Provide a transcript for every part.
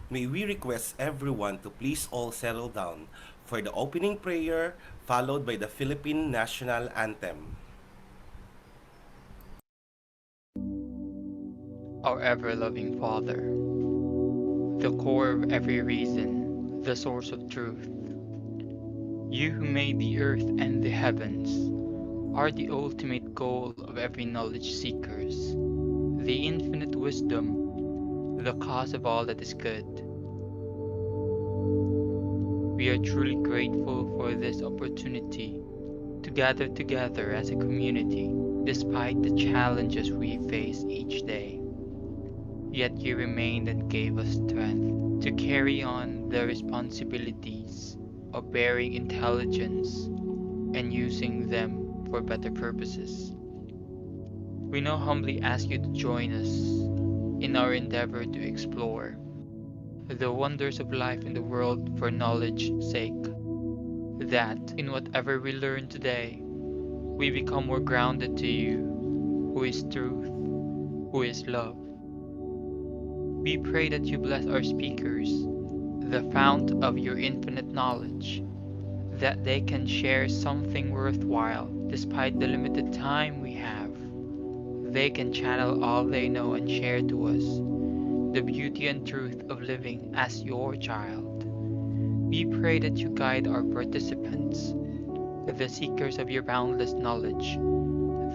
may we request everyone to please all settle down for the opening prayer followed by the Philippine National Anthem. Our ever-loving Father, the core of every reason, the source of truth. You who made the earth and the heavens are the ultimate goal of every knowledge seekers, the infinite wisdom, the cause of all that is good. We are truly grateful for this opportunity to gather together as a community despite the challenges we face each day. Yet you remained and gave us strength to carry on the responsibilities of bearing intelligence and using them for better purposes. We now humbly ask you to join us in our endeavor to explore the wonders of life in the world for knowledge's sake, that in whatever we learn today, we become more grounded to you, who is truth, who is love. We pray that you bless our speakers, the fount of your infinite knowledge, that they can share something worthwhile despite the limited time we have. They can channel all they know and share to us the beauty and truth of living as your child. We pray that you guide our participants, the seekers of your boundless knowledge,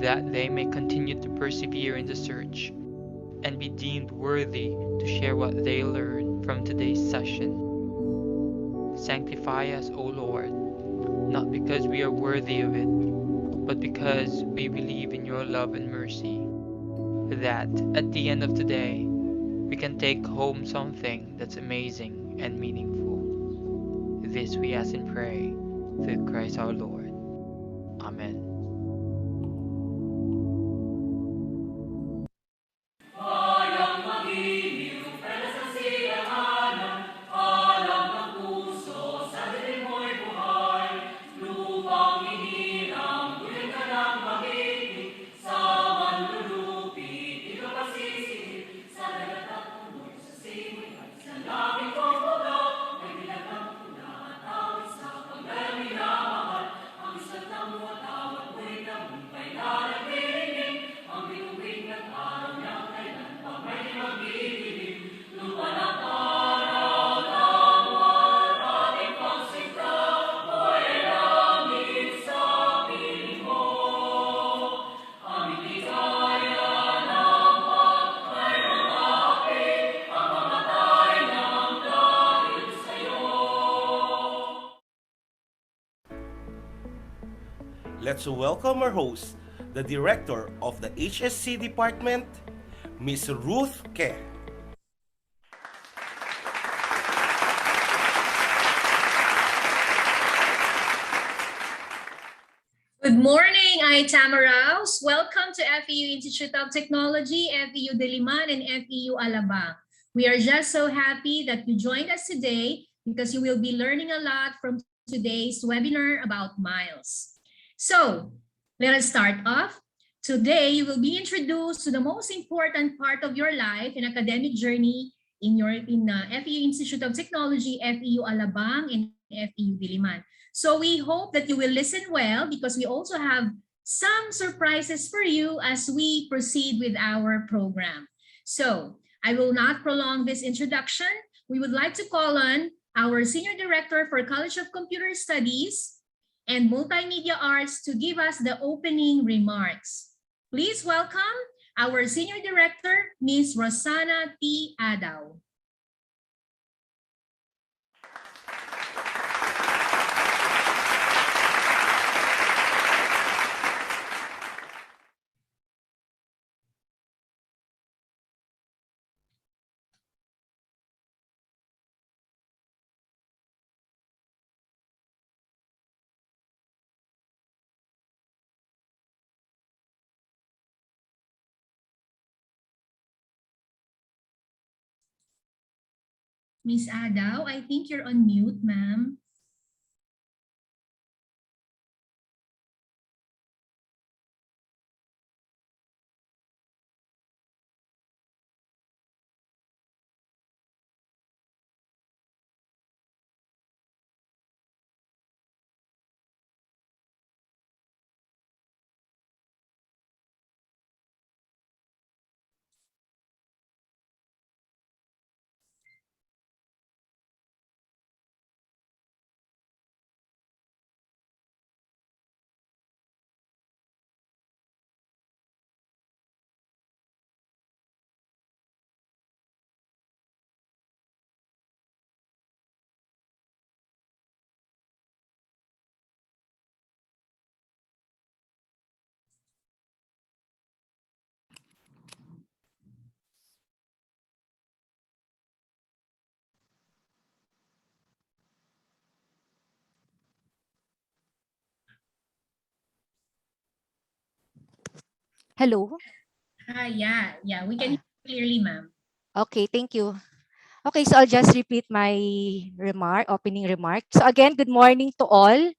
that they may continue to persevere in the search and be deemed worthy to share what they learn from today's session. Sanctify us, O Lord, not because we are worthy of it, but because we believe in your love and mercy, that at the end of the day, we can take home something that's amazing and meaningful. This we ask and pray through Christ our Lord. Amen. Let's welcome our host, the Director of the HSC Department, Miss Ruth Ke. Good morning, I'm Tamaraus. Welcome to FEU Institute of Technology, FEU Diliman, and FEU Alabang. We are just so happy that you joined us today because you will be learning a lot from today's webinar about miles. So let us start off. Today, you will be introduced to the most important part of your life and academic journey in FEU Institute of Technology, FEU Alabang, and FEU Diliman. So we hope that you will listen well because we also have some surprises for you as we proceed with our program. So I will not prolong this introduction. We would like to call on our Senior Director for College of Computer Studies and Multimedia Arts to give us the opening remarks. Please welcome our Senior Director, Ms. Rosana T. Adaw. Ms. Adaw, I think you're on mute, ma'am. Hello? Yeah, we can Uh, hear you clearly, ma'am. okay, thank you. Okay, so I'll just repeat my opening remark. So again, good morning to all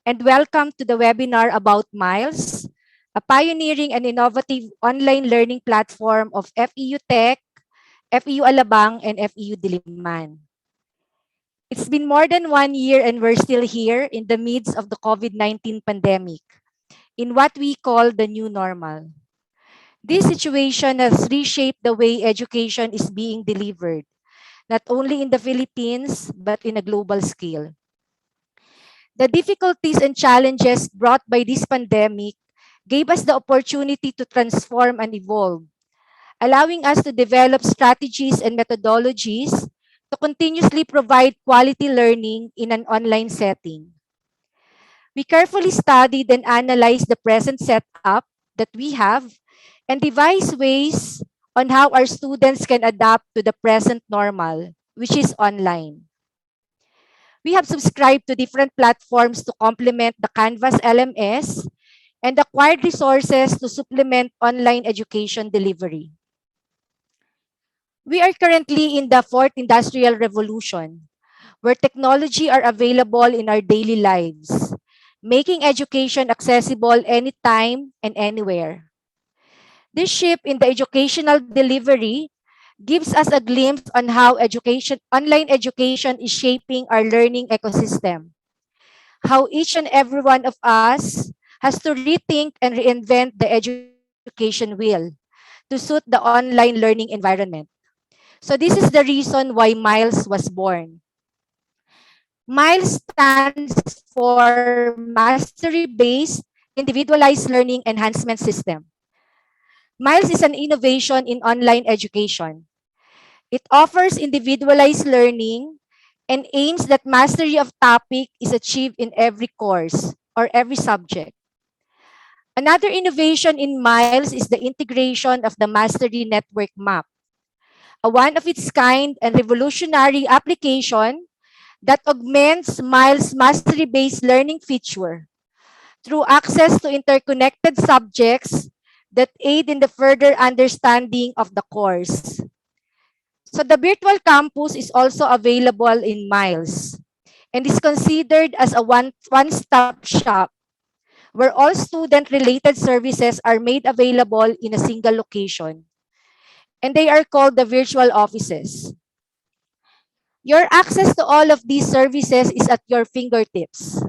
and welcome to the webinar about Miles, a pioneering and innovative online learning platform of FEU Tech, FEU Alabang, and FEU Diliman. It's been more than 1 year and we're still here in the midst of the COVID-19 pandemic in what we call the new normal. This situation has reshaped the way education is being delivered, not only in the Philippines, but in a global scale. The difficulties and challenges brought by this pandemic gave us the opportunity to transform and evolve, allowing us to develop strategies and methodologies to continuously provide quality learning in an online setting. We carefully studied and analyzed the present setup that we have and devised ways on how our students can adapt to the present normal, which is online. We have subscribed to different platforms to complement the Canvas LMS and acquired resources to supplement online education delivery. We are currently in the fourth industrial revolution, where technology are available in our daily lives, making education accessible anytime and anywhere. This shift in the educational delivery gives us a glimpse on how online education is shaping our learning ecosystem, how each and every one of us has to rethink and reinvent the education wheel to suit the online learning environment. So this is the reason why Miles was born. Miles stands for Mastery-Based Individualized Learning Enhancement System. Miles is an innovation in online education. It offers individualized learning and aims that mastery of topic is achieved in every course or every subject. Another innovation in Miles is the integration of the Mastery Network Map, a one of its kind and revolutionary application that augments Miles' mastery-based learning feature through access to interconnected subjects that aid in the further understanding of the course. So the virtual campus is also available in Miles and is considered as a one-stop shop where all student-related services are made available in a single location. And they are called the virtual offices. Your access to all of these services is at your fingertips.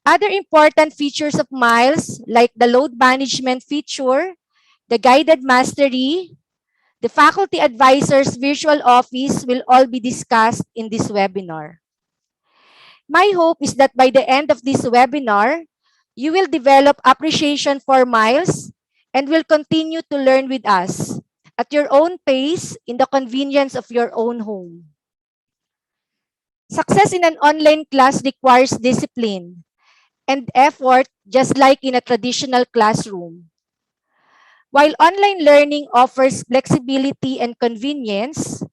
Other important features of Miles, like the load management feature, the guided mastery, the faculty advisor's virtual office will all be discussed in this webinar. My hope is that by the end of this webinar, you will develop appreciation for Miles and will continue to learn with us at your own pace in the convenience of your own home. Success in an online class requires discipline and effort just like in a traditional classroom. While online learning offers flexibility and convenience,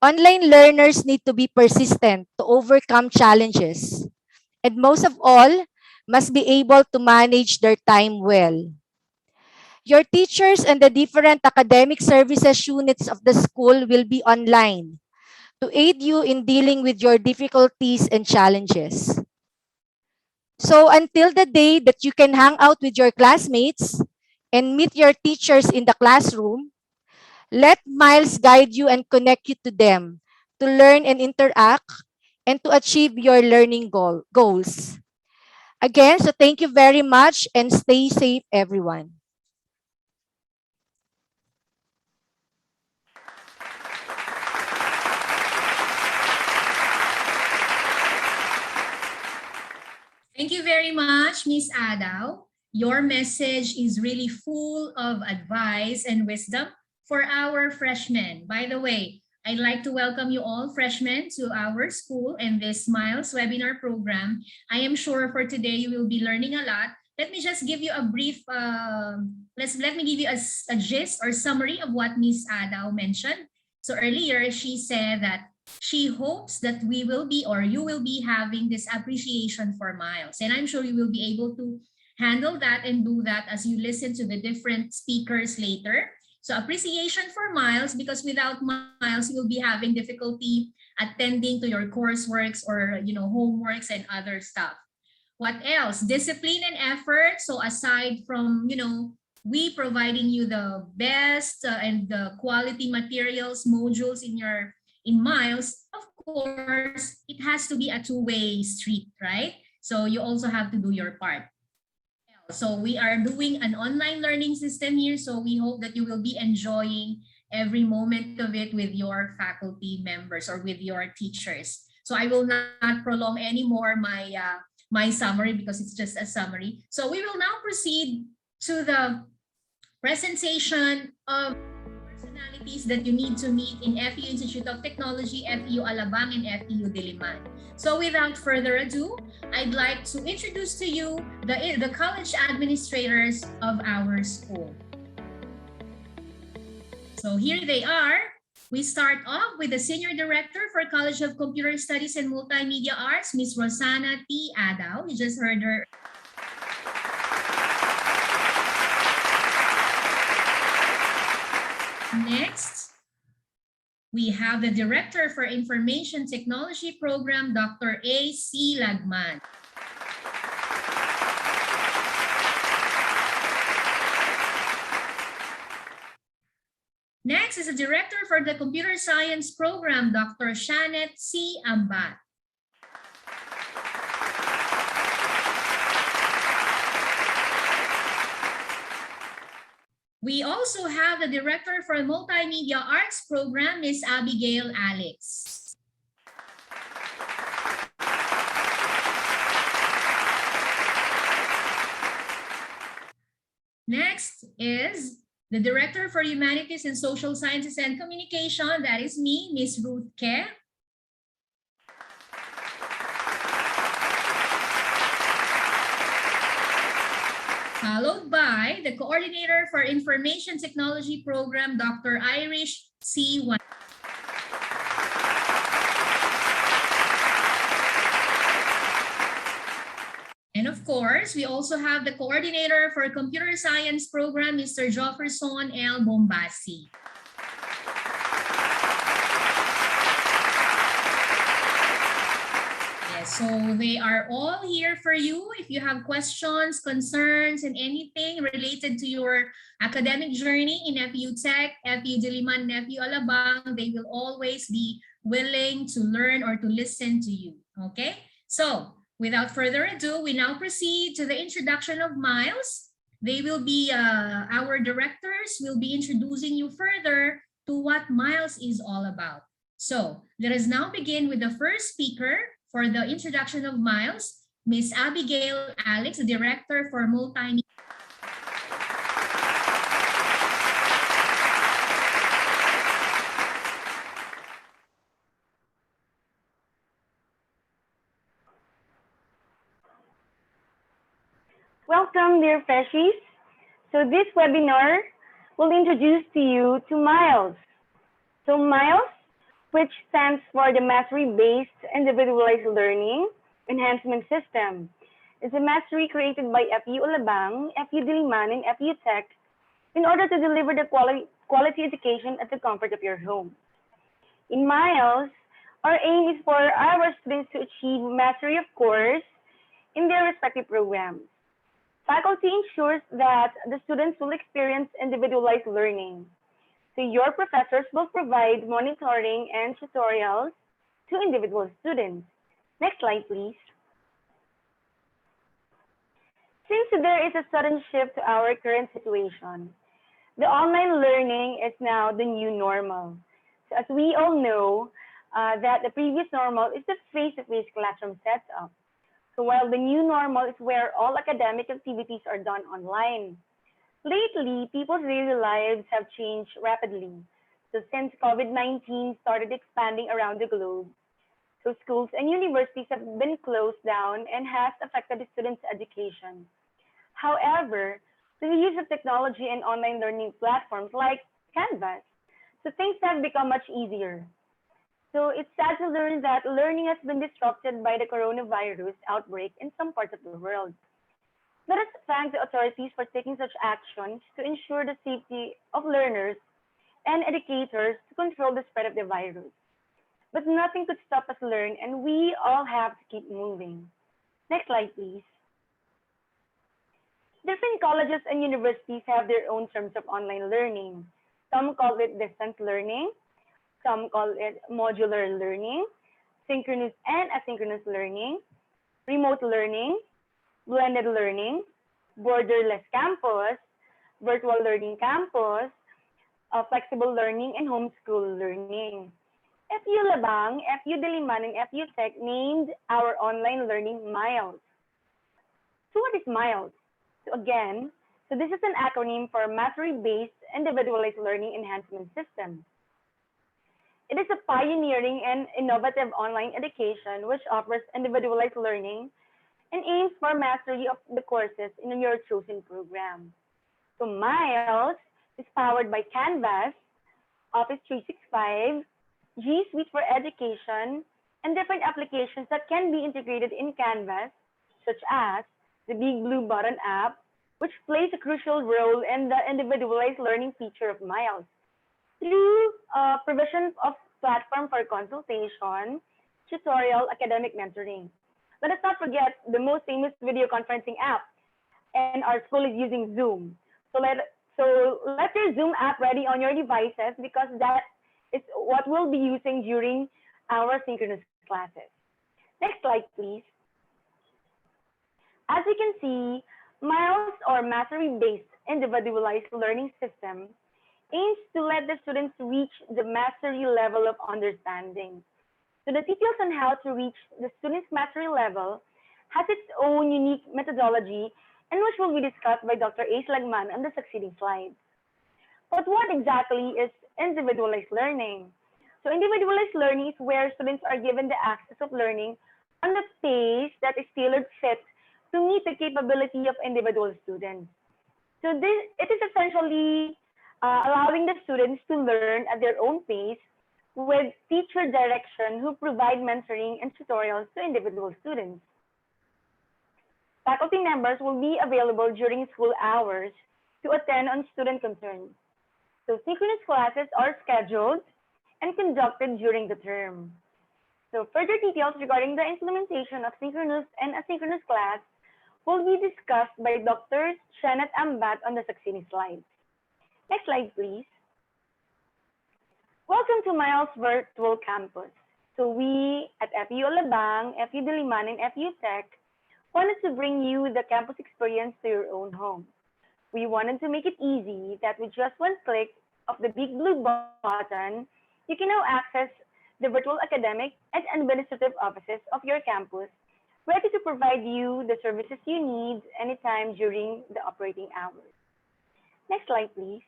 online learners need to be persistent to overcome challenges. And most of all, must be able to manage their time well. Your teachers and the different academic services units of the school will be online to aid you in dealing with your difficulties and challenges. So until the day that you can hang out with your classmates and meet your teachers in the classroom, let Miles guide you and connect you to them to learn and interact and to achieve your learning goals. Again, so thank you very much and stay safe, everyone. Thank you very much, Miss Adao. Your message is really full of advice and wisdom for our freshmen. By the way, I'd like to welcome you all freshmen to our school and this Smiles webinar program. I am sure for today you will be learning a lot. Let me just give you a brief, let me give you a gist or summary of what Miss Adao mentioned. So earlier she said that she hopes that we will be or you will be having this appreciation for Miles. And I'm sure you will be able to handle that and do that as you listen to the different speakers later. So appreciation for Miles, because without Miles, you'll be having difficulty attending to your courseworks or homeworks and other stuff. What else? Discipline and effort. So aside from we providing you the best and the quality materials, modules in Miles, of course, it has to be a two-way street, right? So you also have to do your part. So we are doing an online learning system here. So we hope that you will be enjoying every moment of it with your faculty members or with your teachers. So I will not prolong anymore my summary because it's just a summary. So we will now proceed to the presentation of personalities that you need to meet in FEU Institute of Technology, FEU Alabang, and FEU Diliman. So without further ado, I'd like to introduce to you the college administrators of our school. So here they are. We start off with the Senior Director for College of Computer Studies and Multimedia Arts, Ms. Rosana T. Adaw. You just heard her. Next, we have the Director for Information Technology Program, Dr. A. C. Lagman. Next is the Director for the Computer Science Program, Dr. Shanet C. Ambat. We also have the Director for Multimedia Arts Program, Ms. Abigail Alex. Next is the Director for Humanities and Social Sciences and Communication, that is me, Ms. Ruth Ke. Followed by the Coordinator for Information Technology Program, Dr. Irish C. Wan. And of course, we also have the Coordinator for Computer Science Program, Mr. Jefferson L. Bombasi. So they are all here for you. If you have questions, concerns, and anything related to your academic journey in FEU Tech, FEU Diliman, and FEU Alabang, they will always be willing to learn or to listen to you. Okay? So without further ado, we now proceed to the introduction of Miles. They will be, our directors will be introducing you further to what Miles is all about. So let us now begin with the first speaker for the introduction of Miles, Ms. Abigail Alex, the Director for Multimedia. Welcome, dear Freshies. So this webinar will introduce to you to Miles. So Miles, which stands for the Mastery-Based Individualized Learning Enhancement System, is a mastery created by FEU Alabang, FEU Diliman, and FEU Tech in order to deliver the quality education at the comfort of your home. In Miles, our aim is for our students to achieve mastery of course in their respective programs. Faculty ensures that the students will experience individualized learning. So your professors will provide monitoring and tutorials to individual students. Next slide, please. Since there is a sudden shift to our current situation, the online learning is now the new normal. So as we all know, that the previous normal is the face-to-face classroom setup. So while the new normal is where all academic activities are done online. Lately, people's daily lives have changed rapidly. So since COVID-19 started expanding around the globe, so schools and universities have been closed down and has affected the students' education. However, through the use of technology and online learning platforms like Canvas, so things have become much easier. So it's sad to learn that learning has been disrupted by the coronavirus outbreak in some parts of the world. Let us thank the authorities for taking such actions to ensure the safety of learners and educators to control the spread of the virus. But nothing could stop us learn, and we all have to keep moving. Next slide, please. Different colleges and universities have their own terms of online learning. Some call it distance learning, some call it modular learning, synchronous and asynchronous learning, remote learning, blended learning, borderless campus, virtual learning campus, flexible learning, and homeschool learning. FEU Alabang, FEU Diliman, and FEU Tech named our online learning MILES. So what is MILES? So this is an acronym for Mastery-Based Individualized Learning Enhancement System. It is a pioneering and innovative online education which offers individualized learning and aims for mastery of the courses in your chosen program. So MILES is powered by Canvas, Office 365, G Suite for Education, and different applications that can be integrated in Canvas, such as the Big Blue Button app, which plays a crucial role in the individualized learning feature of MILES. Through provision of platform for consultation, tutorial, academic mentoring. Let us not forget the most famous video conferencing app, and our school is using Zoom. So let your Zoom app ready on your devices because that is what we'll be using during our synchronous classes. Next slide, please. As you can see, MILES or Mastery-Based Individualized Learning System aims to let the students reach the mastery level of understanding. So the details on how to reach the student's mastery level has its own unique methodology and which will be discussed by Dr. A. Slagman on the succeeding slides. But what exactly is individualized learning? So individualized learning is where students are given the access of learning on the pace that is tailored fit to meet the capability of individual students. So it is essentially allowing the students to learn at their own pace with teacher direction who provide mentoring and tutorials to individual students. Faculty members will be available during school hours to attend on student concerns. So synchronous classes are scheduled and conducted during the term. So further details regarding the implementation of synchronous and asynchronous class will be discussed by Dr. Janet Ambat on the succeeding slides. Next slide, please. Welcome to MILES Virtual Campus. So we at FEU Alabang, FEU Diliman, and FEU Tech wanted to bring you the campus experience to your own home. We wanted to make it easy that with just one click of the big blue button, you can now access the virtual academic and administrative offices of your campus, ready to provide you the services you need anytime during the operating hours. Next slide, please.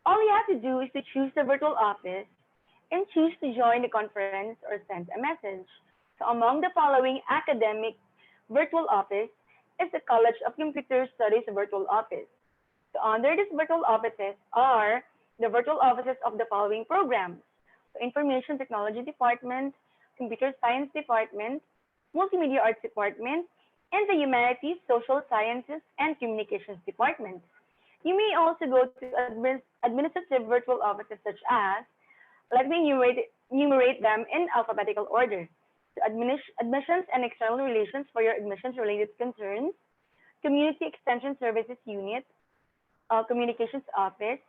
All you have to do is to choose the virtual office and choose to join the conference or send a message. So among the following academic virtual office is the College of Computer Studies virtual office. So under these virtual offices are the virtual offices of the following programs: so Information Technology Department, Computer Science Department, Multimedia Arts Department, and the Humanities, Social Sciences, and Communications Department. You may also go to administrative virtual offices such as, let me enumerate them in alphabetical order. So admissions and external relations for your admissions-related concerns, Community Extension Services Unit, Communications Office,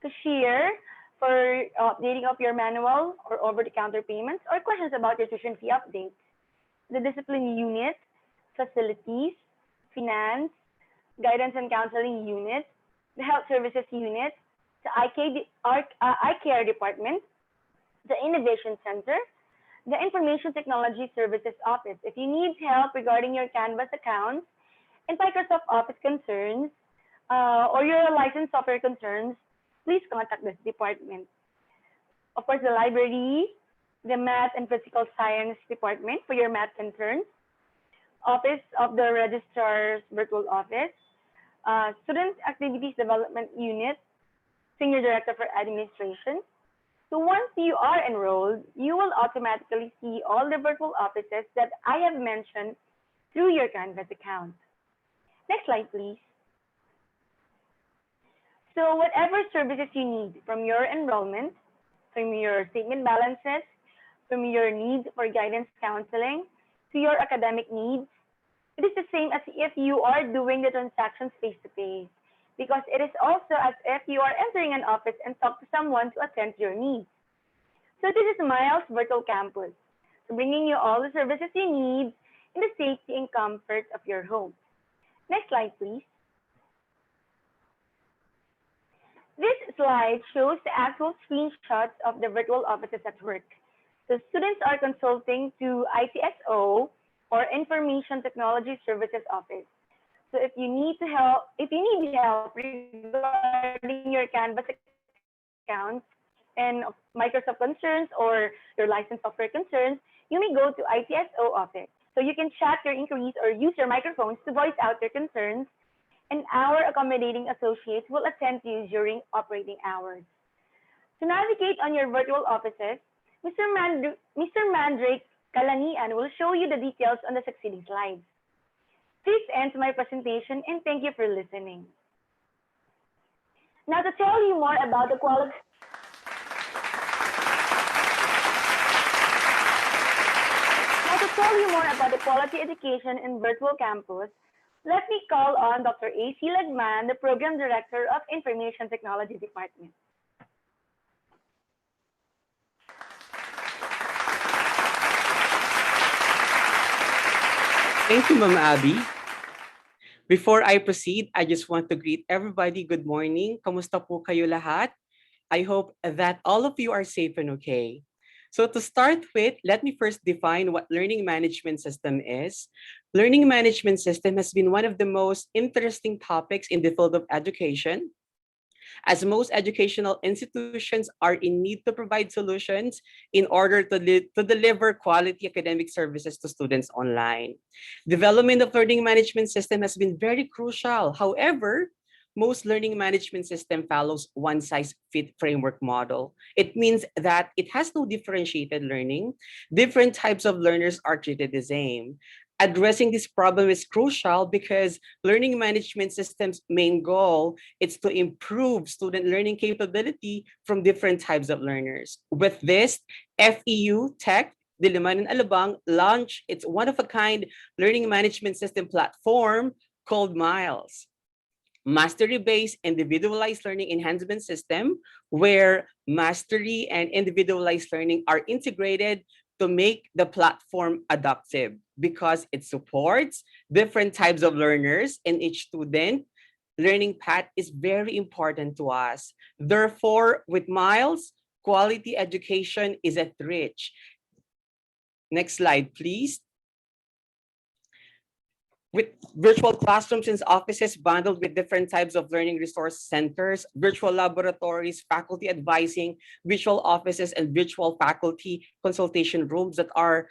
Cashier for updating of your manual or over-the-counter payments or questions about your tuition fee updates, the Discipline Unit, Facilities, Finance, Guidance and Counseling Unit, the Health Services Unit, the eye care Department, the Innovation Center, the Information Technology Services Office. If you need help regarding your Canvas accounts and Microsoft Office concerns or your licensed software concerns, please contact this department. Of course, the library, the Math and Physical Science Department for your math concerns, Office of the Registrar's Virtual Office, Student Activities Development Unit, Senior Director for Administration. So once you are enrolled, you will automatically see all the virtual offices that I have mentioned through your Canvas account. Next slide, please. So whatever services you need, from your enrollment, from your statement balances, from your needs for guidance counseling, to your academic needs, it is the same as if you are doing the transactions face-to-face, because it is also as if you are entering an office and talk to someone to attend to your needs. So this is Miles Virtual Campus, so bringing you all the services you need in the safety and comfort of your home. Next slide, please. This slide shows the actual screenshots of the virtual offices at work. So students are consulting to ITSO, or Information Technology Services Office. So if you need help regarding your Canvas accounts and Microsoft concerns or your licensed software concerns, you may go to ITSO office. So you can chat your inquiries or use your microphones to voice out your concerns, and our accommodating associates will attend to you during operating hours. To navigate on your virtual offices, Mr. Mandrake Kalanian will show you the details on the succeeding slides. This ends my presentation, and thank you for listening. Now to tell you more about the quality education in virtual campus, let me call on Dr. A.C. Lagman, the Program Director of Information Technology Department. Thank you, Ma'am Abby. Before I proceed, I just want to greet everybody. Good morning. Kamusta po kayo lahat? I hope that all of you are safe and okay. So to start with, let me first define what learning management system is. Learning management system has been one of the most interesting topics in the field of education, as most educational institutions are in need to provide solutions in order to deliver quality academic services to students online. Development of learning management system has been very crucial. However, most learning management system follows one-size-fit framework model. It means that it has no differentiated learning. Different types of learners are treated the same. Addressing this problem is crucial because learning management system's main goal is to improve student learning capability from different types of learners. With this, FEU Tech, Diliman, and Alabang launched its one-of-a-kind learning management system platform called MILES. Mastery-based individualized learning enhancement system, where mastery and individualized learning are integrated to make the platform adaptive because it supports different types of learners, and each student learning path is very important to us. Therefore, with MILES, quality education is at reach. Next slide, please. With virtual classrooms and offices bundled with different types of learning resource centers, virtual laboratories, faculty advising, virtual offices, and virtual faculty consultation rooms that are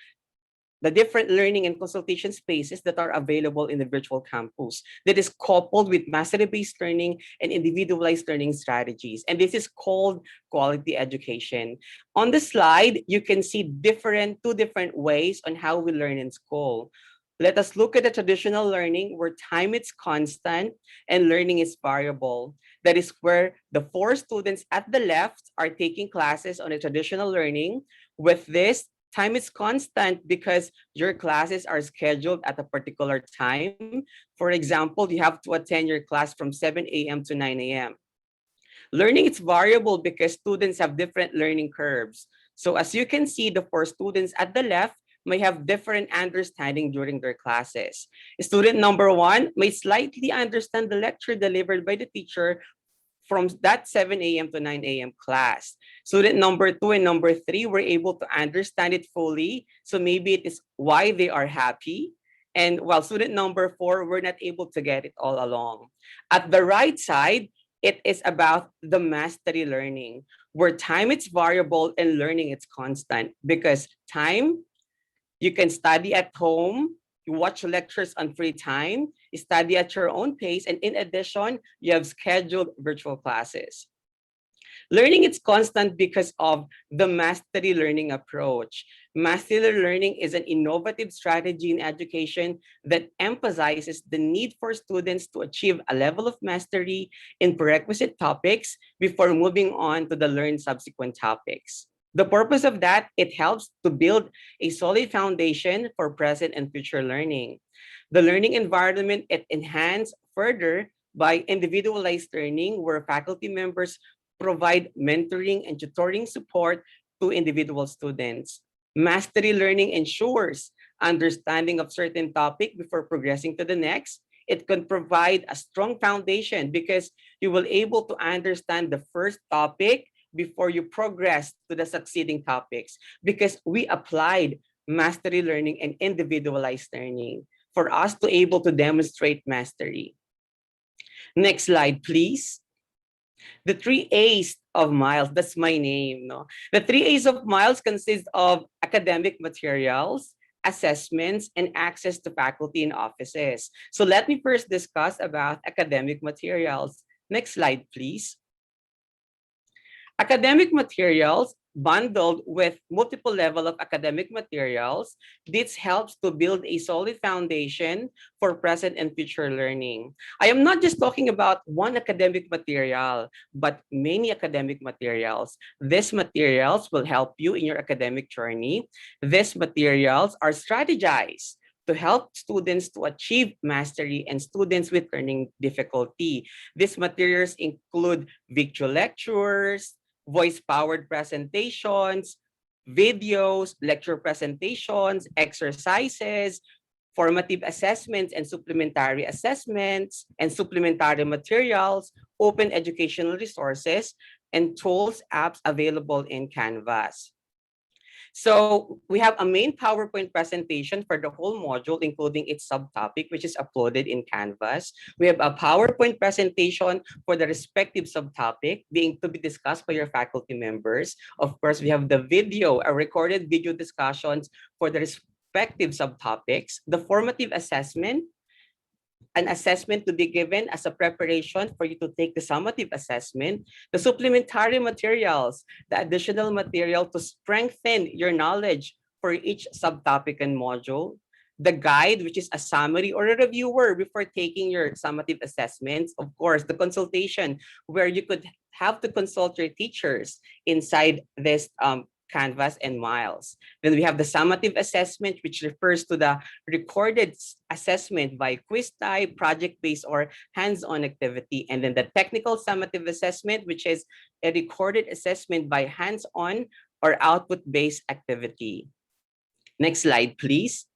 the different learning and consultation spaces that are available in the virtual campus that is coupled with mastery-based learning and individualized learning strategies. And this is called quality education. On the slide, you can see two different ways on how we learn in school. Let us look at the traditional learning where time is constant and learning is variable. That is where the 4 students at the left are taking classes on a traditional learning. With this, time is constant because your classes are scheduled at a particular time. For example, you have to attend your class from 7 a.m. to 9 a.m. Learning is variable because students have different learning curves. So as you can see, the 4 students at the left may have different understanding during their classes. Student number 1 may slightly understand the lecture delivered by the teacher from that 7 a.m. to 9 a.m. class. Student number 2 and number 3 were able to understand it fully, so maybe it is why they are happy. And while student number 4 were not able to get it all along. At the right side, it is about the mastery learning, where time is variable and learning is constant because time, you can study at home, you watch lectures on free time, you study at your own pace, and in addition, you have scheduled virtual classes. Learning is constant because of the mastery learning approach. Mastery learning is an innovative strategy in education that emphasizes the need for students to achieve a level of mastery in prerequisite topics before moving on to the learned subsequent topics. The purpose of that, it helps to build a solid foundation for present and future learning. The learning environment is enhanced further by individualized learning, where faculty members provide mentoring and tutoring support to individual students. Mastery learning ensures understanding of certain topic before progressing to the next. It can provide a strong foundation because you will able to understand the first topic before you progress to the succeeding topics, because we applied mastery learning and individualized learning for us to able to demonstrate mastery. Next slide, please. The three A's of Miles, that's my name. No? The three A's of Miles consist of academic materials, assessments, and access to faculty and offices. So let me first discuss about academic materials. Next slide, please. Academic materials bundled with multiple level of academic materials, this helps to build a solid foundation for present and future learning. I am not just talking about one academic material, but many academic materials. These materials will help you in your academic journey. These materials are strategized to help students to achieve mastery and students with learning difficulty. These materials include video lectures, voice-powered presentations, videos, lecture presentations, exercises, formative assessments and supplementary materials, open educational resources, and tools, apps available in Canvas. So we have a main PowerPoint presentation for the whole module, including its subtopic, which is uploaded in Canvas. We have a PowerPoint presentation for the respective subtopic being to be discussed by your faculty members. Of course, we have the video, a recorded video discussions for the respective subtopics, the formative assessment, an assessment to be given as a preparation for you to take the summative assessment, the supplementary materials, the additional material to strengthen your knowledge for each subtopic and module, the guide, which is a summary or a reviewer before taking your summative assessments, of course, the consultation, where you could have to consult your teachers inside this Canvas and Miles. Then we have the summative assessment, which refers to the recorded assessment by quiz type, project-based, or hands-on activity. And then the technical summative assessment, which is a recorded assessment by hands-on or output-based activity. Next slide, please.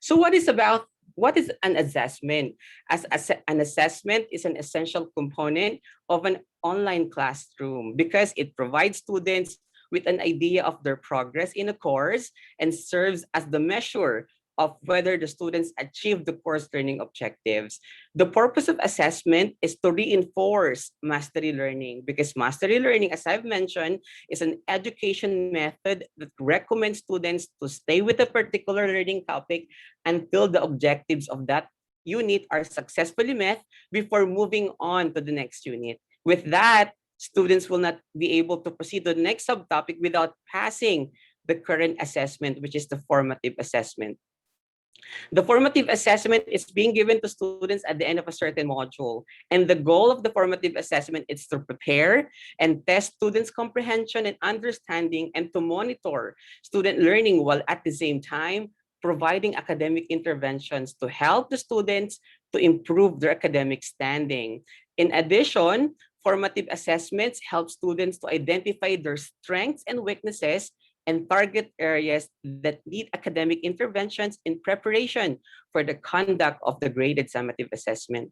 So what is an assessment? An assessment is an essential component of an online classroom because it provides students with an idea of their progress in a course and serves as the measure of whether the students achieve the course learning objectives. The purpose of assessment is to reinforce mastery learning, because mastery learning, as I've mentioned, is an education method that recommends students to stay with a particular learning topic until the objectives of that unit are successfully met before moving on to the next unit. With that, students will not be able to proceed to the next subtopic without passing the current assessment, which is the formative assessment. The formative assessment is being given to students at the end of a certain module. And the goal of the formative assessment is to prepare and test students' comprehension and understanding, and to monitor student learning, while at the same time providing academic interventions to help the students to improve their academic standing. In addition, formative assessments help students to identify their strengths and weaknesses and target areas that need academic interventions in preparation for the conduct of the graded summative assessment.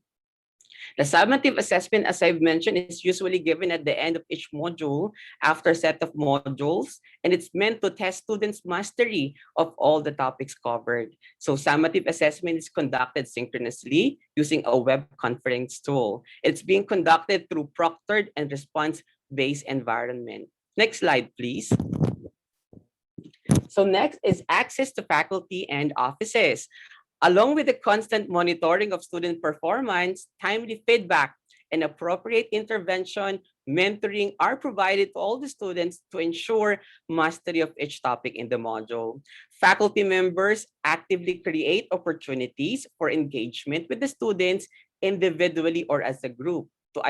The summative assessment, as I've mentioned, is usually given at the end of each module after a set of modules, and it's meant to test students' mastery of all the topics covered. So summative assessment is conducted synchronously using a web conference tool. It's being conducted through proctored and response-based environment. Next slide, please. So next is access to faculty and offices. Along with the constant monitoring of student performance, timely feedback and appropriate intervention Mentoring are provided to all the students to ensure mastery of each topic in the module. Faculty members actively create opportunities for engagement with the students individually or as a group to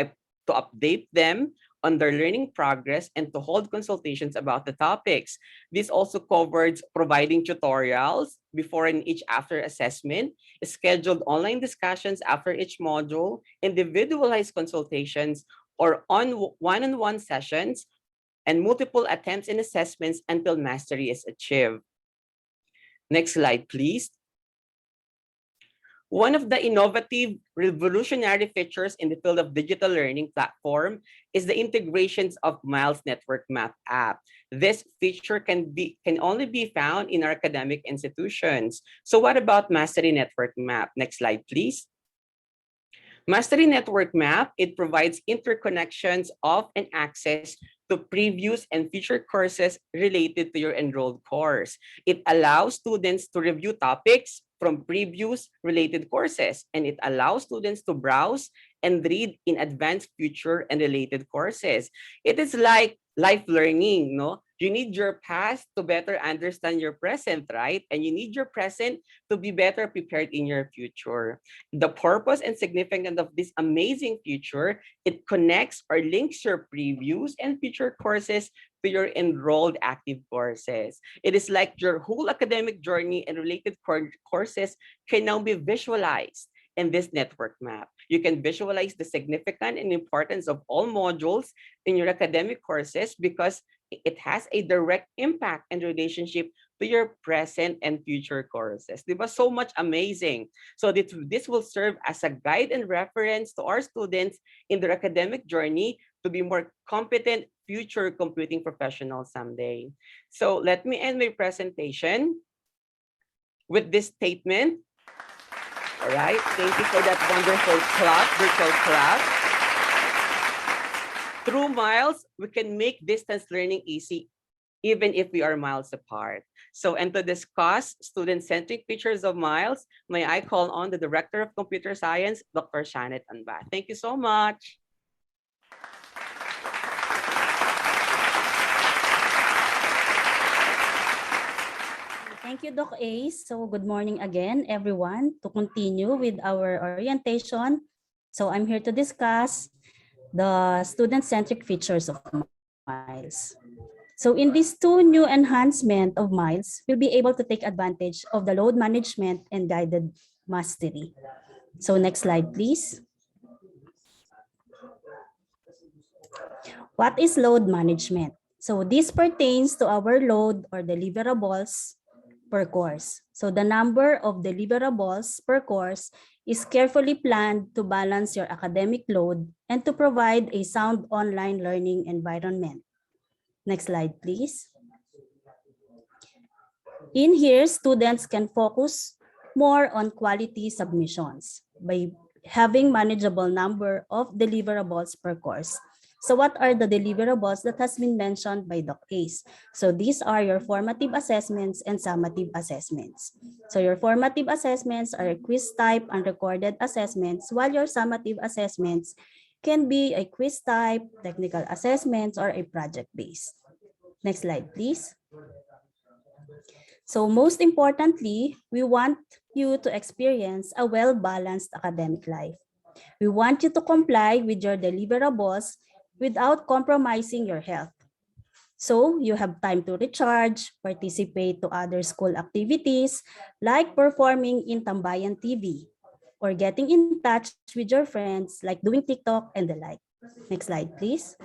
update them on their learning progress and to hold consultations about the topics. This also covers providing tutorials before and each after assessment, scheduled online discussions after each module, individualized consultations, or on one-on-one sessions, and multiple attempts and assessments until mastery is achieved. Next slide, please. One of the innovative, revolutionary features in the field of digital learning platform is the integrations of Miles Network Map app. This feature can only be found in our academic institutions. So what about Mastery Network Map? Next slide, please. Mastery Network Map, it provides interconnections of and access to previous and future courses related to your enrolled course. It allows students to review topics from previous related courses, and it allows students to browse and read in advanced future and related courses. It is like life learning, no? You need your past to better understand your present, right? And you need your present to be better prepared in your future. The purpose and significance of this amazing feature, it connects or links your previous and future courses to your enrolled active courses. It is like your whole academic journey and related courses can now be visualized in this network map. You can visualize the significance and importance of all modules in your academic courses because it has a direct impact and relationship to your present and future courses. It was so much amazing. So this will serve as a guide and reference to our students in their academic journey to be more competent future computing professionals someday. So let me end my presentation with this statement. All right, thank you for that wonderful clap, virtual clap. Through Miles, we can make distance learning easy, even if we are miles apart. So, and to discuss student-centric features of Miles, may I call on the Director of Computer Science, Dr. Shanet Anba. Thank you so much. Thank you, Doc Ace. So good morning again, everyone. To continue with our orientation, so I'm here to discuss the student-centric features of Miles. So in these two new enhancement of Miles, we'll be able to take advantage of the load management and guided mastery. So next slide, please. What is load management? So this pertains to our load or deliverables per course. So the number of deliverables per course is carefully planned to balance your academic load and to provide a sound online learning environment. Next slide, please. In here, students can focus more on quality submissions by having manageable number of deliverables per course. So what are the deliverables that has been mentioned by Doc Ace? So these are your formative assessments and summative assessments. So your formative assessments are quiz type unrecorded assessments, while your summative assessments can be a quiz type, technical assessments, or a project based. Next slide, please. So most importantly, we want you to experience a well-balanced academic life. We want you to comply with your deliverables without compromising your health. So you have time to recharge, participate to other school activities like performing in Tambayan TV or getting in touch with your friends like doing TikTok and the like. Next slide, please.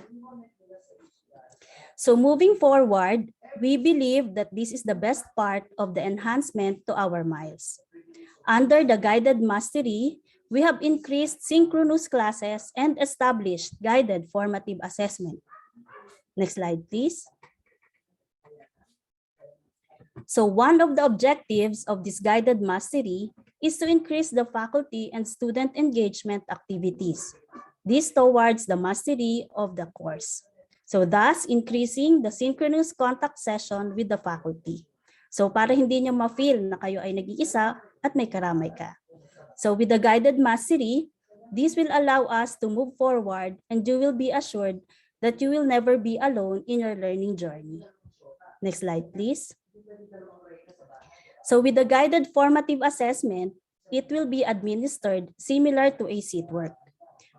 So moving forward, we believe that this is the best part of the enhancement to our Miles. Under the guided mastery, we have increased synchronous classes and established guided formative assessment. Next slide, please. So one of the objectives of this guided mastery is to increase the faculty and student engagement activities. This towards the mastery of the course. So thus increasing the synchronous contact session with the faculty. So para hindi nyo ma-feel na kayo ay nag-iisa at may karamay ka. So with the guided mastery, This will allow us to move forward, and you will be assured that you will never be alone in your learning journey. Next slide, please. So with the guided formative assessment, it will be administered similar to a seat work,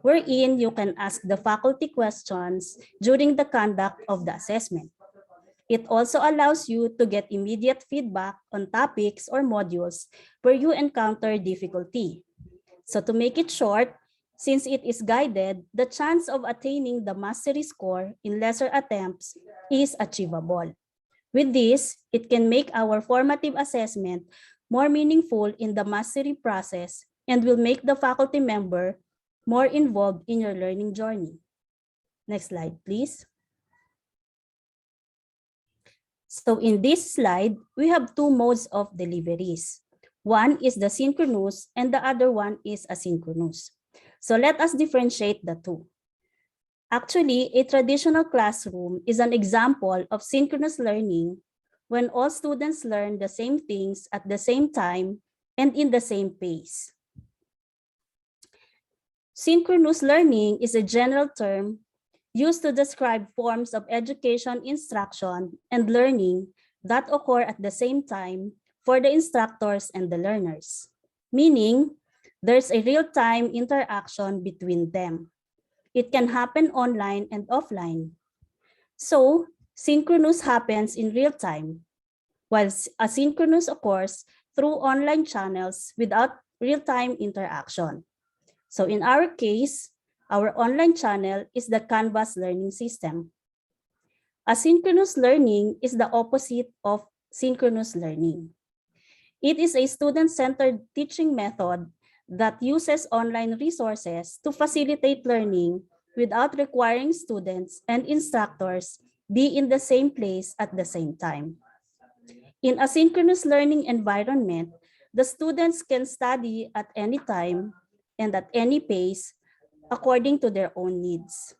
wherein you can ask the faculty questions during the conduct of the assessment. It also allows you to get immediate feedback on topics or modules where you encounter difficulty. So to make it short, since it is guided, the chance of attaining the mastery score in lesser attempts is achievable. With this, it can make our formative assessment more meaningful in the mastery process and will make the faculty member more involved in your learning journey. Next slide, please. So in this slide, we have two modes of deliveries. One is the synchronous and the other one is asynchronous. So let us differentiate the two. Actually, a traditional classroom is an example of synchronous learning when all students learn the same things at the same time and in the same pace. Synchronous learning is a general term used to describe forms of education, instruction, and learning that occur at the same time for the instructors and the learners, meaning there's a real-time interaction between them. It can happen online and offline. So, synchronous happens in real time, while asynchronous occurs through online channels without real-time interaction. So in our case, our online channel is the Canvas learning system. Asynchronous learning is the opposite of synchronous learning. It is a student-centered teaching method that uses online resources to facilitate learning without requiring students and instructors be in the same place at the same time. In asynchronous learning environment, the students can study at any time and at any pace according to their own needs.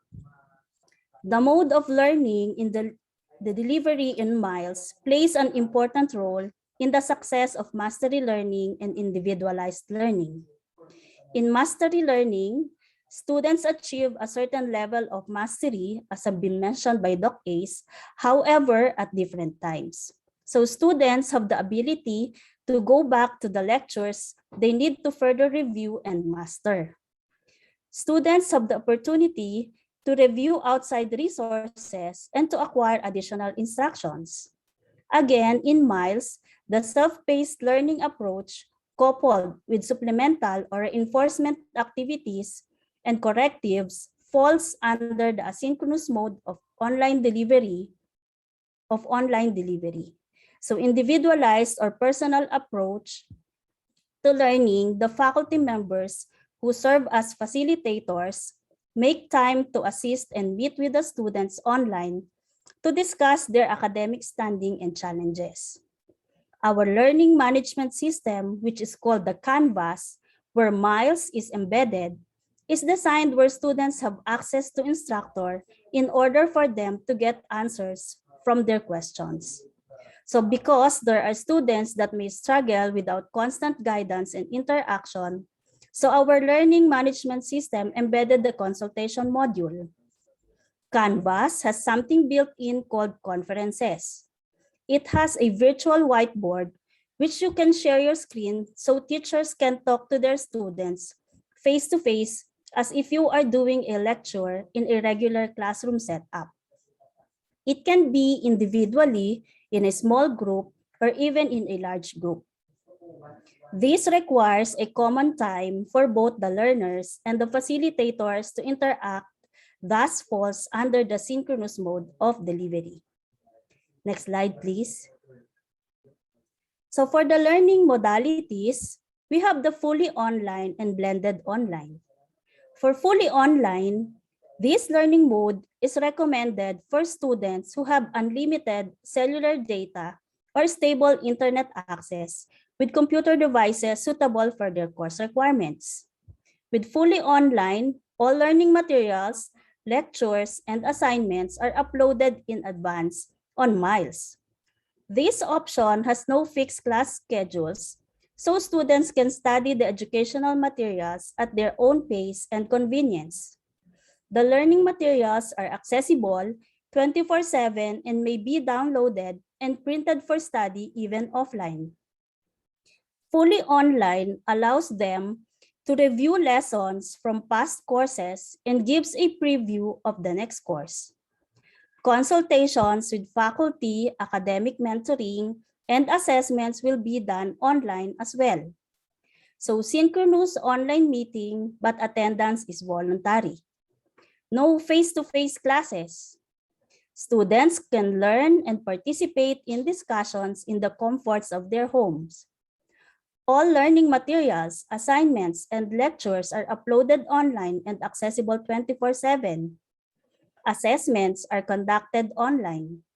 The mode of learning in the delivery in miles plays an important role in the success of mastery learning and individualized learning. In mastery learning, students achieve a certain level of mastery, as have been mentioned by Doc Ace, however, at different times. So students have the ability to go back to the lectures they need to further review and master. Students have the opportunity to review outside resources and to acquire additional instructions. Again, in miles, the self-paced learning approach coupled with supplemental or reinforcement activities and correctives falls under the asynchronous mode of online delivery. So individualized or personal approach to learning, the faculty members who serve as facilitators make time to assist and meet with the students online to discuss their academic standing and challenges. Our learning management system, which is called the Canvas, where Miles is embedded, is designed where students have access to instructor in order for them to get answers from their questions. So because there are students that may struggle without constant guidance and interaction, so our learning management system embedded the consultation module. Canvas has something built in called conferences. It has a virtual whiteboard which you can share your screen so teachers can talk to their students face to face as if you are doing a lecture in a regular classroom setup. It can be individually, in a small group, or even in a large group. This requires a common time for both the learners and the facilitators to interact, thus falls under the synchronous mode of delivery. Next slide, please. So for the learning modalities, we have the fully online and blended online. For fully online, this learning mode is recommended for students who have unlimited cellular data or stable internet access with computer devices suitable for their course requirements. With fully online, all learning materials, lectures, and assignments are uploaded in advance on Miles. This option has no fixed class schedules, so students can study the educational materials at their own pace and convenience. The learning materials are accessible 24/7 and may be downloaded and printed for study even offline. Fully online allows them to review lessons from past courses and gives a preview of the next course. Consultations with faculty, academic mentoring, and assessments will be done online as well. So synchronous online meeting, but attendance is voluntary. No face-to-face classes. Students can learn and participate in discussions in the comforts of their homes. All learning materials, assignments, and lectures are uploaded online and accessible 24/7. Assessments are conducted online.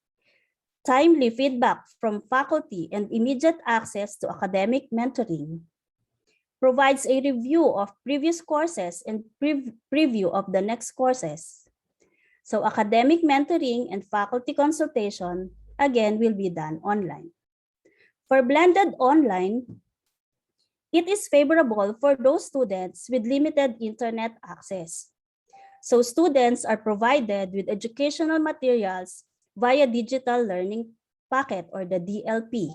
Timely feedback from faculty and immediate access to academic mentoring. Provides a review of previous courses and preview of the next courses. So academic mentoring and faculty consultation, again, will be done online. For blended online, it is favorable for those students with limited internet access. So students are provided with educational materials via digital learning packet or the DLP.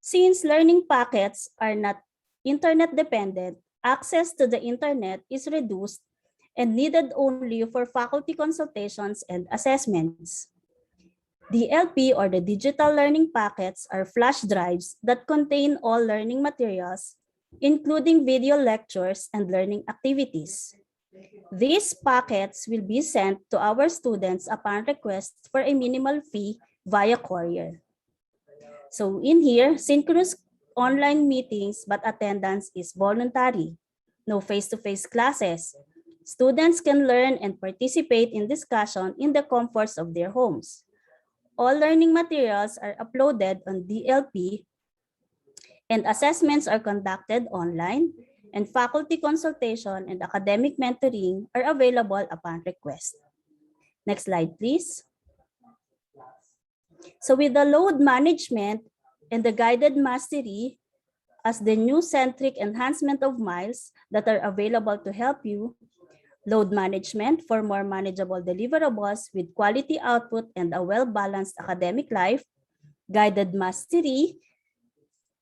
Since learning packets are not internet dependent, access to the internet is reduced and needed only for faculty consultations and assessments. DLP or the digital learning packets are flash drives that contain all learning materials, including video lectures and learning activities. These packets will be sent to our students upon request for a minimal fee via courier. So in here, synchronous online meetings, but attendance is voluntary. No face-to-face classes. Students can learn and participate in discussion in the comforts of their homes. All learning materials are uploaded on DLP and assessments are conducted online, and faculty consultation and academic mentoring are available upon request. Next slide, please. So with the load management and the guided mastery as the new centric enhancement of miles that are available to help you, load management for more manageable deliverables with quality output and a well-balanced academic life, guided mastery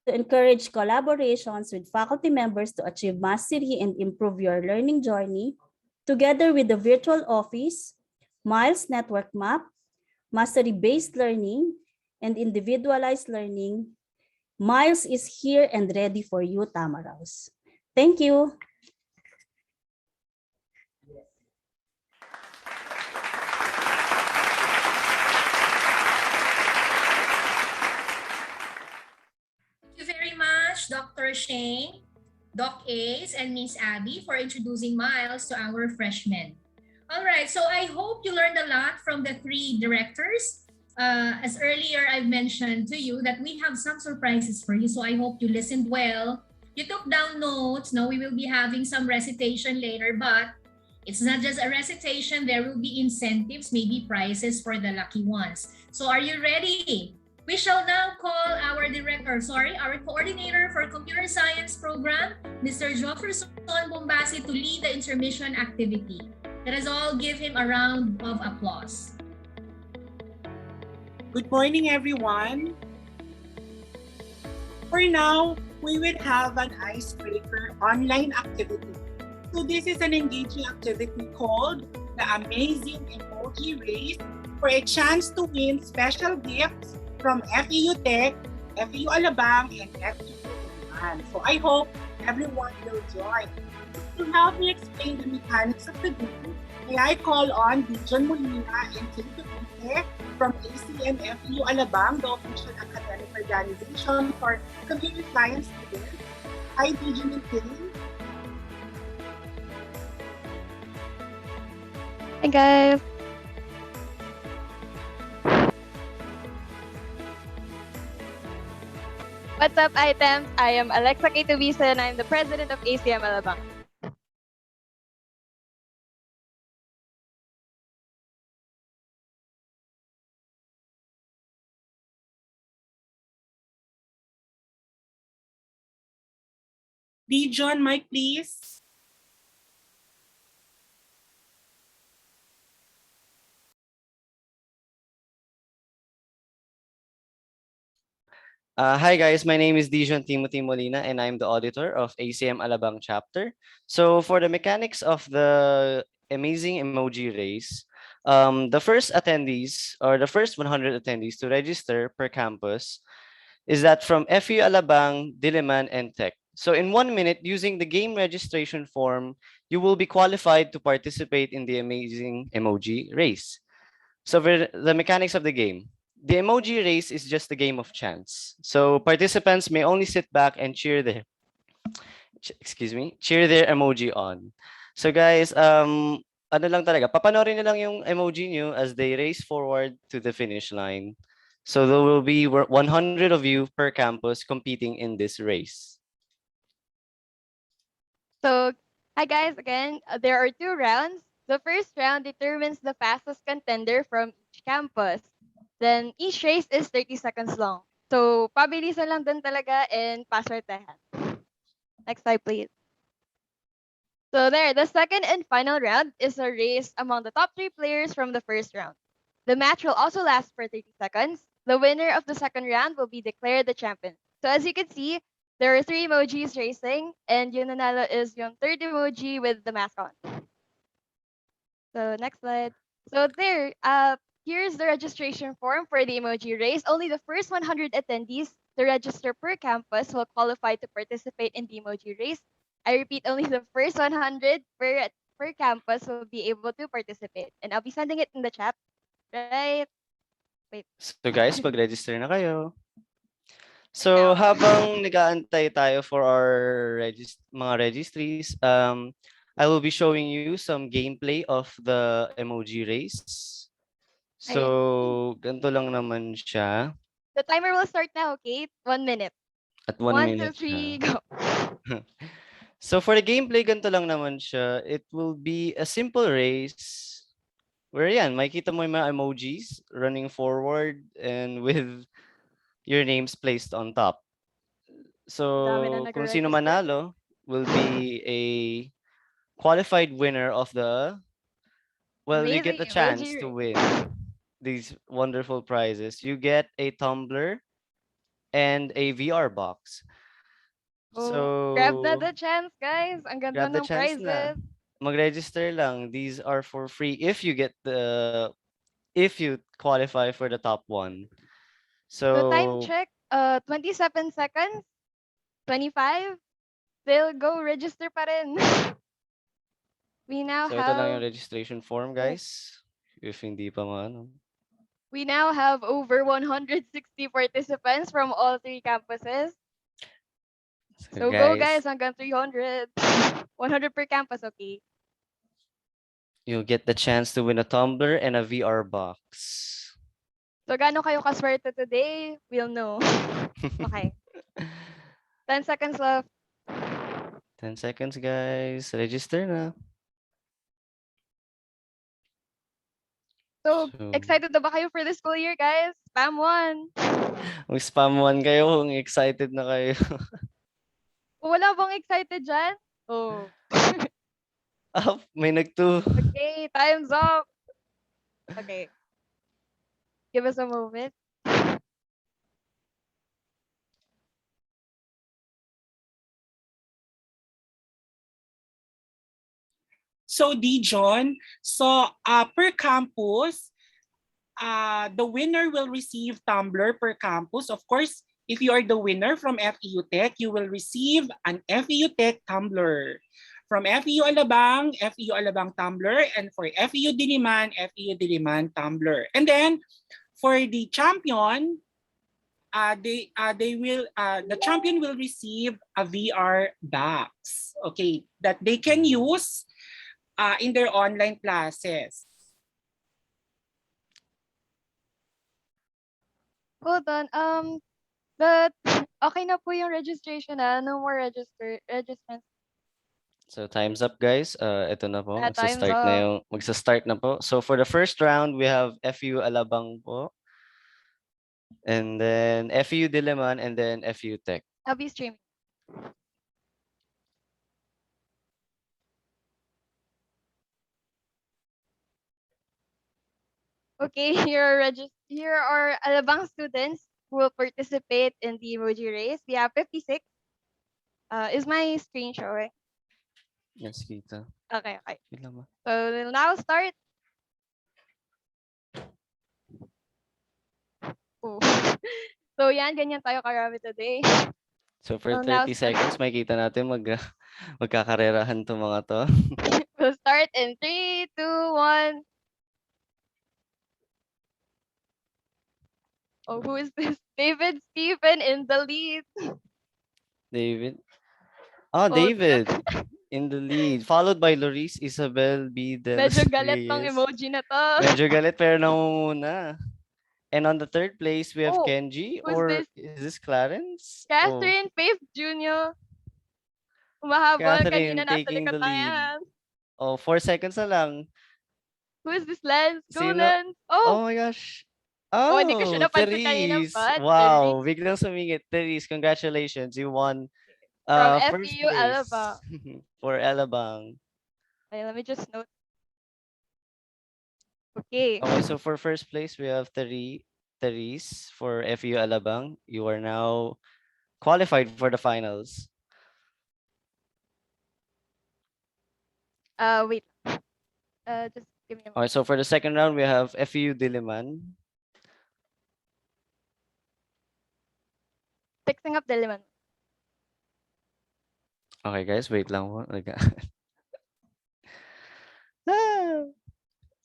to encourage collaborations with faculty members to achieve mastery and improve your learning journey, together with the virtual office, Miles Network Map, mastery-based learning, and individualized learning. Miles is here and ready for you, Tamaraws. Thank you. Thank you very much, Dr. Shane, Doc Ace, and Miss Abby for introducing Miles to our freshmen. All right, so I hope you learned a lot from the three directors. As earlier I've mentioned to you that we have some surprises for you, so I hope you listened well. You took down notes. Now we will be having some recitation later, but it's not just a recitation. There will be incentives, maybe prizes for the lucky ones. So are you ready? We shall now call our our coordinator for computer science program, Mr. Jefferson Bombasi, to lead the intermission activity. Let us all give him a round of applause. Good morning, everyone. For now, we will have an icebreaker online activity. So this is an engaging activity called the Amazing Emoji Race for a chance to win special gifts from FEU Tech, FEU Alabang, and FEU Diliman. So I hope everyone will join. To help me explain the mechanics of the game, may I call on Dijon Molina and Kim Tupite from ACM FEU Alabang, the official academic organization for computer science students. Hi, Dijon and Kim. Hi guys. What's up, items? I am Alexa K2Visa and I'm the president of ACM Alabang. Dijon, mic please. Hi guys, my name is Dijon Timothy Molina and I'm the auditor of ACM Alabang chapter. So for the mechanics of the amazing emoji race, the first attendees or the first 100 attendees to register per campus is that from FEU Alabang, Diliman, and Tech. So in 1 minute, using the game registration form, you will be qualified to participate in the amazing emoji race. So for the mechanics of the game, the emoji race is just a game of chance. So participants may only sit back and cheer their emoji on. So guys, ano lang talaga, papanorin nyo lang yung emoji nyo as they race forward to the finish line. So there will be 100 of you per campus competing in this race. So, hi guys again. There are 2 rounds. The first round determines the fastest contender from each campus. Then each race is 30 seconds long. So, pabilisan lang din talaga and paswertehan. Next slide, please. So there, the second and final round is a race among the top 3 players from the first round. The match will also last for 30 seconds. The winner of the second round will be declared the champion. So as you can see, there are 3 emojis racing, and yung nanalo is yung third emoji with the mask on. So next slide. So there, here's the registration form for the emoji race. Only the first 100 attendees to register per campus will qualify to participate in the emoji race. I repeat, only the first 100 per campus will be able to participate. And I'll be sending it in the chat, right? Wait. So guys, mag-register na kayo. Right So now. habang nag-aantay tayo for our mga registries, I will be showing you some gameplay of the emoji race. Ayan. So ganito lang naman siya. The timer will start now, okay? 1 minute. At 1 1, 2, minute 3, siya. go. So for the gameplay, ganito lang naman siya. It will be a simple race where yan, makikita mo yung mga emojis running forward and with your names placed on top. Dami na So kung sino nag-register. manalo will be a qualified winner of the, well, you get Amazing the emoji chance to race. win these wonderful prizes. You get a tumbler and a VR box. Oh, grab na So the chance, guys. Ang ganda grab the ng chance na. prizes. Mag-register lang. These are for free if you qualify for the top one. So time So check, 27 seconds, 25. Still go register pa rin. We now ito lang yung have registration form, guys. If hindi pa maano. we now have over 160 participants from all 3 campuses. So go guys hanggang 300. 100 per campus, okay? You'll get the chance to win a tumbler and a VR box. So gaano kayo kaswerte today? We'll know. Okay. 10 seconds left. 10 seconds, guys. Register na. So, excited na ba kayo for this school year, guys? Spam 1. Mag-spam 1 kayo kung excited na kayo. Wala bang excited dyan? Oh. May nag-2. Okay, time's up. Okay. Give us a moment. So Dijon, per campus, the winner will receive tumbler per campus. Of course, if you are the winner from FEU Tech, you will receive an FEU Tech tumbler. From FEU Alabang tumbler, and for FEU Diliman, FEU Diliman tumbler. And then for the champion, the champion will receive a VR box, okay, that they can use in their online classes. Hold on. But okay na po yung registration na. No more registrants. So time's up, guys. Ito na po. Time's up. Magsa-start na po. So for the first round, we have FEU Alabang po. And then FEU Diliman and then FEU Tech. I'll be streaming. Okay, here are Alabang students who will participate in the emoji race. We have 56. Is my screen showing? Yes, kita. Okay, okay. Wait lang, ma. So we'll now start. Oh. So yan, ganyan tayo karami today. So for We'll now 30 seconds, makikita natin magkakarerahan to mga to. we'll start in 3, 2, 1. Oh, who is this? David Stephen in the lead. David. Oh, Oh, David in the lead. Followed by Loris Isabel B. De Los medyo galit tong Reyes. emoji na to. Medyo galit pero nangunguna. And on the third place, we have Oh, Kenji, who's or this? is this Clarence? Oh, Catherine Faith Jr. Humahabol. Kanina Catherine nasa taking the likod na lead. yan. Oh, 4 seconds na lang. Who is this, Lens? Go, Sino? Lens. Oh, Oh my gosh. oh, hindi ko siya Oh, napansin kanina, Therese. but Wow, biglang sumingit. Therese, congratulations. You won from first FEU place Alabang. for Alabang. Okay, let me just note. Okay. Okay, so for first place, we have Therese for FEU Alabang. You are now qualified for the finals. Wait. Just give me a moment. Okay, so for the second round, we have FEU Diliman. Fixing up the lemon. Okay, guys, wait lang po. Ah.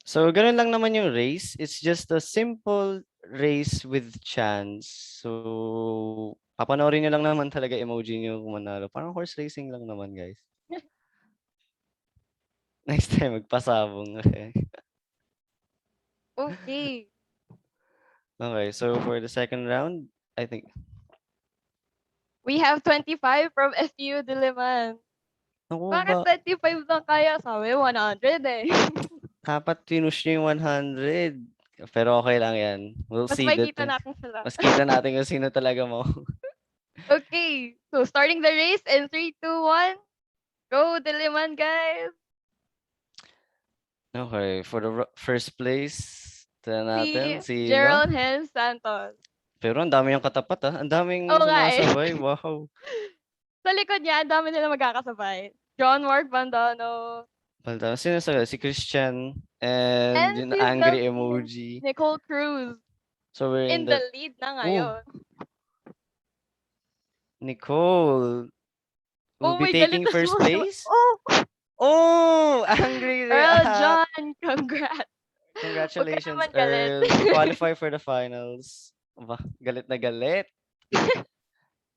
So, ganun lang naman yung race. It's just a simple race with chance. So, papanoorin nyo lang naman talaga emoji nyo kung manalo. Parang horse racing lang naman, guys. Next time, magpasabong. Okay. Okay. Okay, so for the second round, I think, We have 25 from FEU Diliman. naku Bakit ba, 25 lang kaya? Sabi 100 eh. dapat pinush nyo yung 100. Pero okay lang yan. We'll Mas see that. makikita natin sila. Mas kita natin kung sino talaga mo. Okay. So starting the race in 3, 2, 1. Go Diliman, guys. Okay, for the first place, tignan natin, Si sino? Gerald Hen Santos. Pero ang dami yung katapat, ah. Ang daming Oo nga eh. sumasabay. Wow. Sa likod niya, ang dami nila magkakasabay. John Mark Bandano. Balda, sino sa si Christian and And yung si angry Sophie emoji. Nicole Cruz. So we're in In the the lead na oh, ngayon. Nicole will Oh be my galit taking na first sumasabay. place. Oh! Oh, angry Earl react. John, congrats. Huwag ka Congratulations, naman galit. Earl. You qualify for the finals. Aba, galit na galit.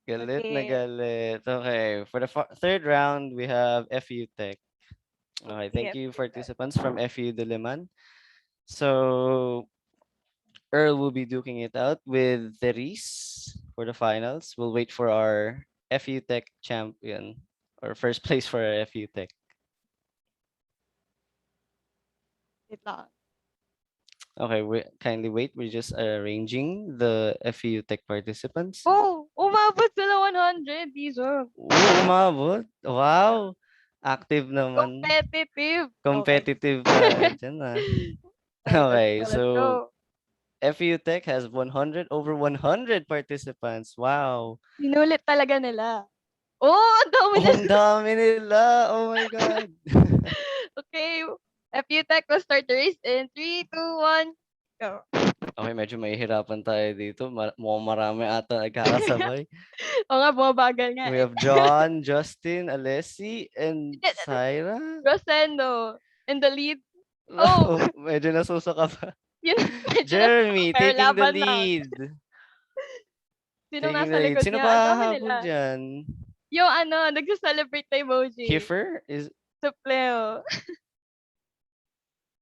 Galit na Okay. galit. Okay, for the third round, we have FEU Tech. Okay, thank Sige. you participants from FEU Diliman. So Earl will be duking it out with Therese for the finals. We'll wait for our FEU Tech champion or first place for our FEU Tech. Wait lang. Okay, we kindly wait. We're just arranging the FEU Tech participants. Oh! Umabot sila 100. Diesel. Umabot. Wow. Active naman. Competitive. Competitive tayo dyan ah. Okay, Let's so go. FEU Tech has over 100 participants. Wow. Sinulit talaga nila. Oh, ang dami nila. Ang dami nila. Oh my God. Okay. FEU Tech will start the race in 3, 2, 1. Go. Okay, medyo mahihirapan tayo dito. Mukhang marami ata nagkakasabay. Oo nga, bumabagal nga We eh. have John, Justin, Alessi, and Syra. Rosendo in the lead. Oh! Medyo nasusuka pa. Yun, medyo Jeremy pero taking the laban lang. lead. Sinong Taking nasa the lead. likod Sino niya? pa Ang dami hahabol nila. dyan? Yung ano, nagsa-celebrate na emoji. Kiefer is... Supleo.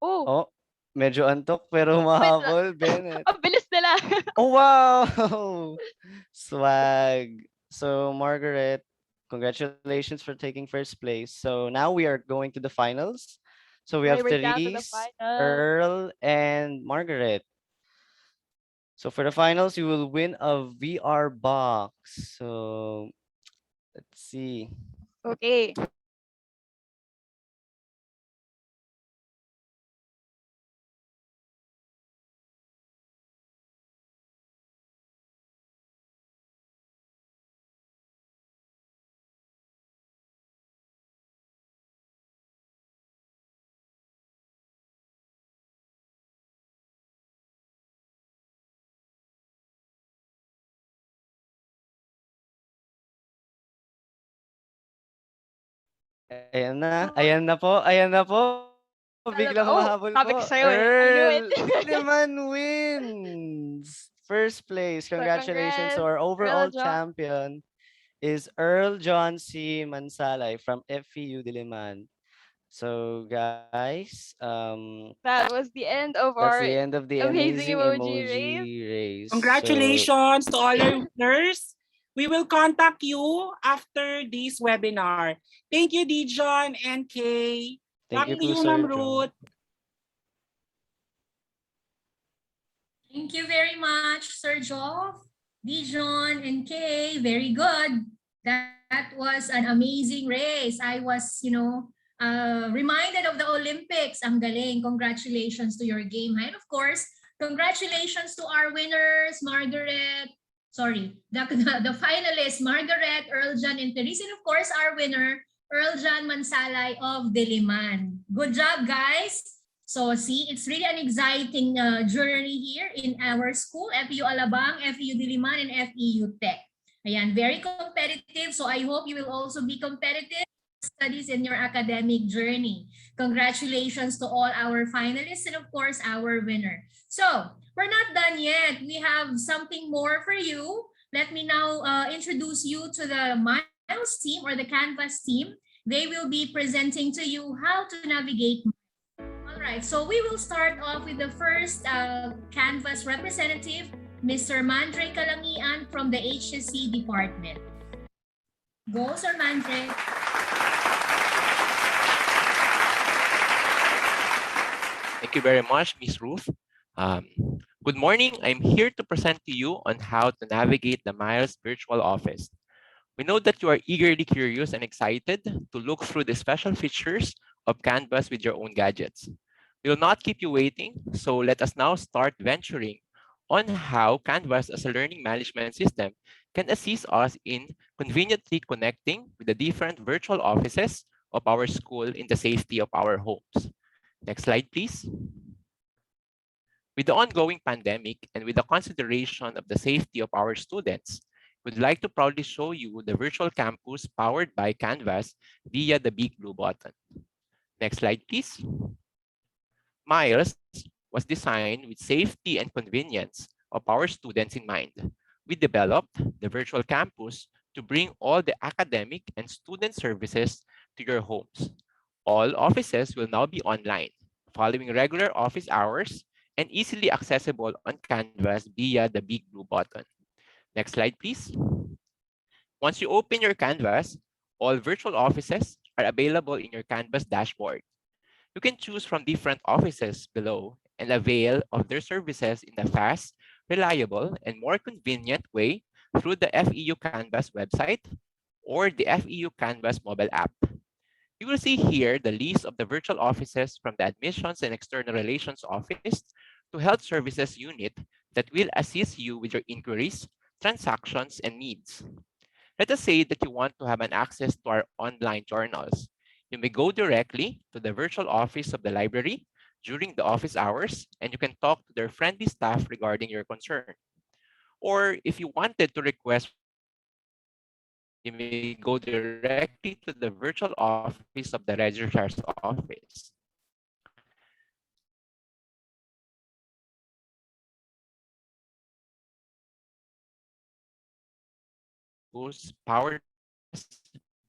Oh, Oh, medyo antok pero wait lang. mahabol. Bennett. Ang bilis nila. Oh, wow! Swag. So, Margaret, congratulations for taking first place. So, now we are going to the finals. So, we Okay, have we're down to the Therese, final. Earl, and Margaret. So, for the finals, you will win a VR box. So, let's see. Okay. Ayan na, ayan na po, ayan na po. Biglang Oh, humahabol sabi ko po. sa'yo eh. I knew it. Earl Diliman wins! First place. So Congratulations to congrats, our Earl overall John. champion is Earl John C. Mansalay from FEU Diliman. So guys, That was the end of that's our the end of the amazing amazing emoji race. emoji race. So Congratulations to all our winners. We will contact you after this webinar. Thank you, Dijon and Kay. thank Back you to po, you, Sir Ma'am John. Ruth. Thank you very much, Sir Joff, Dijon, and Kay. Very good. That was an amazing race. I was, reminded of the Olympics. Ang galing. Congratulations to your game. And of course, congratulations to our winners, the finalists, Margaret, Earljan, and Therese. And of course, our winner, Earljan Mansalay of Diliman. Good job, guys. So see, it's really an exciting journey here in our school, FEU Alabang, FEU Diliman, and FEU Tech. Ayan, very competitive. So I hope you will also be competitive studies in your academic journey. Congratulations to all our finalists and of course our winner. So we're not done yet. We have something more for you. Let me now introduce you to the Miles team or the Canvas team. They will be presenting to you how to navigate. All right, so we will start off with the first Canvas representative, Mr. Mandre Kalangian from the HSC department. Go, Sir Mandre. Thank you very much, Ms. Ruth. Good morning. I'm here to present to you on how to navigate the Miles virtual office. We know that you are eagerly curious and excited to look through the special features of Canvas with your own gadgets. We will not keep you waiting, so let us now start venturing on how Canvas as a learning management system can assist us in conveniently connecting with the different virtual offices of our school in the safety of our homes. Next slide, please. With the ongoing pandemic and with the consideration of the safety of our students, we'd like to proudly show you the virtual campus powered by Canvas via the big blue button. Next slide, please. Miles was designed with safety and convenience of our students in mind. We developed the virtual campus to bring all the academic and student services to your homes. All offices will now be online, following regular office hours and easily accessible on Canvas via the big blue button. Next slide, please. Once you open your Canvas, all virtual offices are available in your Canvas dashboard. You can choose from different offices below and avail of their services in a fast, reliable, and more convenient way through the FEU Canvas website or the FEU Canvas mobile app. You will see here the list of the virtual offices from the Admissions and External Relations Office to Health Services Unit that will assist you with your inquiries, transactions, and needs. Let us say that you want to have an access to our online journals. You may go directly to the virtual office of the library during the office hours, and you can talk to their friendly staff regarding your concern. Or if you wanted to request for information, you may go directly to the virtual office of the registrar's office. Powered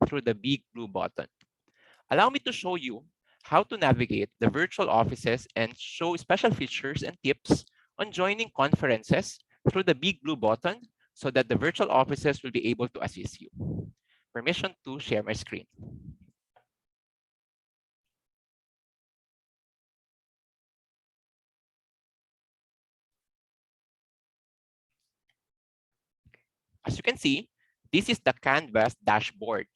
through the big blue button. Allow me to show you how to navigate the virtual offices and show special features and tips on joining conferences through the big blue button so that the virtual offices will be able to assist you. Permission to share my screen. As you can see, this is the Canvas dashboard.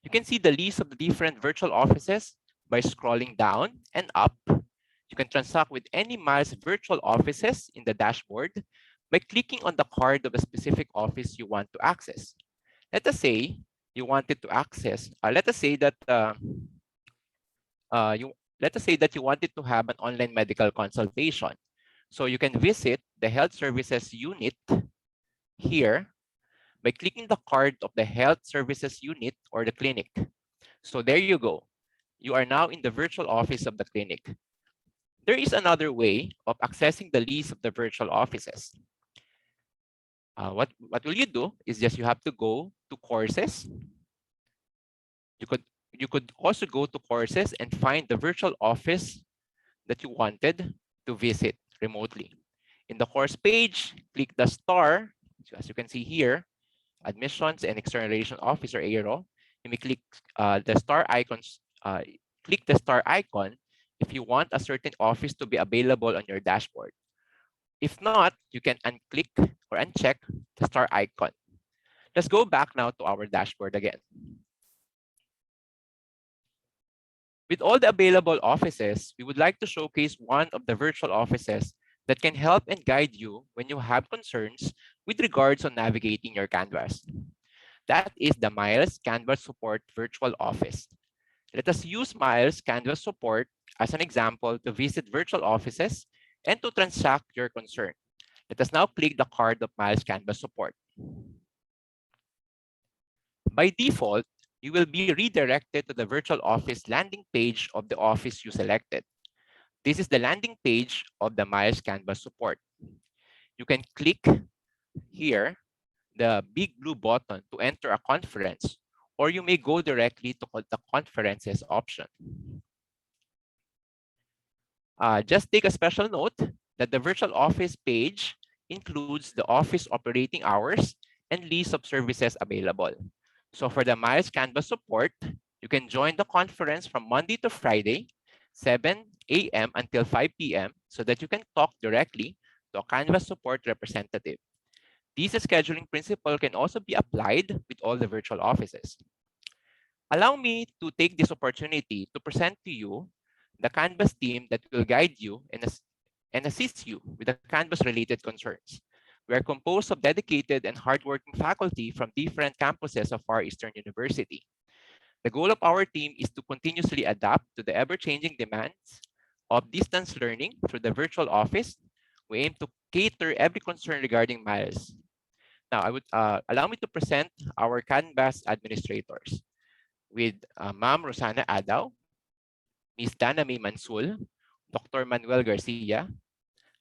You can see the list of the different virtual offices by scrolling down and up. You can transact with any Miles virtual offices in the dashboard by clicking on the card of a specific office you want to access. Let us say you wanted to access, let us say that you wanted to have an online medical consultation. So you can visit the health services unit here by clicking the card of the health services unit or the clinic. So there you go. You are now in the virtual office of the clinic. There is another way of accessing the list of the virtual offices. What will you do is just you have to go to courses. You could also go to courses and find the virtual office that you wanted to visit remotely. In the course page, click the star, as you can see here, admissions and external relations officer ARO. You may click the star icons, click the star icon if you want a certain office to be available on your dashboard. If not, you can unclick or uncheck the star icon. Let's go back now to our dashboard again. With all the available offices, we would like to showcase one of the virtual offices that can help and guide you when you have concerns with regards on navigating your Canvas. That is the Miles Canvas Support Virtual Office. Let us use Miles Canvas Support as an example to visit virtual offices and to transact your concern. Let us now click the card of Miles Canvas Support. By default, you will be redirected to the virtual office landing page of the office you selected. This is the landing page of the Miles Canvas Support. You can click here the big blue button to enter a conference, or you may go directly to the conferences option. Just take a special note that the virtual office page includes the office operating hours and list of services available. So for the Miles Canvas Support, you can join the conference from Monday to Friday, 7 a.m. until 5 p.m. so that you can talk directly to a Canvas support representative. This scheduling principle can also be applied with all the virtual offices. Allow me to take this opportunity to present to you the Canvas team that will guide you and assist you with the Canvas-related concerns. We are composed of dedicated and hardworking faculty from different campuses of Far Eastern University. The goal of our team is to continuously adapt to the ever-changing demands of distance learning through the virtual office. We aim to cater every concern regarding Miles. Now, I would allow me to present our Canvas administrators with Ma'am Rosana Adaw, Ms. Dana May Mansul, Dr. Manuel Garcia,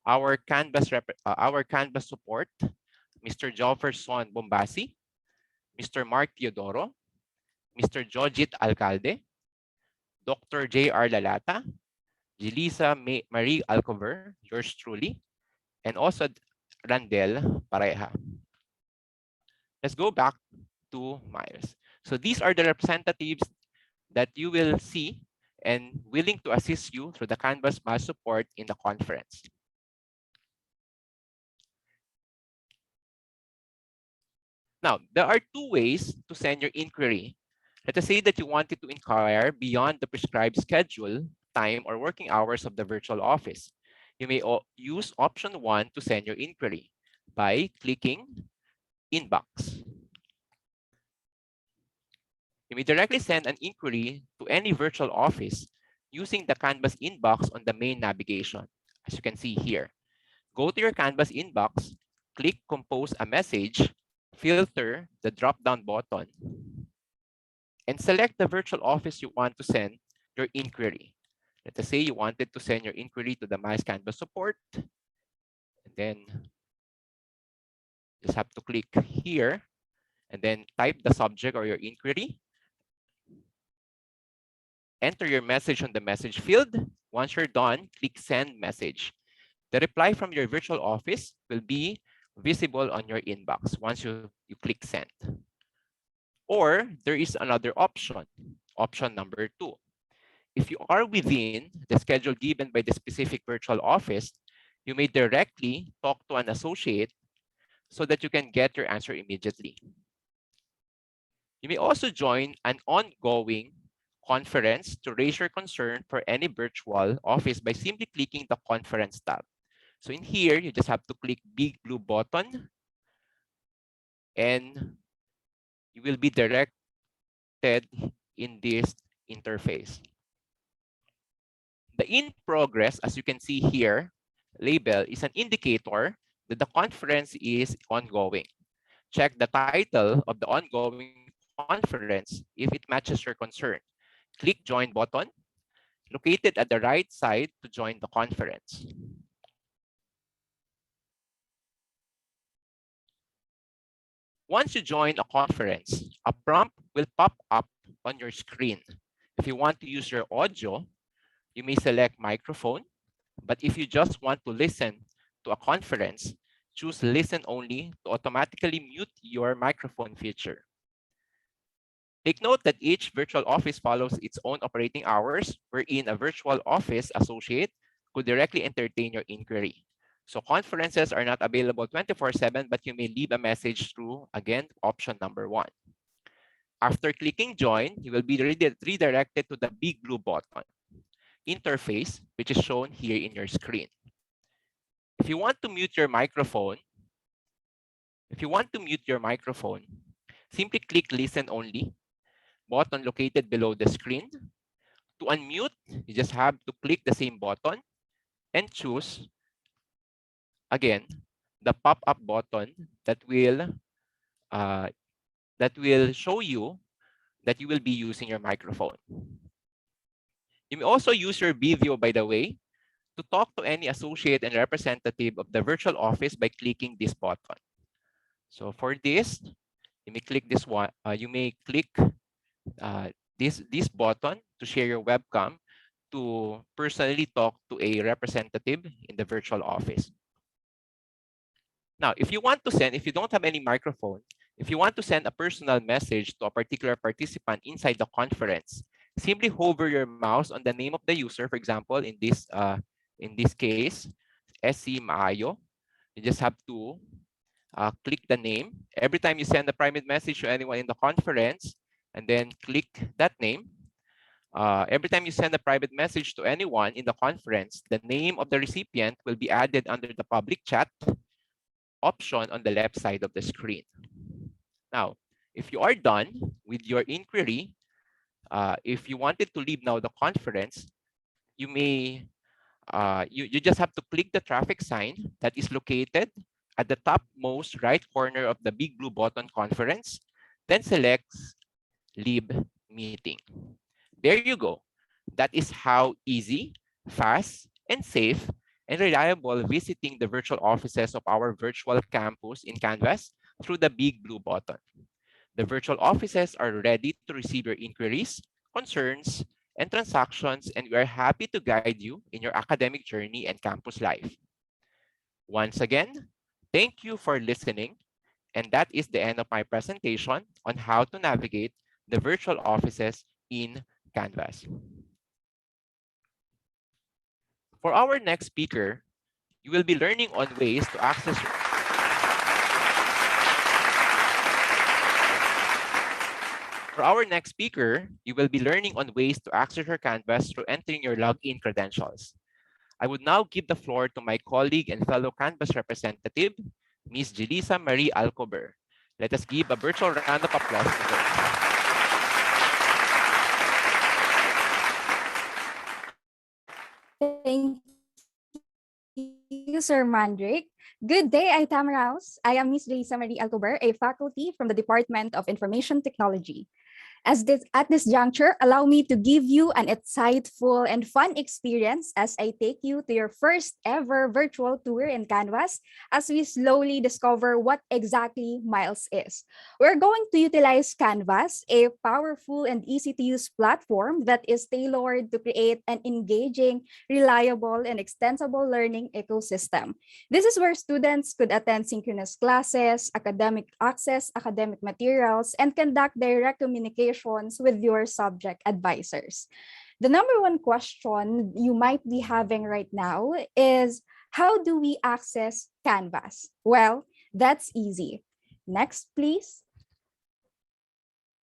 our Canvas support, Mr. Jefferson Bombasi, Mr. Mark Teodoro, Mr. Jojit Alcalde, Dr. J.R. Lalata, Jelisa Marie Alcover, yours truly, and also Randel Pareja. Let's go back to Miles. So these are the representatives that you will see and willing to assist you through the Canvas Miles support in the conference. Now, there are two ways to send your inquiry. Let us say that you wanted to inquire beyond the prescribed schedule, time, or working hours of the virtual office. You may use option 1 to send your inquiry by clicking Inbox. You may directly send an inquiry to any virtual office using the Canvas inbox on the main navigation, as you can see here. Go to your Canvas inbox, click Compose a Message, filter the drop-down button, and select the virtual office you want to send your inquiry. Let us say you wanted to send your inquiry to the Miles Canvas support. And then just have to click here and then type the subject or your inquiry. Enter your message on the message field. Once you're done, click Send Message. The reply from your virtual office will be visible on your inbox once you click Send. Or there is another option, option number 2. If you are within the schedule given by the specific virtual office, you may directly talk to an associate so that you can get your answer immediately. You may also join an ongoing conference to raise your concern for any virtual office by simply clicking the conference tab. So in here, you just have to click big blue button and you will be directed in this interface. The in progress, as you can see here, label is an indicator that the conference is ongoing. Check the title of the ongoing conference if it matches your concern. click Join button located at the right side to join the conference. Once you join a conference, a prompt will pop up on your screen. If you want to use your audio, you may select microphone, but if you just want to listen to a conference, choose Listen Only to automatically mute your microphone feature. Take note that each virtual office follows its own operating hours, wherein a virtual office associate could directly entertain your inquiry. So conferences are not available 24/7, but you may leave a message through, again, option number 1. After clicking Join, you will be redirected to the big blue button interface, which is shown here in your screen. If you want to mute your microphone, simply click Listen Only button located below the screen. To unmute, you just have to click the same button and choose, again, the pop-up button that will show you that you will be using your microphone. You may also use your video, by the way, to talk to any associate and representative of the virtual office by clicking this button. So for this, you may click this one. You may click this button to share your webcam to personally talk to a representative in the virtual office. Now, if you don't have any microphone, if you want to send a personal message to a particular participant inside the conference, simply hover your mouse on the name of the user. For example, in this case, SC Maayo. You just have to click the name. Every time you send a private message to anyone in the conference, and then click that name. Every time you send a private message to anyone in the conference, the name of the recipient will be added under the public chat option on the left side of the screen. Now, if you are done with your inquiry, if you wanted to leave now the conference, you may you just have to click the traffic sign that is located at the topmost right corner of the big blue button conference, then select Leave Meeting. There you go. That is how easy, fast, and safe and reliable visiting the virtual offices of our virtual campus in Canvas through the big blue button. The virtual offices are ready to receive your inquiries, concerns, and transactions, and we are happy to guide you in your academic journey and campus life. Once again, thank you for listening, and that is the end of my presentation on how to navigate the virtual offices in Canvas. For our next speaker, you will be learning on ways to access your Canvas through entering your login credentials. I would now give the floor to my colleague and fellow Canvas representative, Ms. Jelisa Marie Alcober. Let us give a virtual round of applause to her. Thank you, Sir Mandrick. Good day, Itam Raus. I am Ms. Jelisa Marie Alcober, a faculty from the Department of Information Technology. At this juncture, allow me to give you an insightful and fun experience as I take you to your first ever virtual tour in Canvas as we slowly discover what exactly Miles is. We're going to utilize Canvas, a powerful and easy-to-use platform that is tailored to create an engaging, reliable, and extensible learning ecosystem. This is where students could attend synchronous classes, access academic materials, and conduct direct communication with your subject advisors. The number one question you might be having right now is, how do we access Canvas? Well, that's easy. Next, please.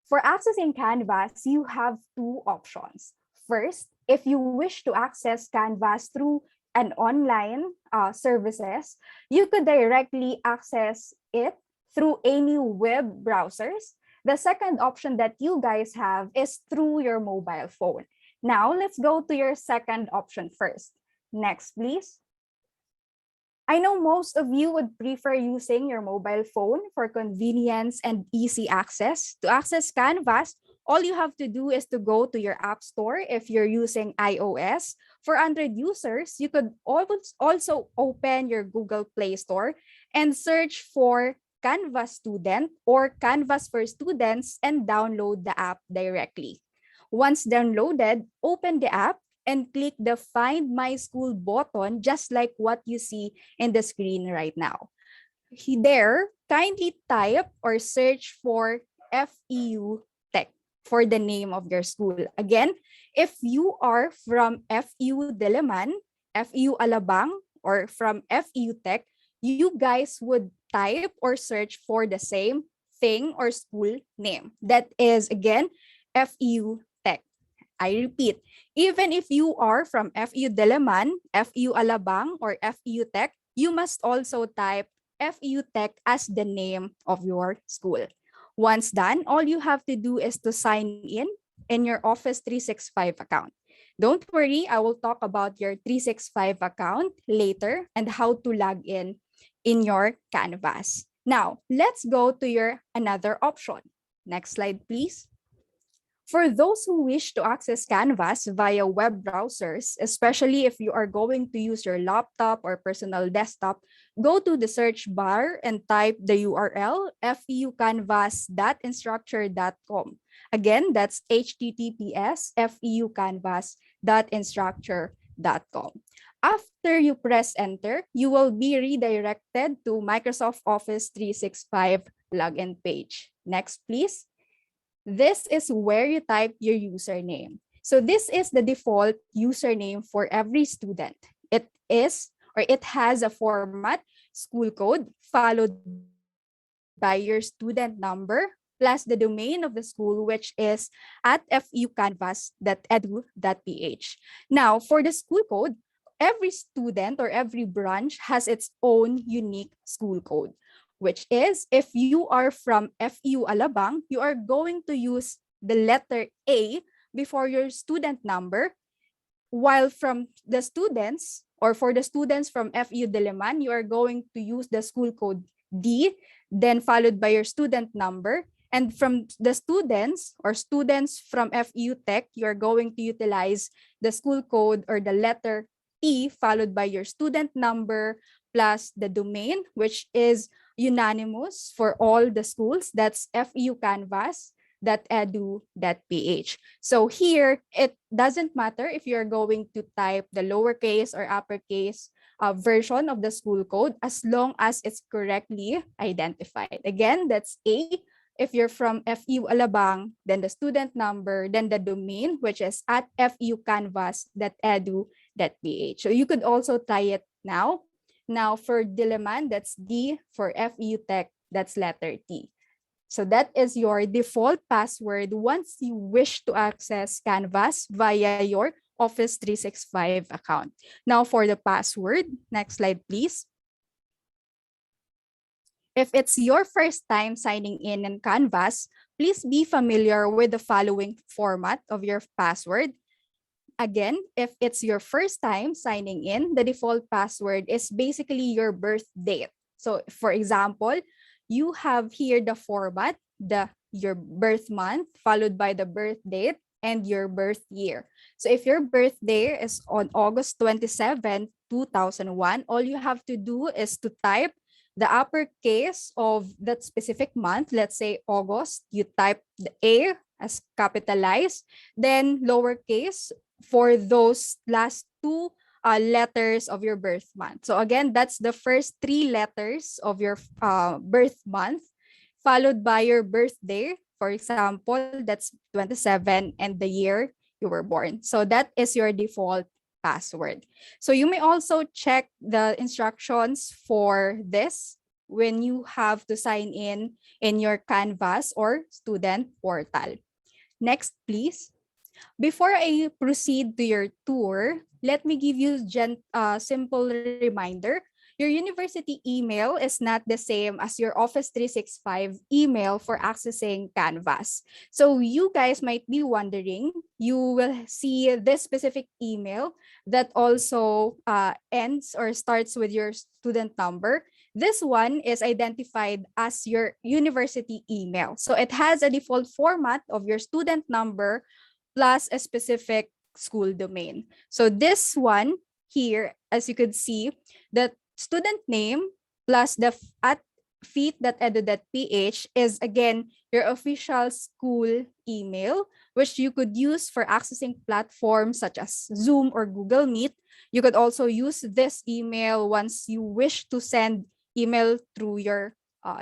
For accessing Canvas, you have two options. First, if you wish to access Canvas through an online services, you could directly access it through any web browsers. The second option that you guys have is through your mobile phone. Now, let's go to your second option first. Next, please. I know most of you would prefer using your mobile phone for convenience and easy access. To access Canvas, all you have to do is to go to your app store if you're using iOS. For Android users, you could also open your Google Play Store and search for Canvas Student or Canvas for Students and download the app directly. Once downloaded, open the app and click the Find My School button, just like what you see in the screen right now. There, kindly type or search for FEU Tech for the name of your school. Again, if you are from FEU Diliman, FEU Alabang, or from FEU Tech, you guys would type or search for the same thing or school name. That is, again, FEU Tech. I repeat, even if you are from FEU Diliman, FEU Alabang, or FEU Tech, you must also type FEU Tech as the name of your school. Once done, all you have to do is to sign in your Office 365 account. Don't worry, I will talk about your 365 account later and how to log in your Canvas. Now, let's go to your another option. Next slide, please. For those who wish to access Canvas via web browsers, especially if you are going to use your laptop or personal desktop, go to the search bar and type the URL feucanvas.instructure.com. Again, that's https feucanvas.instructure.com. After you press enter, you will be redirected to Microsoft Office 365 login page. Next, please. This is where you type your username. So this is the default username for every student. It has a format, school code, followed by your student number, plus the domain of the school, which is at feucanvas.edu.ph. Now, for the school code, every student or every branch has its own unique school code, which is if you are from FEU Alabang, you are going to use the letter A before your student number, while from the students or for the students from FEU Diliman, you are going to use the school code D, then followed by your student number. And from the students or students from FEU Tech, you are going to utilize the school code or the letter T followed by your student number plus the domain, which is unanimous for all the schools. That's feucanvas.edu.ph. So here, it doesn't matter if you're going to type the lowercase or uppercase version of the school code as long as it's correctly identified. Again, that's A. If you're from FEU Alabang, then the student number, then the domain, which is at feucanvas.edu.ph. So you could also try it now. Now for Diliman, that's D. For FEU Tech, that's letter T. So that is your default password once you wish to access Canvas via your Office 365 account. Now for the password, next slide, please. If it's your first time signing in Canvas, please be familiar with the following format of your password. Again, if it's your first time signing in, the default password is basically your birth date. So for example, you have here the format, your birth month, followed by the birth date and your birth year. So if your birthday is on August 27, 2001, all you have to do is to type the uppercase of that specific month. Let's say August, you type the A as capitalized, then lowercase for those last two letters of your birth month. So again, that's the first three letters of your birth month, followed by your birthday. For example, that's 27 and the year you were born. So that is your default password. So you may also check the instructions for this when you have to sign in your Canvas or student portal. Next, please. Before I proceed to your tour, let me give you a simple reminder. Your university email is not the same as your Office 365 email for accessing Canvas. So you guys might be wondering, you will see this specific email that also ends or starts with your student number. This one is identified as your university email. So it has a default format of your student number plus a specific school domain. So this one here, as you could see, the student name plus the at feet.edu.ph is again your official school email, which you could use for accessing platforms such as Zoom or Google Meet. You could also use this email once you wish to send email through your,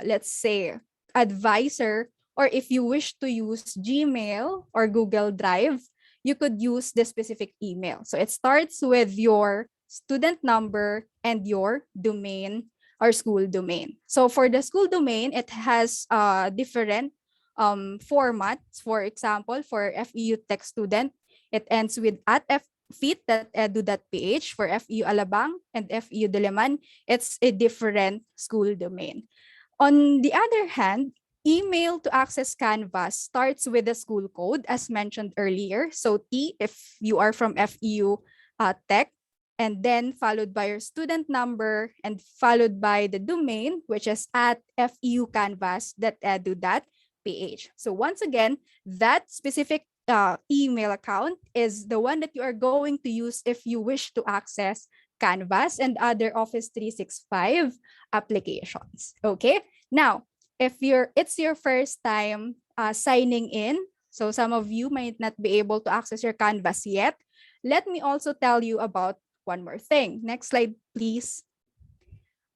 let's say, advisor, or if you wish to use Gmail or Google Drive, you could use the specific email. So it starts with your student number and your domain or school domain. So for the school domain, it has different formats. For example, for FEU Tech student, it ends with at feet.edu.ph. For FEU Alabang and FEU Diliman, it's a different school domain. On the other hand, email to access Canvas starts with the school code as mentioned earlier. So T if you are from FEU Tech, and then followed by your student number and followed by the domain, which is at feucanvas.edu.ph. So once again, that specific email account is the one that you are going to use if you wish to access Canvas and other Office 365 applications. Okay, now if it's your first time signing in, so some of you might not be able to access your Canvas yet, let me also tell you about one more thing. Next slide, please.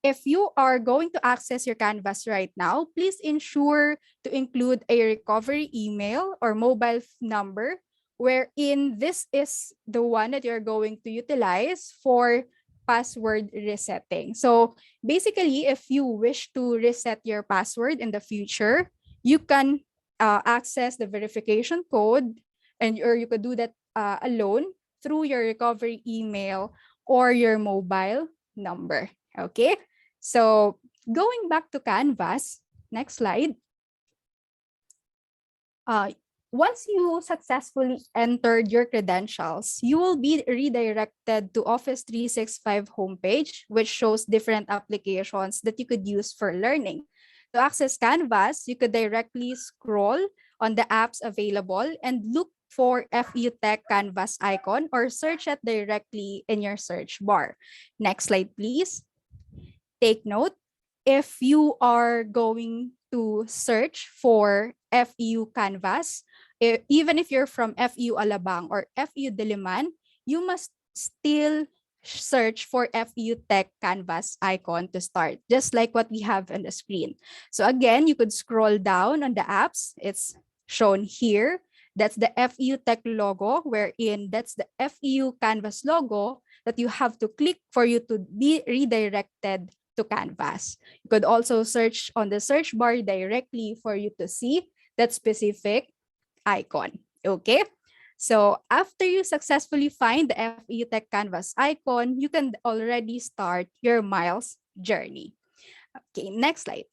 If you are going to access your Canvas right now, please ensure to include a recovery email or mobile number, wherein this is the one that you're going to utilize for password resetting. So basically, if you wish to reset your password in the future, you can access the verification code, or you could do that alone through your recovery email or your mobile number. Okay, so going back to Canvas, next slide. Once you successfully entered your credentials, you will be redirected to Office 365 homepage, which shows different applications that you could use for learning. To access Canvas, you could directly scroll on the apps available and look for FEU Tech Canvas icon or search it directly in your search bar. Next slide, please. Take note, if you are going to search for FEU Canvas, even if you're from FEU Alabang or FEU Diliman, you must still search for FEU Tech Canvas icon to start, just like what we have on the screen. So again, you could scroll down on the apps. It's shown here. That's the FEU Tech logo, wherein that's the FEU Canvas logo that you have to click for you to be redirected to Canvas. You could also search on the search bar directly for you to see that specific icon. Okay, so after you successfully find the FEU Tech Canvas icon, you can already start your Miles journey. Okay, next slide.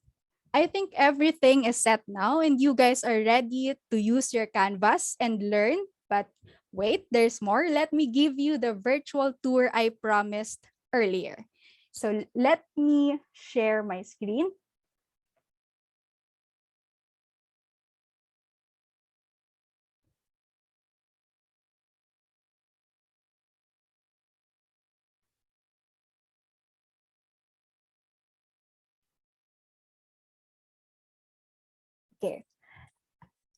I think everything is set now and you guys are ready to use your Canvas and learn. But wait, there's more. Let me give you the virtual tour I promised earlier. So let me share my screen. Okay.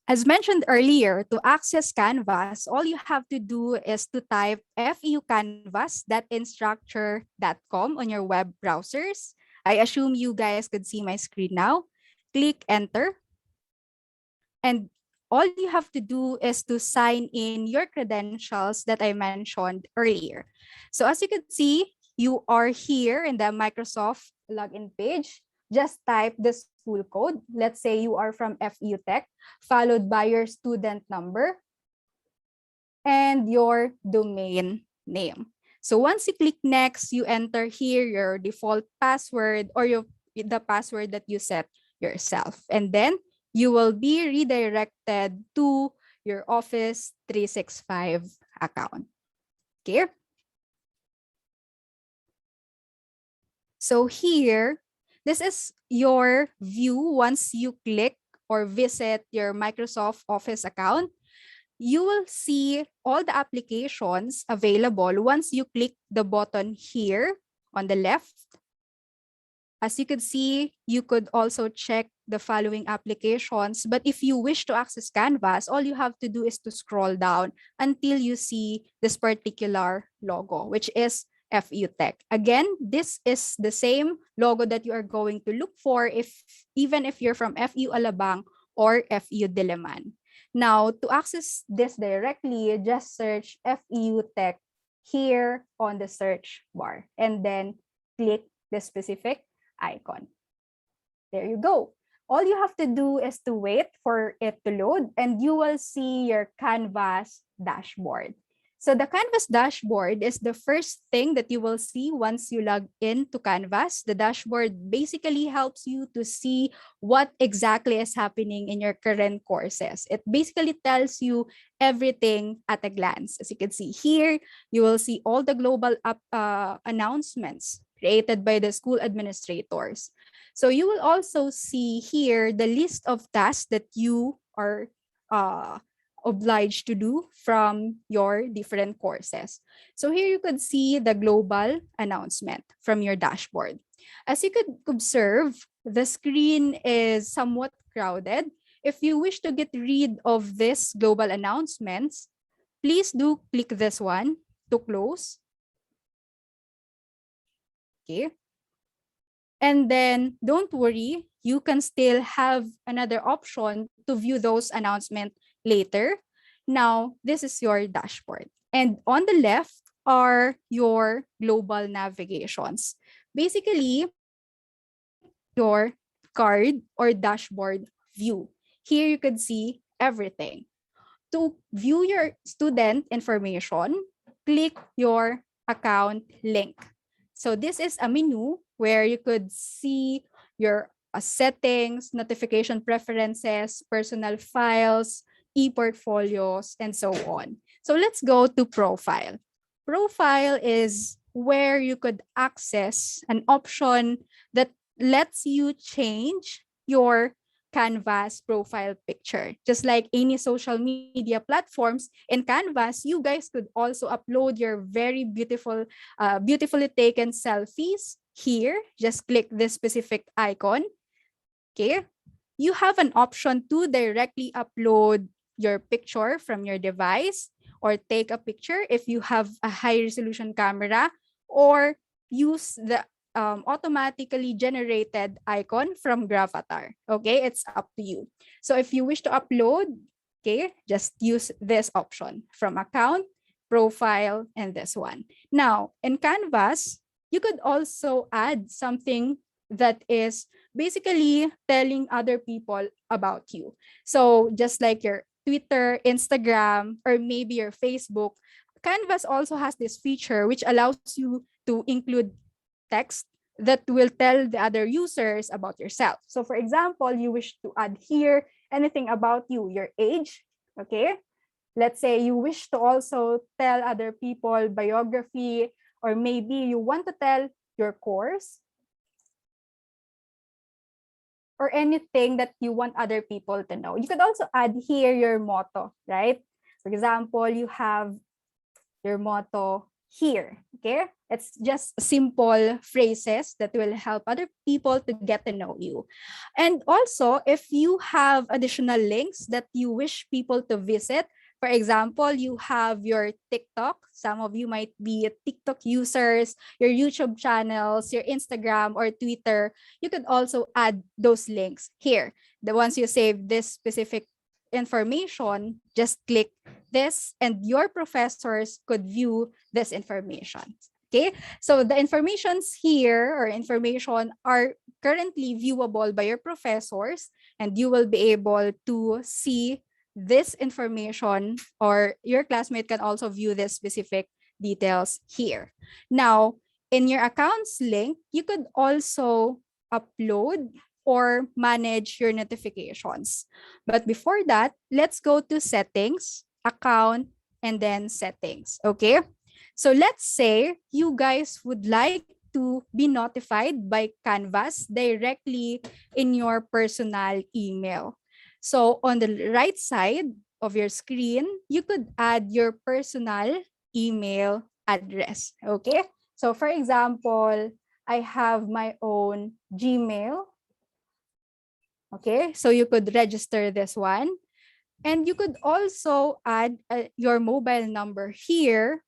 As mentioned earlier, to access Canvas, all you have to do is to type feucanvas.instructure.com on your web browsers. I assume you guys could see my screen now. Click enter. And all you have to do is to sign in your credentials that I mentioned earlier. So as you can see, you are here in the Microsoft login page. Just type the school code. Let's say you are from FEU Tech, followed by your student number and your domain name. So once you click next, you enter here your default password or the password that you set yourself. And then you will be redirected to your Office 365 account. Okay. So here, This is your view once you click or visit your Microsoft Office account. You will see all the applications available once you click the button here on the left. As you could see, you could also check the following applications. But if you wish to access Canvas, all you have to do is to scroll down until you see this particular logo, which is FEU Tech. Again, this is the same logo that you are going to look for even if you're from FEU Alabang or FEU Diliman. Now, to access this directly, just search FEU Tech here on the search bar and then click the specific icon. There you go. All you have to do is to wait for it to load and you will see your Canvas dashboard. So the Canvas dashboard is the first thing that you will see once you log into Canvas. The dashboard basically helps you to see what exactly is happening in your current courses. It basically tells you everything at a glance. As you can see here, you will see all the global announcements created by the school administrators. So you will also see here the list of tasks that you are obliged to do from your different courses. So here you could see the global announcement from your dashboard. As you could observe, the screen is somewhat crowded. If you wish to get rid of this global announcements, please do click this one to close. Okay. And then don't worry, you can still have another option to view those announcements later. Now, this is your dashboard. And on the left are your global navigations. Basically, your card or dashboard view. Here you could see everything. To view your student information, click your account link. So this is a menu where you could see your settings, notification preferences, personal files, e-portfolios, and so on. So let's go to profile. Profile is where you could access an option that lets you change your Canvas profile picture. Just like any social media platforms, in Canvas, you guys could also upload your very beautifully taken selfies here. Just click this specific icon. Okay. You have an option to directly upload your picture from your device or take a picture if you have a high resolution camera, or use the automatically generated icon from Gravatar. Okay, it's up to you. So if you wish to upload, okay, just use this option from account, profile, and this one. Now, in Canvas, you could also add something that is basically telling other people about you. So just like your Twitter, Instagram, or maybe your Facebook, Canvas also has this feature which allows you to include text that will tell the other users about yourself. So for example, you wish to add here anything about you, your age, okay? Let's say you wish to also tell other people biography, or maybe you want to tell your course, or anything that you want other people to know. You could also add here your motto, right? For example, you have your motto here, okay? It's just simple phrases that will help other people to get to know you. And also, if you have additional links that you wish people to visit, for example, you have your TikTok. Some of you might be TikTok users, your YouTube channels, your Instagram or Twitter. You could also add those links here. Once you save this specific information, just click this and your professors could view this information. Okay, so the informations here or information are currently viewable by your professors, and you will be able to see this information, or your classmate can also view this specific details here. Now, in your accounts link, you could also upload or manage your notifications. But before that, let's go to settings, account, and then settings, okay? So let's say you guys would like to be notified by Canvas directly in your personal email. So on the right side of your screen, you could add your personal email address. Okay. So for example, I have my own Gmail. Okay. So you could register this one. And you could also add your mobile number here,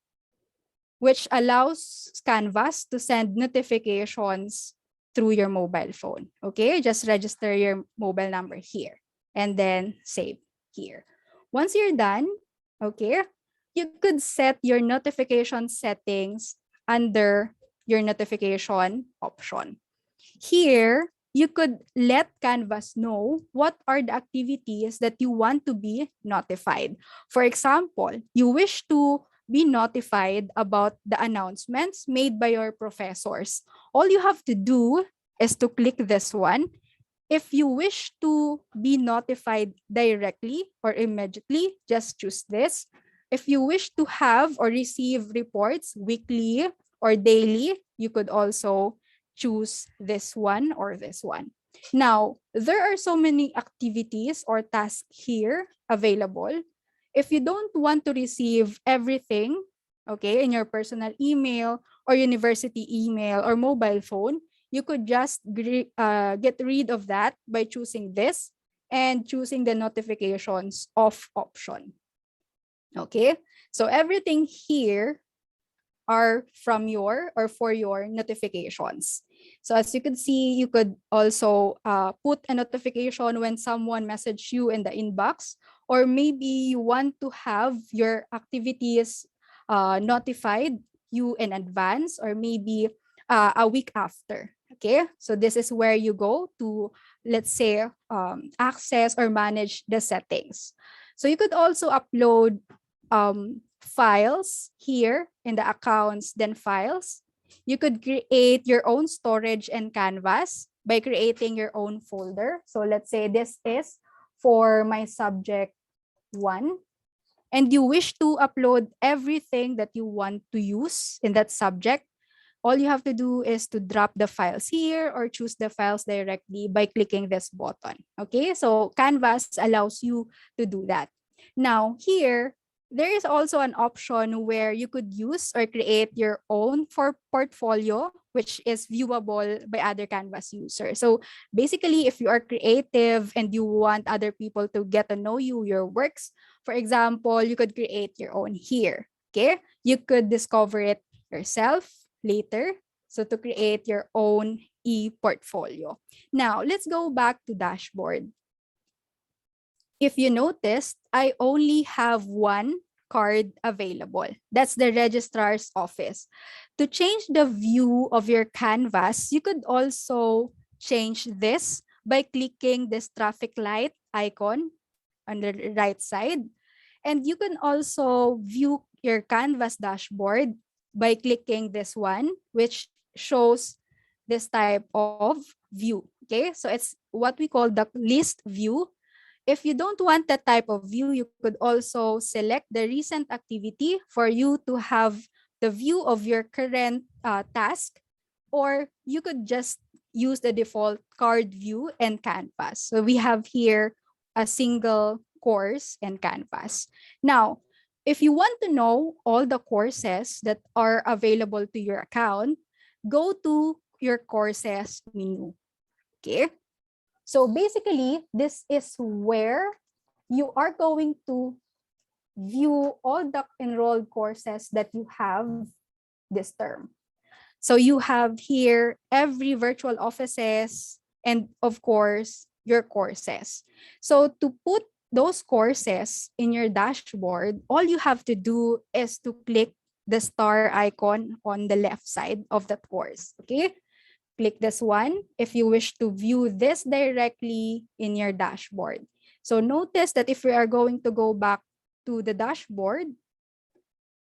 which allows Canvas to send notifications through your mobile phone. Okay, just register your mobile number here and then save here. Once you're done, okay, you could set your notification settings under your notification option. Here, you could let Canvas know what are the activities that you want to be notified. For example, you wish to be notified about the announcements made by your professors. All you have to do is to click this one. If you wish to be notified directly or immediately, just choose this. If you wish to have or receive reports weekly or daily, you could also choose this one or this one. Now, there are so many activities or tasks here available. If you don't want to receive everything, okay, in your personal email or university email or mobile phone, you could just get rid of that by choosing this and choosing the notifications off option. Okay, so everything here are from your or for your notifications. So as you could see, you could also put a notification when someone messaged you in the inbox, or maybe you want to have your activities notified you in advance, or maybe a week after. Okay, so this is where you go to, let's say, access or manage the settings. So you could also upload files here in the accounts, then files. You could create your own storage in Canvas by creating your own folder. So let's say this is for my subject 1, and you wish to upload everything that you want to use in that subject. All you have to do is to drop the files here or choose the files directly by clicking this button. Okay, so Canvas allows you to do that. Now here, there is also an option where you could use or create your own portfolio, which is viewable by other Canvas users. So basically, if you are creative and you want other people to get to know you, your works, for example, you could create your own here. Okay, you could discover it yourself later. So to create your own e-portfolio. Now, let's go back to dashboard. If you noticed, I only have one card available. That's the registrar's office. To change the view of your Canvas, you could also change this by clicking this traffic light icon on the right side. And you can also view your Canvas dashboard by clicking this one, which shows this type of view. Okay, so it's what we call the list view. If you don't want that type of view, you could also select the recent activity for you to have the view of your current task, or you could just use the default card view in Canvas. So we have here a single course in Canvas. Now, if you want to know all the courses that are available to your account, go to your courses menu. Okay. So basically, this is where you are going to view all the enrolled courses that you have this term. So you have here every virtual offices and of course, your courses. So to put those courses in your dashboard, all you have to do is to click the star icon on the left side of that course. Okay. Click this one if you wish to view this directly in your dashboard. So notice that if we are going to go back to the dashboard,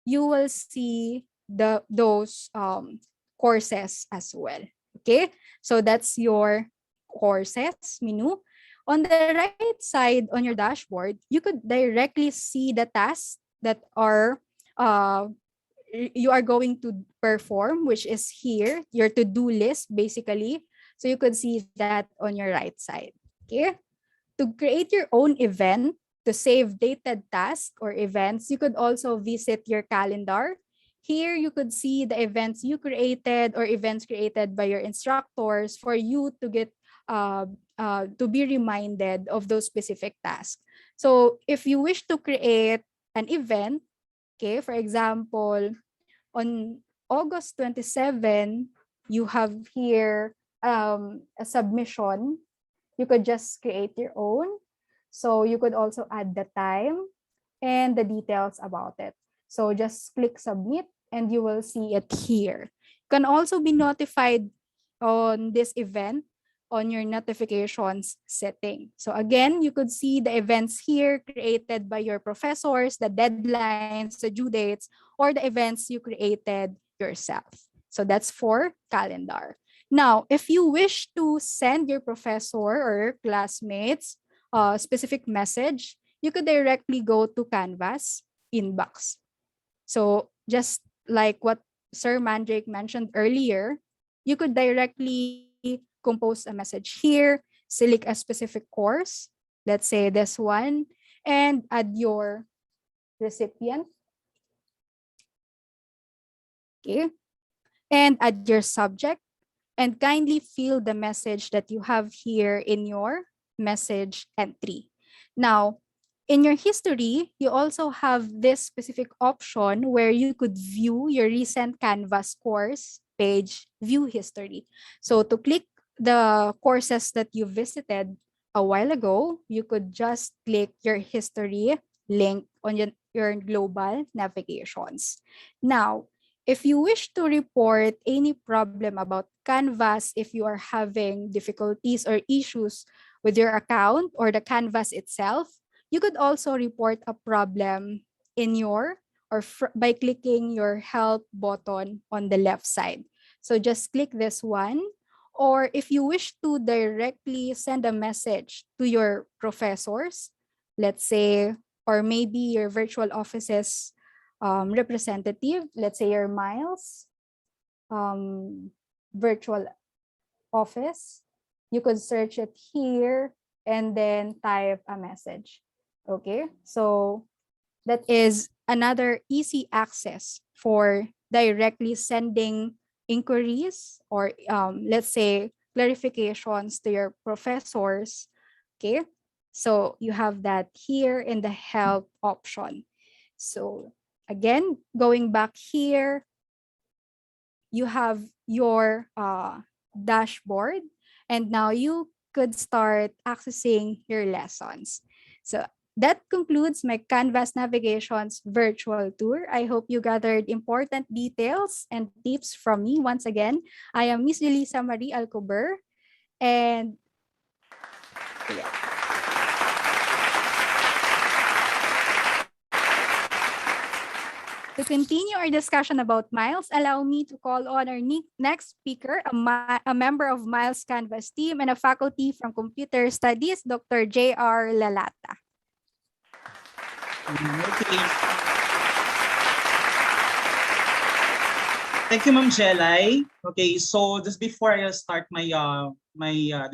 you will see those courses as well. Okay, so that's your courses menu. On the right side on your dashboard, you could directly see the tasks that are you are going to perform, which is here, your to-do list basically. So you could see that on your right side. Okay. To create your own event, to save dated tasks or events, you could also visit your calendar. Here you could see the events you created or events created by your instructors for you to get to be reminded of those specific tasks. So if you wish to create an event, okay, for example, on August 27, you have here a submission. You could just create your own. So you could also add the time and the details about it. So just click submit and you will see it here. You can also be notified on this event on your notifications setting. So again, you could see the events here created by your professors, the deadlines, the due dates, or the events you created yourself. So that's for calendar. Now, if you wish to send your professor or your classmates a specific message, you could directly go to Canvas inbox. So just like what Sir Mandrake mentioned earlier, you could directly compose a message here, select a specific course, let's say this one, and add your recipient. Okay. And add your subject and kindly fill the message that you have here in your message entry. Now, in your history, you also have this specific option where you could view your recent Canvas course page, view history. So to click the courses that you visited a while ago, you could just click your history link on your global navigations. Now, if you wish to report any problem about Canvas, if you are having difficulties or issues with your account or the Canvas itself, you could also report a problem in your by clicking your help button on the left side. So just click this one. Or if you wish to directly send a message to your professors, let's say, or maybe your virtual offices representative, let's say your Miles virtual office, you could search it here and then type a message. Okay, so that is another easy access for directly sending inquiries or let's say clarifications to your professors. Okay, so you have that here in the help option. So again, going back here, you have your dashboard, and now you could start accessing your lessons. So that concludes my Canvas Navigations virtual tour. I hope you gathered important details and tips from me. Once again, I am Miss Elisa Marie Alcober, and yeah. To continue our discussion about Miles, allow me to call on our next speaker, a member of Miles Canvas team and a faculty from Computer Studies, Dr. J.R. Lalata. Okay. Thank you, Ma'am Jelay. Okay, so just before I start my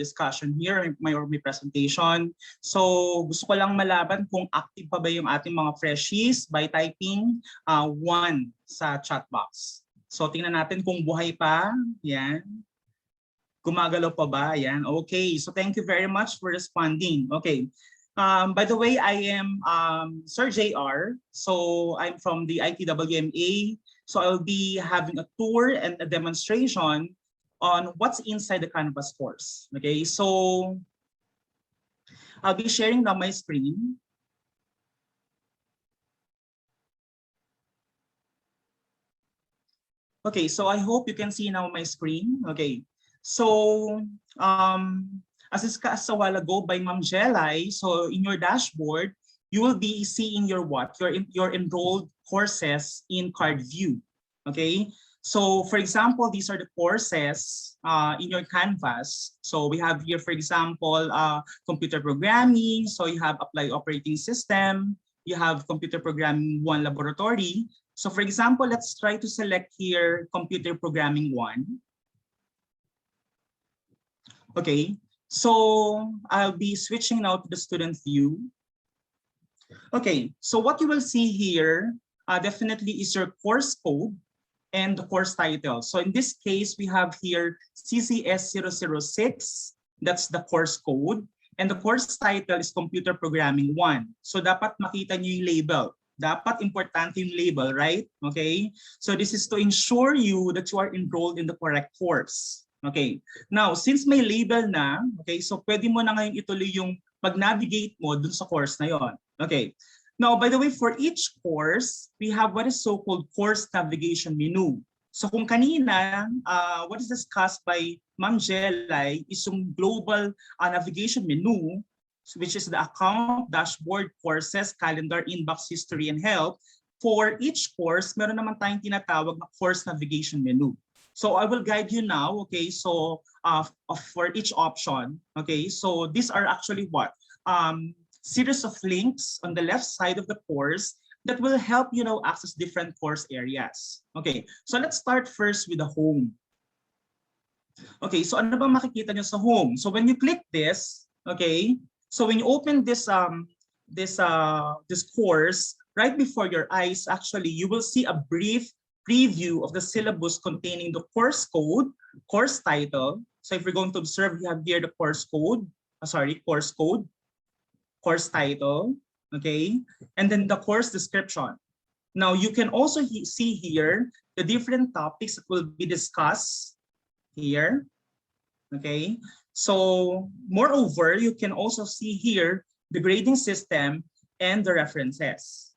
discussion here, my presentation, so gusto ko lang malaman kung active pa ba yung ating mga freshies by typing 1 sa chat box. So tingnan natin kung buhay pa. Yan. Gumagalaw pa ba? Yan. Okay, so thank you very much for responding. Okay. By the way, I am Sir JR. So I'm from the ITWMA. So I'll be having a tour and a demonstration on what's inside the Canvas course. Okay, so I'll be sharing now my screen. Okay, so I hope you can see now my screen. Okay, so as discussed a while ago by Ma'am Jelay, so in your dashboard, you will be seeing your your enrolled courses in card view. Okay, so for example, these are the courses in your Canvas. So we have here, for example, computer programming. So you have applied operating system, you have Computer Programming 1 Laboratory. So for example, let's try to select here Computer Programming 1. Okay, so I'll be switching now to the student view. Okay, so what you will see here definitely is your course code and the course title. So in this case, we have here CCS006, that's the course code. And the course title is Computer Programming 1. So dapat makita niyo yung label. Dapat importante yung label, right? Okay, so this is to ensure you that you are enrolled in the correct course. Okay, now since may label na, okay, so pwede mo na ngayon ituloy yung mag-navigate mo dun sa course na yon. Okay, now by the way, for each course, we have what is so-called course navigation menu. So kung kanina, what is discussed by Ma'am Jelay is yung global navigation menu, which is the account, dashboard, courses, calendar, inbox, history, and help. For each course, meron naman tayong tinatawag na course navigation menu. So I will guide you now, okay, so for each option, okay, so these are actually what? Series of links on the left side of the course that will help you now access different course areas. Okay, so let's start first with the home. Okay, so ano ba makikita nyo sa home? So when you click this, okay, so when you open this this course, right before your eyes, actually, you will see a brief preview of the syllabus containing the course code, course title. So if we're going to observe, we have here the course code, course code, course title, okay, and then the course description. Now you can also see here the different topics that will be discussed here, okay. So moreover, you can also see here the grading system and the references.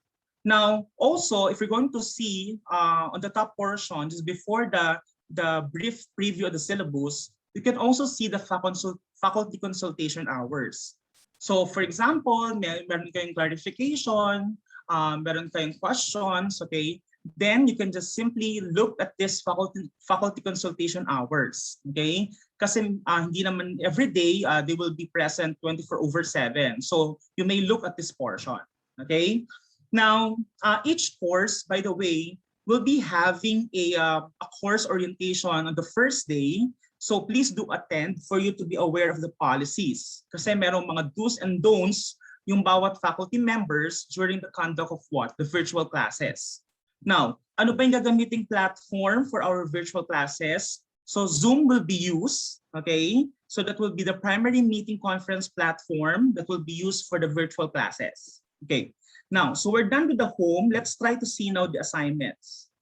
Now, also, if we're going to see on the top portion, just before the brief preview of the syllabus, you can also see the faculty consultation hours. So, for example, meron kayong clarification, meron kayong questions, okay? Then you can just simply look at this faculty consultation hours, okay? Kasi hindi naman every day they will be present 24/7. So you may look at this portion, okay? Now, each course, by the way, will be having a course orientation on the first day. So please do attend for you to be aware of the policies. Kasi merong mga do's and don'ts yung bawat faculty members during the conduct of what? The virtual classes. Now, ano ba yung gagamiting platform for our virtual classes? So Zoom will be used, okay? So that will be the primary meeting conference platform that will be used for the virtual classes. Okay. Now, so we're done with the home. Let's try to see now the assignments.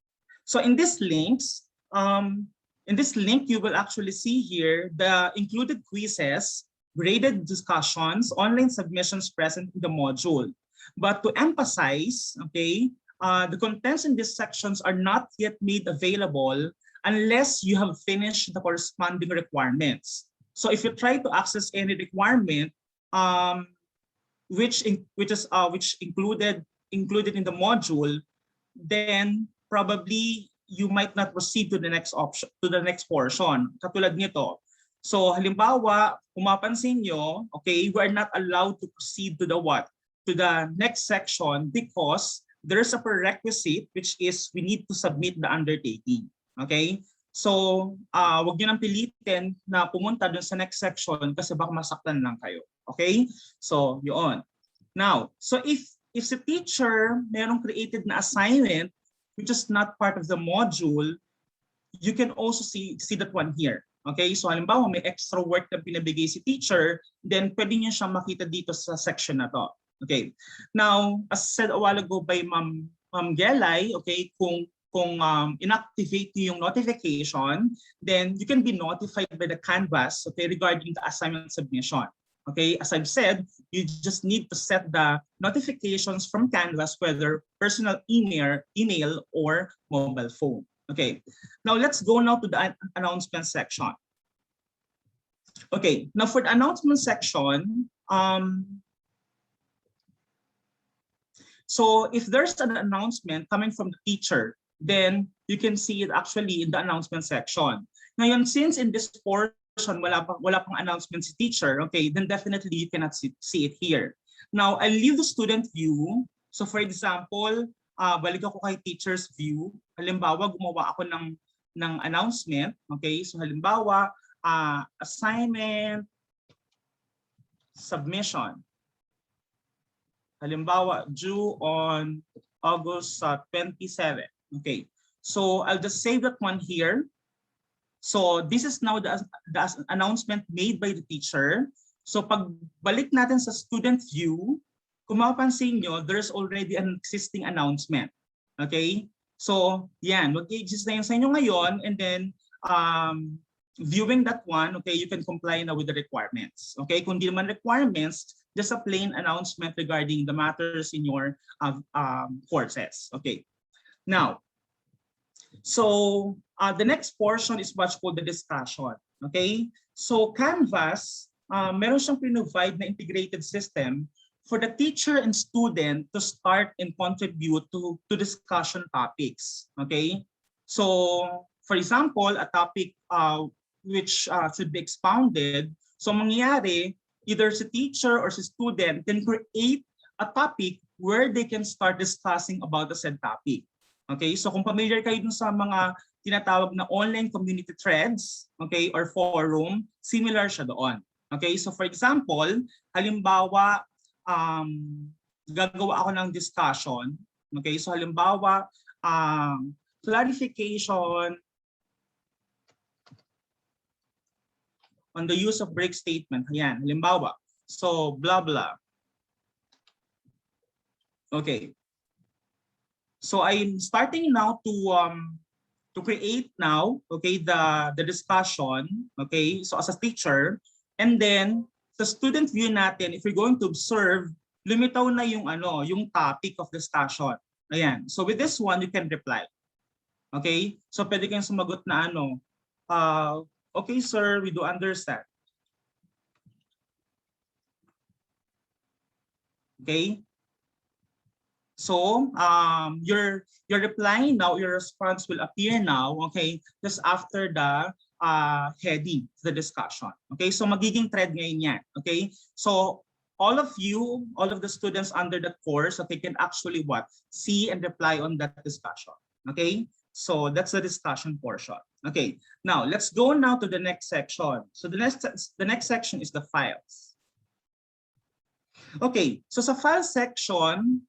So in these links, you will actually see here the included quizzes, graded discussions, online submissions present in the module. But to emphasize, okay, the contents in these sections are not yet made available unless you have finished the corresponding requirements. So if you try to access any requirement, which included in the module, then probably you might not proceed to the next option, to the next portion. Katulad nito. So halimbawa, kung mapansin nyo, okay, we are not allowed to proceed to the what? To the next section because there's a prerequisite which is we need to submit the undertaking. Okay? So, wag nyo nang pilitin na pumunta dun sa next section kasi baka masaktan lang kayo. Okay? So, yun. Now, so if the teacher merong created na assignment which is not part of the module, you can also see that one here. Okay? So, halimbawa may extra work na pinabigay si teacher, then pwede niyo siyang makita dito sa section na to. Okay? Now, as said a while ago by Ma'am Gelay, okay, kung inactivate niyo yung notification, then you can be notified by the Canvas, okay, regarding the assignment submission. Okay, as I've said, you just need to set the notifications from Canvas, whether personal email or mobile phone. Okay, now let's go now to the announcement section. Okay, now for the announcement section, so if there's an announcement coming from the teacher, then you can see it actually in the announcement section. Ngayon, since in this portion, wala pang announcement si teacher, okay, then definitely you cannot see it here. Now, I'll leave the student view So for example, balik ako kay teacher's view. Halimbawa, gumawa ako ng announcement. Okay, so halimbawa, assignment, submission. Halimbawa, due on August 27. Okay, so I'll just save that one here. So this is now the announcement made by the teacher. So pagbalik natin sa student view, kung mapapansin nyo, there's already an existing announcement. Okay? So yan, mag-exist na yan sa inyo ngayon, and then viewing that one, okay, you can comply now with the requirements. Okay? Kung di naman requirements, just a plain announcement regarding the matters in your courses. Okay? Now, so the next portion is what's called the discussion. Okay? So Canvas, meron siyang provide na integrated system for the teacher and student to start and contribute to discussion topics. Okay? So for example, a topic which should be expounded, so mangyayari, either si teacher or si student can create a topic where they can start discussing about the said topic. Okay, so kung familiar kayo dun sa mga tinatawag na online community threads, okay, or forum, similar siya doon. Okay, so for example, halimbawa, gagawa ako ng discussion. Okay, so halimbawa, clarification on the use of break statement. Ayan, halimbawa. So, blah, blah. Okay. So I'm starting now to create now, okay, the discussion, okay, so as a teacher, and then sa student view natin, if you're going to observe, lumitaw na yung yung topic of discussion. Ayan. So with this one, you can reply. Okay? So pwede kayong sumagot na okay sir, we do understand. Okay? So your reply now, your response will appear now, okay, just after the heading, the discussion. Okay, so magiging thread ngayon yan. Okay, so all of you, all of the students under the course, okay, can actually see and reply on that discussion. Okay, so that's the discussion portion. Okay, now let's go now to the next section. So the next section is the files. Okay, so sa file section,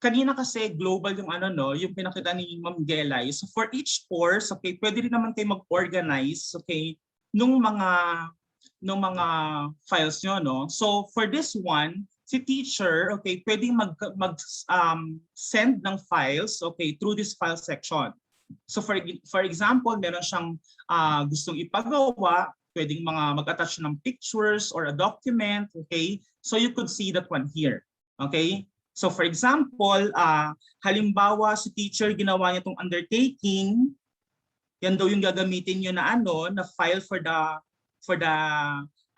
kanina kasi global yung yung pinakita ni Ma'am Gelay. So for each course, okay, pwede rin naman kayo mag-organize, okay, nung mga files nyo, no? So for this one, si teacher, okay, pwedeng send ng files, okay, through this file section. So for example, meron siyang gustong ipagawa, pwedeng mag-attach ng pictures or a document, okay? So you could see that one here, okay? So for example, halimbawa si teacher ginawa niya itong undertaking, yan daw yung gagamitin niyo na na file for the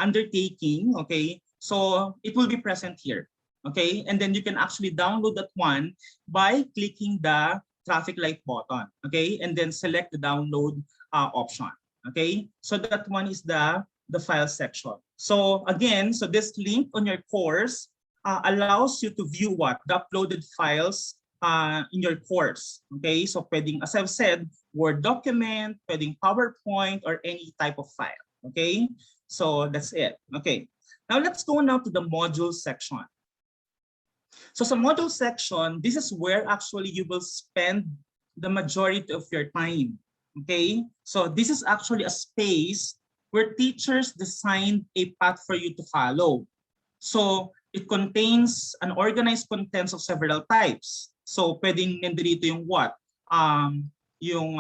undertaking, okay? So it will be present here, okay? And then you can actually download that one by clicking the traffic light button, okay? And then select the download option. Okay, so that one is the file section. So again, so this link on your course allows you to view the uploaded files in your course. Okay, so pwedeng, as I've said, Word document, pwedeng PowerPoint, or any type of file. Okay, so that's it. Okay, now let's go now to the module section. So sa module section, this is where actually you will spend the majority of your time. Okay, so this is actually a space where teachers designed a path for you to follow. So it contains an organized contents of several types. So pwedeng nandito yung yung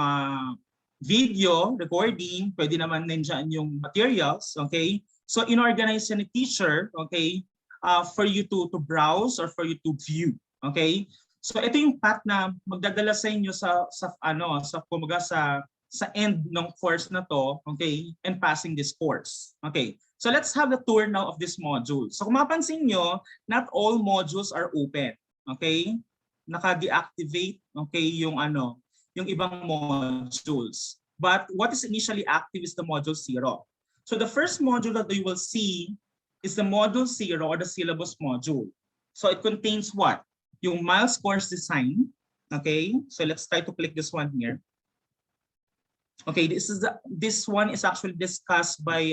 video recording, pwede naman nandiyan yung materials, okay? So inorganize ni teacher, okay, for you to browse or for you to view, okay? So ito yung path na magdadala sa inyo sa end ng course na to, okay, and passing this course. Okay, so let's have the tour now of this module. So kung mapansin nyo, not all modules are open, okay? Naka-deactivate, okay, yung ibang modules. But what is initially active is the module 0. So the first module that you will see is the module 0 or the syllabus module. So it contains what? Yung Miles course design. Okay, so let's try to click this one here. Okay, this one is actually discussed by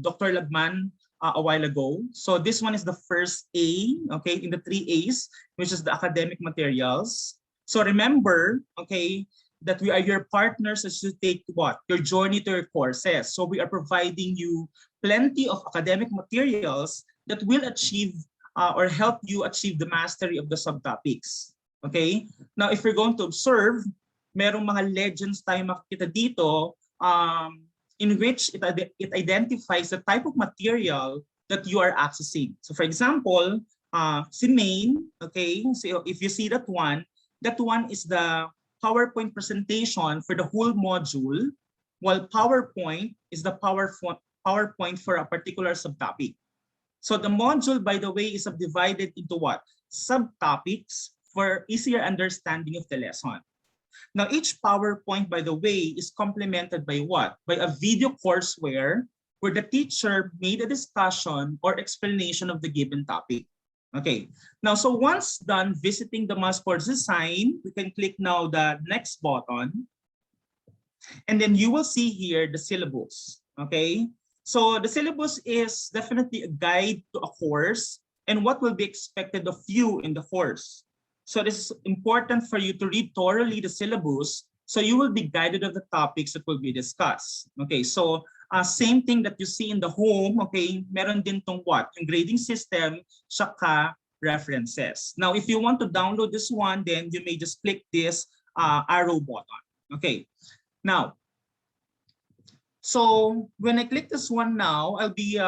Dr. Lagman a while ago. So this one is the first A, okay, in the 3 A's, which is the academic materials. So remember, okay, that we are your partners as you take what? Your journey to your courses. So we are providing you plenty of academic materials that will achieve or help you achieve the mastery of the subtopics. Okay? Now, if you're going to observe, merong mga legends tayo makikita dito in which it identifies the type of material that you are accessing. So for example, si main, okay, so if you see that one is the PowerPoint presentation for the whole module, while PowerPoint is the PowerPoint for a particular subtopic. So the module, by the way, is subdivided into what? Subtopics for easier understanding of the lesson. Now, each PowerPoint, by the way, is complemented by what? By a video courseware where the teacher made a discussion or explanation of the given topic. Okay, now, so once done visiting the Miles course design, we can click now the next button. And then you will see here the syllabus. Okay, so the syllabus is definitely a guide to a course and what will be expected of you in the course. So this is important for you to read thoroughly the syllabus so you will be guided of the topics that will be discussed. Okay, so same thing that you see in the home, okay, meron din tong what? Yung grading system, saka references. Now, if you want to download this one, then you may just click this arrow button. Okay, now, so when I click this one now, I'll be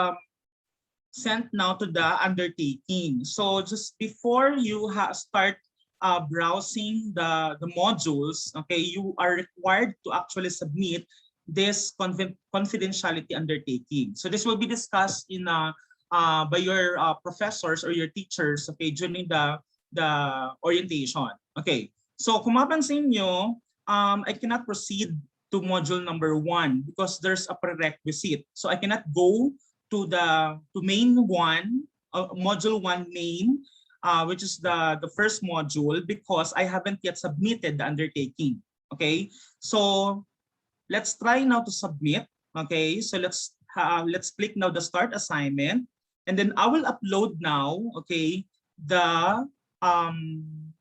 sent now to the undertaking. So just before you start browsing the modules, okay, you are required to actually submit this confidentiality undertaking. So this will be discussed in by your professors or your teachers, okay, during the orientation. Okay, so kung mapansin nyo, I cannot proceed to module number 1 because there's a prerequisite. So I cannot go to main 1, module 1 main, which is the first module, because I haven't yet submitted the undertaking. Okay, so let's try now to submit. Okay, so let's click now the start assignment, and then I will upload now, okay, the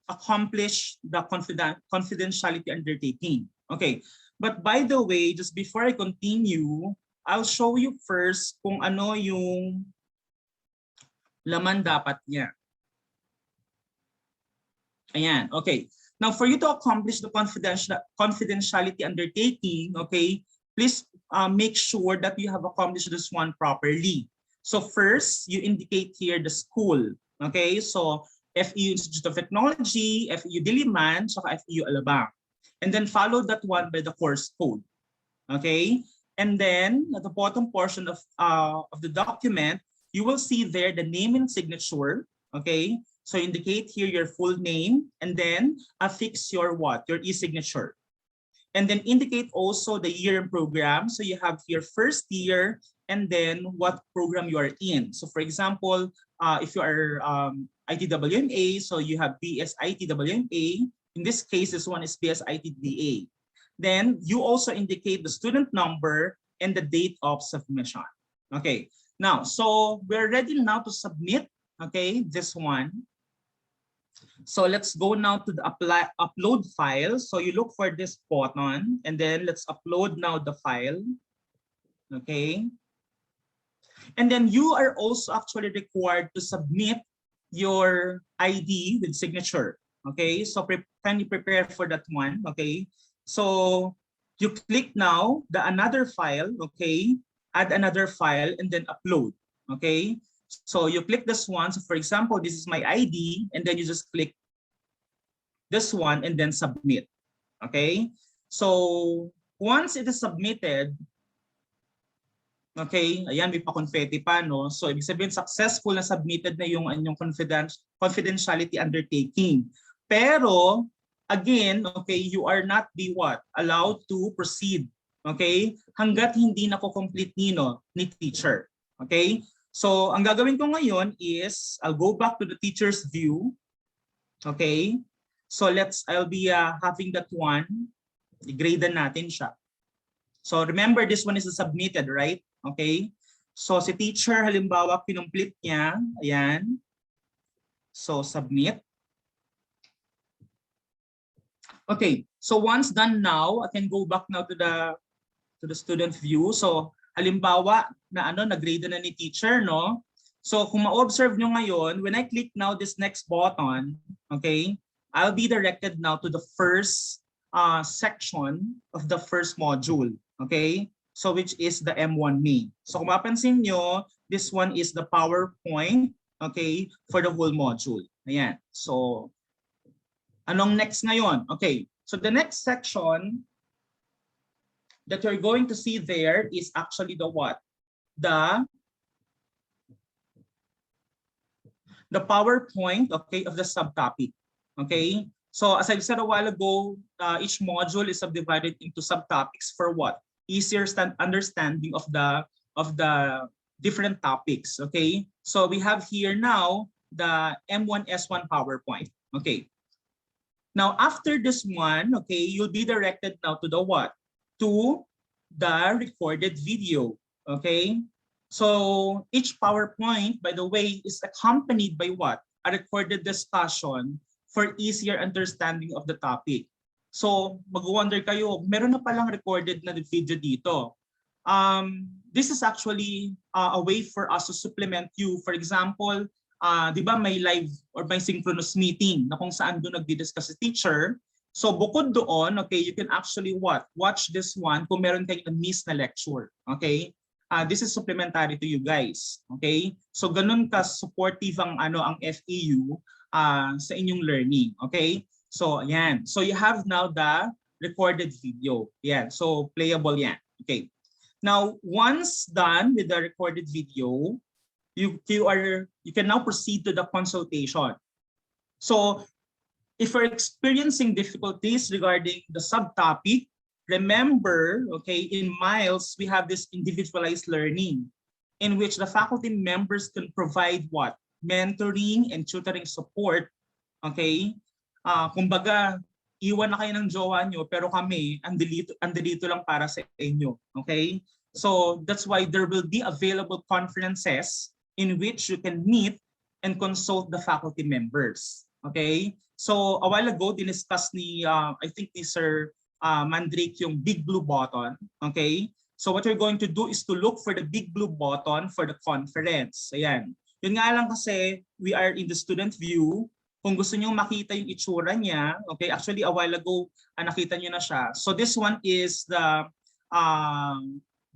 accomplish the confidentiality undertaking. Okay, but by the way, just before I continue, I'll show you first kung ano yung laman dapat niya. Ayan, okay. Now, for you to accomplish the confidentiality undertaking, okay, please make sure that you have accomplished this one properly. So first, you indicate here the school, okay? So FEU Institute of Technology, FEU Diliman, so FEU Alabang. And then follow that one by the course code, okay? And then at the bottom portion of the document, you will see there the name and signature, okay? So indicate here your full name and then affix your what? Your e-signature. And then indicate also the year and program. So you have here first year and then what program you are in. So for example, if you are ITWMA, so you have BS ITWMA. In this case, this one is BS ITDA. Then you also indicate the student number and the date of submission. Okay, now, so we're ready now to submit, okay, this one. So let's go now to the upload file. So you look for this button and then let's upload now the file. Okay. And then you are also actually required to submit your ID with signature. Okay. So kindly prepare for that one. Okay. So you click now the another file. Okay. Add another file and then upload. Okay. So you click this one. So for example, this is my ID, and then you just click this one and then submit. Okay. So once it is submitted, okay, ayan, may pa-confetti pa, no? So ibig sabihin, successful na submitted na yung anyong confidentiality undertaking. Pero, again, okay, you are not be what? Allowed to proceed. Okay? Hanggat hindi na complete ni teacher. Okay? So ang gagawin ko ngayon is I'll go back to the teacher's view. Okay? So I'll be having that one. I-grade natin siya. So remember, this one is submitted, right? Okay? So si teacher, halimbawa, kinomplete niya. Ayan. So submit. Okay. So once done now, I can go back now to the student view. So halimbawa na na-grade na ni teacher, no? So kung ma-observe nyo ngayon, when I click now this next button, okay, I'll be directed now to the first section of the first module, okay? So which is the M1 main. So kung mapansin nyo, this one is the PowerPoint, okay, for the whole module. Ayan. So anong next ngayon? Okay. So the next section that you're going to see there is actually the what? The PowerPoint, okay, of the subtopic. Okay. So as I said a while ago, each module is subdivided into subtopics for what? Easier understanding of the different topics. Okay. So we have here now the M1S1 PowerPoint. Okay. Now after this one, okay, you'll be directed now to the what? To the recorded video. Okay. So each PowerPoint, by the way, is accompanied by what? A recorded discussion for easier understanding of the topic. So mag-wonder kayo, meron na palang recorded na video dito. This is actually a way for us to supplement you. For example, di ba may live or may synchronous meeting na kung saan doon nagdi-discuss si teacher. So bukod doon, okay, you can actually what? Watch this one kung meron kayong na-miss na lecture. Okay? This is supplementary to you guys. Okay? So ganun ka supportive ang FEU sa inyong learning. Okay? So ayan. So you have now the recorded video. Yan. So playable yan. Okay. Now once done with the recorded video, you can now proceed to the consultation. So if you're experiencing difficulties regarding the subtopic, remember, okay, in Miles, we have this individualized learning in which the faculty members can provide what? Mentoring and tutoring support, okay? Kumbaga, iwan na kayo ng jowa nyo, pero kami, andito lang para sa inyo, okay? So that's why there will be available conferences in which you can meet and consult the faculty members, okay? So a while ago, diniscuss ni, I think ni Sir Mandrake yung big blue button, okay? So what we're going to do is to look for the big blue button for the conference. Ayan. Yun nga lang kasi we are in the student view. Kung gusto niyo makita yung itsura niya, okay? Actually, a while ago, nakita niyo na siya. So this one is the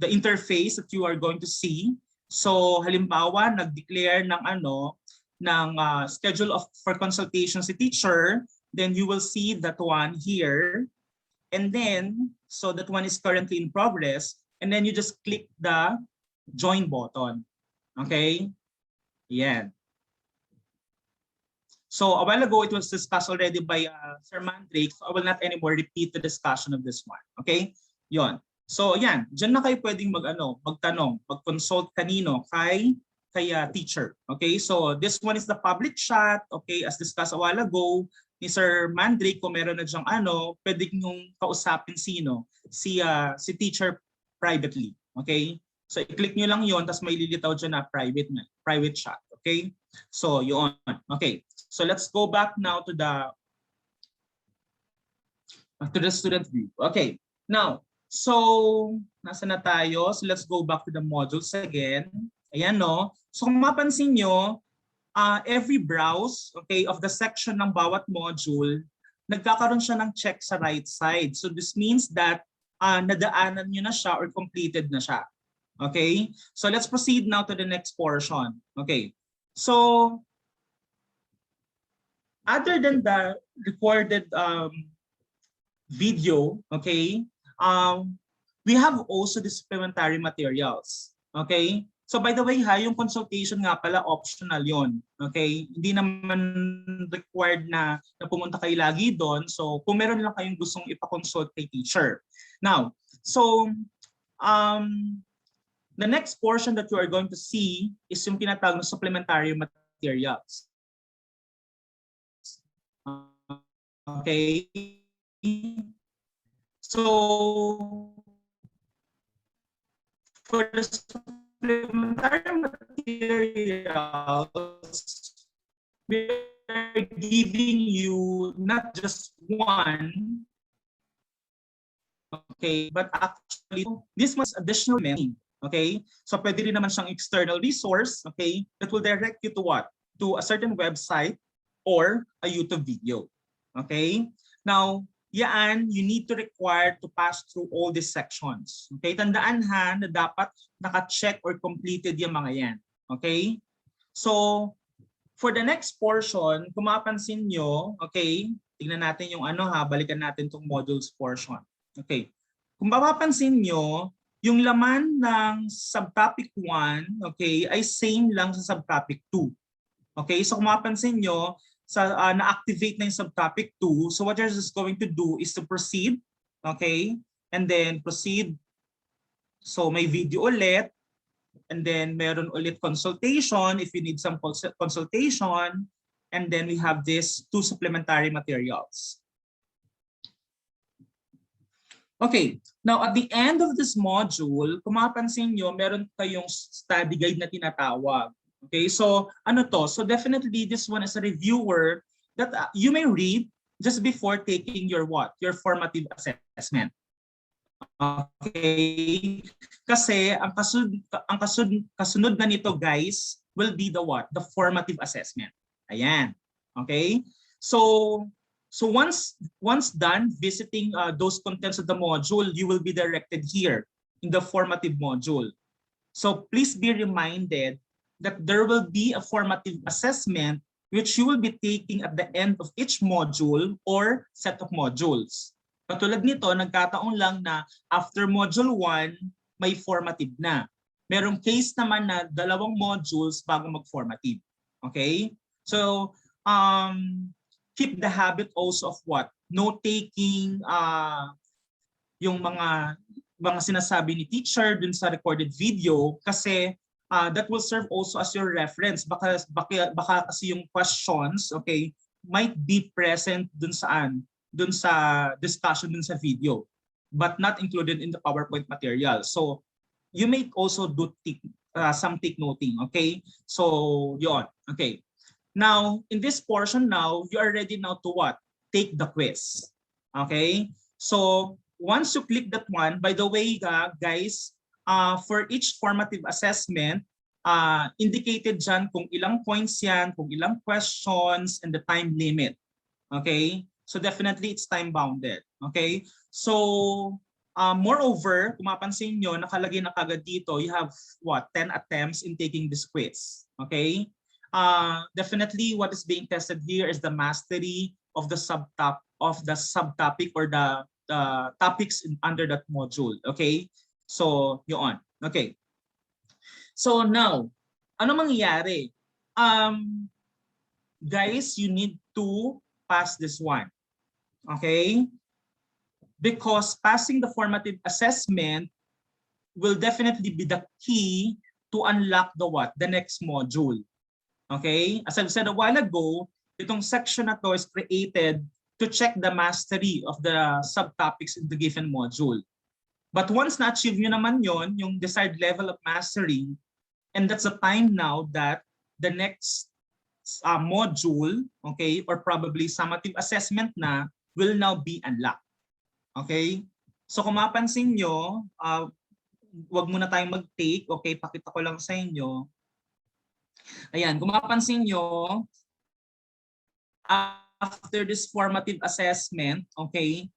interface that you are going to see. So halimbawa, nag-declare ng schedule for consultation si teacher, then you will see that one here. And then, so that one is currently in progress. And then you just click the join button. Okay? Yeah. So a while ago, it was discussed already by Sir Mandrake. So I will not anymore repeat the discussion of this one. Okay? Yon. So yan, dyan na kayo pwedeng magtanong, mag-consult kanino, kay teacher. Okay? So this one is the public chat. Okay? As discussed a while ago, ni Sir Mandrake, kung meron na dyang pwede nyong kausapin sino? Si teacher privately. Okay? So i-click nyo lang yon, tapos may lilitaw dyan na private chat. Okay? So yun. Okay. So let's go back now to the student view. Okay. Now, so nasa na tayo? So let's go back to the modules again. Ayan, no? So kung mapansin nyo, every browse, okay, of the section ng bawat module, nagkakaroon siya ng check sa right side. So this means that nadaanan nyo na siya or completed na siya. Okay? So let's proceed now to the next portion. Okay. So other than the recorded video, okay, we have also the supplementary materials. Okay? So by the way, yung consultation nga pala, optional yon. Okay? Hindi naman required na pumunta kayo lagi doon. So kung meron lang kayong gustong ipakonsult kay teacher. Now, so The next portion that you are going to see is yung tinatawag na supplementary materials. Okay? So, for the supplementary materials, we are giving you not just one, okay, but actually this was additional many, okay? So pwede rin naman siyang external resource, okay, that will direct you to what? To a certain website or a YouTube video, okay? Now, yan, you need to require to pass through all these sections. Okay, tandaan ha na dapat naka-check or completed yung mga yan. Okay? So, for the next portion, kung mapapansin nyo, okay, tingnan natin yung ano ha, balikan natin tong modules portion. Okay. Kung mapapansin nyo, yung laman ng subtopic 1, okay, ay same lang sa subtopic 2. Okay, so kung mapapansin nyo, na-activate na yung subtopic 2. So what you're just going to do is to proceed, okay? And then proceed. So may video ulit. And then meron ulit consultation if you need some consultation. And then we have these 2 supplementary materials. Okay, now at the end of this module, kung mapapansin nyo, meron kayong study guide na tinatawag. Okay, so ano to? So definitely this one is a reviewer that you may read just before taking your what? Your formative assessment. Okay? Kasi ang kasunod na nito guys will be the what? The formative assessment. Ayan. Okay? So once done visiting those contents of the module, you will be directed here in the formative module. So please be reminded that there will be a formative assessment which you will be taking at the end of each module or set of modules. Katulad nito, nagkataon lang na after module 1, may formative na. Merong case naman na 2 modules bago mag-formative. Okay? So, keep the habit also of what? Note-taking, yung mga sinasabi ni teacher dun sa recorded video kasi that will serve also as your reference baka kasi yung questions, okay, might be present dun sa discussion dun sa video but not included in the PowerPoint material. So you may also do some take noting, okay? So yon, okay. Now in this portion now, you are ready now to what? Take the quiz. Okay? So once you click that one, by the way guys, for each formative assessment, indicated dyan kung ilang points yan, kung ilang questions, and the time limit. Okay? So definitely it's time bounded. Okay? So moreover, kung mapansin nyo, nakalagay na kagad dito, you have what? 10 attempts in taking this quiz. Okay? Definitely what is being tested here is the mastery of the subtopic or the topics under that module. Okay? So, yun. Okay. So now, ano mangyayari? Guys, you need to pass this one. Okay? Because passing the formative assessment will definitely be the key to unlock the what? The next module. Okay? As I've said a while ago, itong section na to is created to check the mastery of the subtopics in the given module. But once na-achieve nyo naman yon, yung desired level of mastery, and that's the time now that the next module, okay, or probably summative assessment na, will now be unlocked. Okay? So kung mapansin nyo, wag muna tayong mag-take, okay, pakita ko lang sa inyo. Ayan, kung mapansin nyo, after this formative assessment, okay,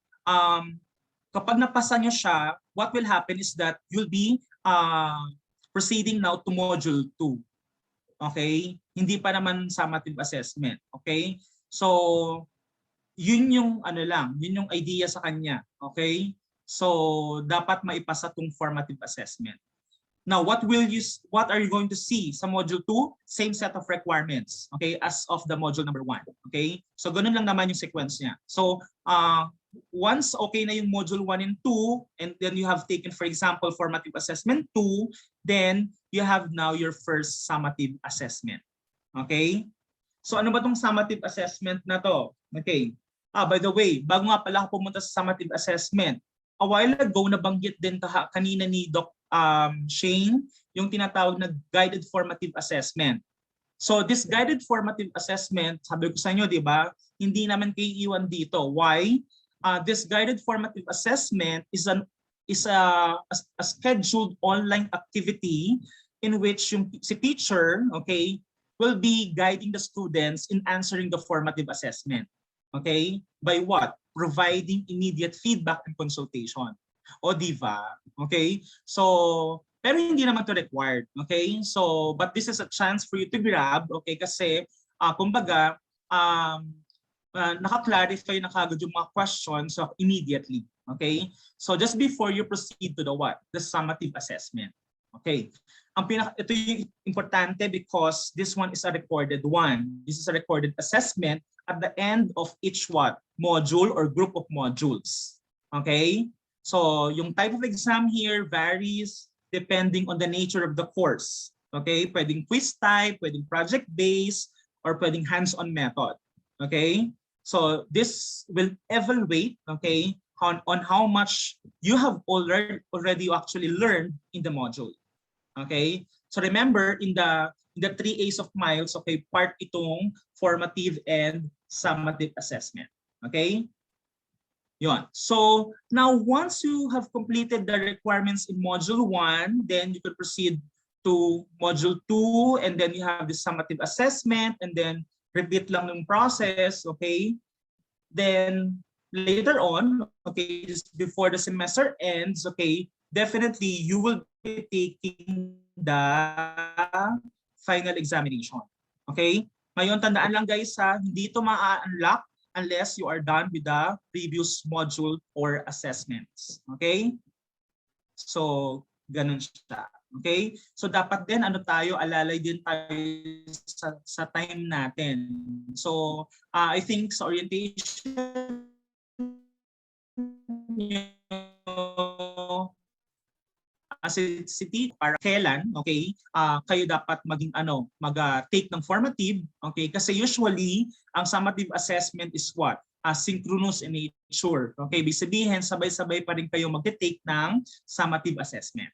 kapag napasa nyo siya, what will happen is that you'll be proceeding now to module 2. Okay? Hindi pa naman summative assessment. Okay? So, yun yung ano lang, yun yung idea sa kanya. Okay? So, dapat maipasa tong formative assessment. Now, what are you going to see sa module 2? Same set of requirements, okay, as of the module number 1. Okay? So, ganun lang naman yung sequence niya. So, once okay na yung module 1 and 2, and then you have taken, for example, formative assessment 2, then you have now your first summative assessment. Okay? So ano ba tong summative assessment na to? Okay. By the way, bago nga pala ako pumunta sa summative assessment, a while ago nabanggit din kanina ni Doc Shane yung tinatawag na guided formative assessment. So this guided formative assessment, sabi ko sa inyo, di ba, hindi naman kayo iwan dito. Why? This guided formative assessment is a scheduled online activity in which yung si teacher, okay, will be guiding the students in answering the formative assessment. Okay? By what? Providing immediate feedback and consultation. O di ba? Okay? So, pero hindi naman to required. Okay? So, but this is a chance for you to grab, okay? Kasi, kumbaga, naka-clarify na kagad yung mga questions immediately. Okay? So, just before you proceed to the what? The summative assessment. Okay? Ito yung importante because this one is a recorded one. This is a recorded assessment at the end of each what? Module or group of modules. Okay? So, yung type of exam here varies depending on the nature of the course. Okay? Pwedeng quiz type, pwedeng project-based, or pwedeng hands-on method. Okay? So, this will evaluate, okay, on how much you have already actually learned in the module. Okay? So, remember, in the 3 A's of miles, okay, part itong formative and summative assessment. Okay? Yun. So now once you have completed the requirements in module 1, then you could proceed to module 2, and then you have the summative assessment, and then repeat lang yung process, okay? Then later on, okay, just before the semester ends, okay, definitely you will be taking the final examination. Okay? Ngayon, tandaan lang guys hindi ito ma-unlock unless you are done with the previous module or assessments. Okay? So, ganun siya. Okay? So, dapat din, alalay din tayo sa time natin. So, I think sa orientation city para kailan, okay, kayo dapat maging mag-take ng formative, okay, kasi usually ang summative assessment is what? Synchronous in nature. Okay, ibig sabihin sabay-sabay pa rin kayo mag-take ng summative assessment.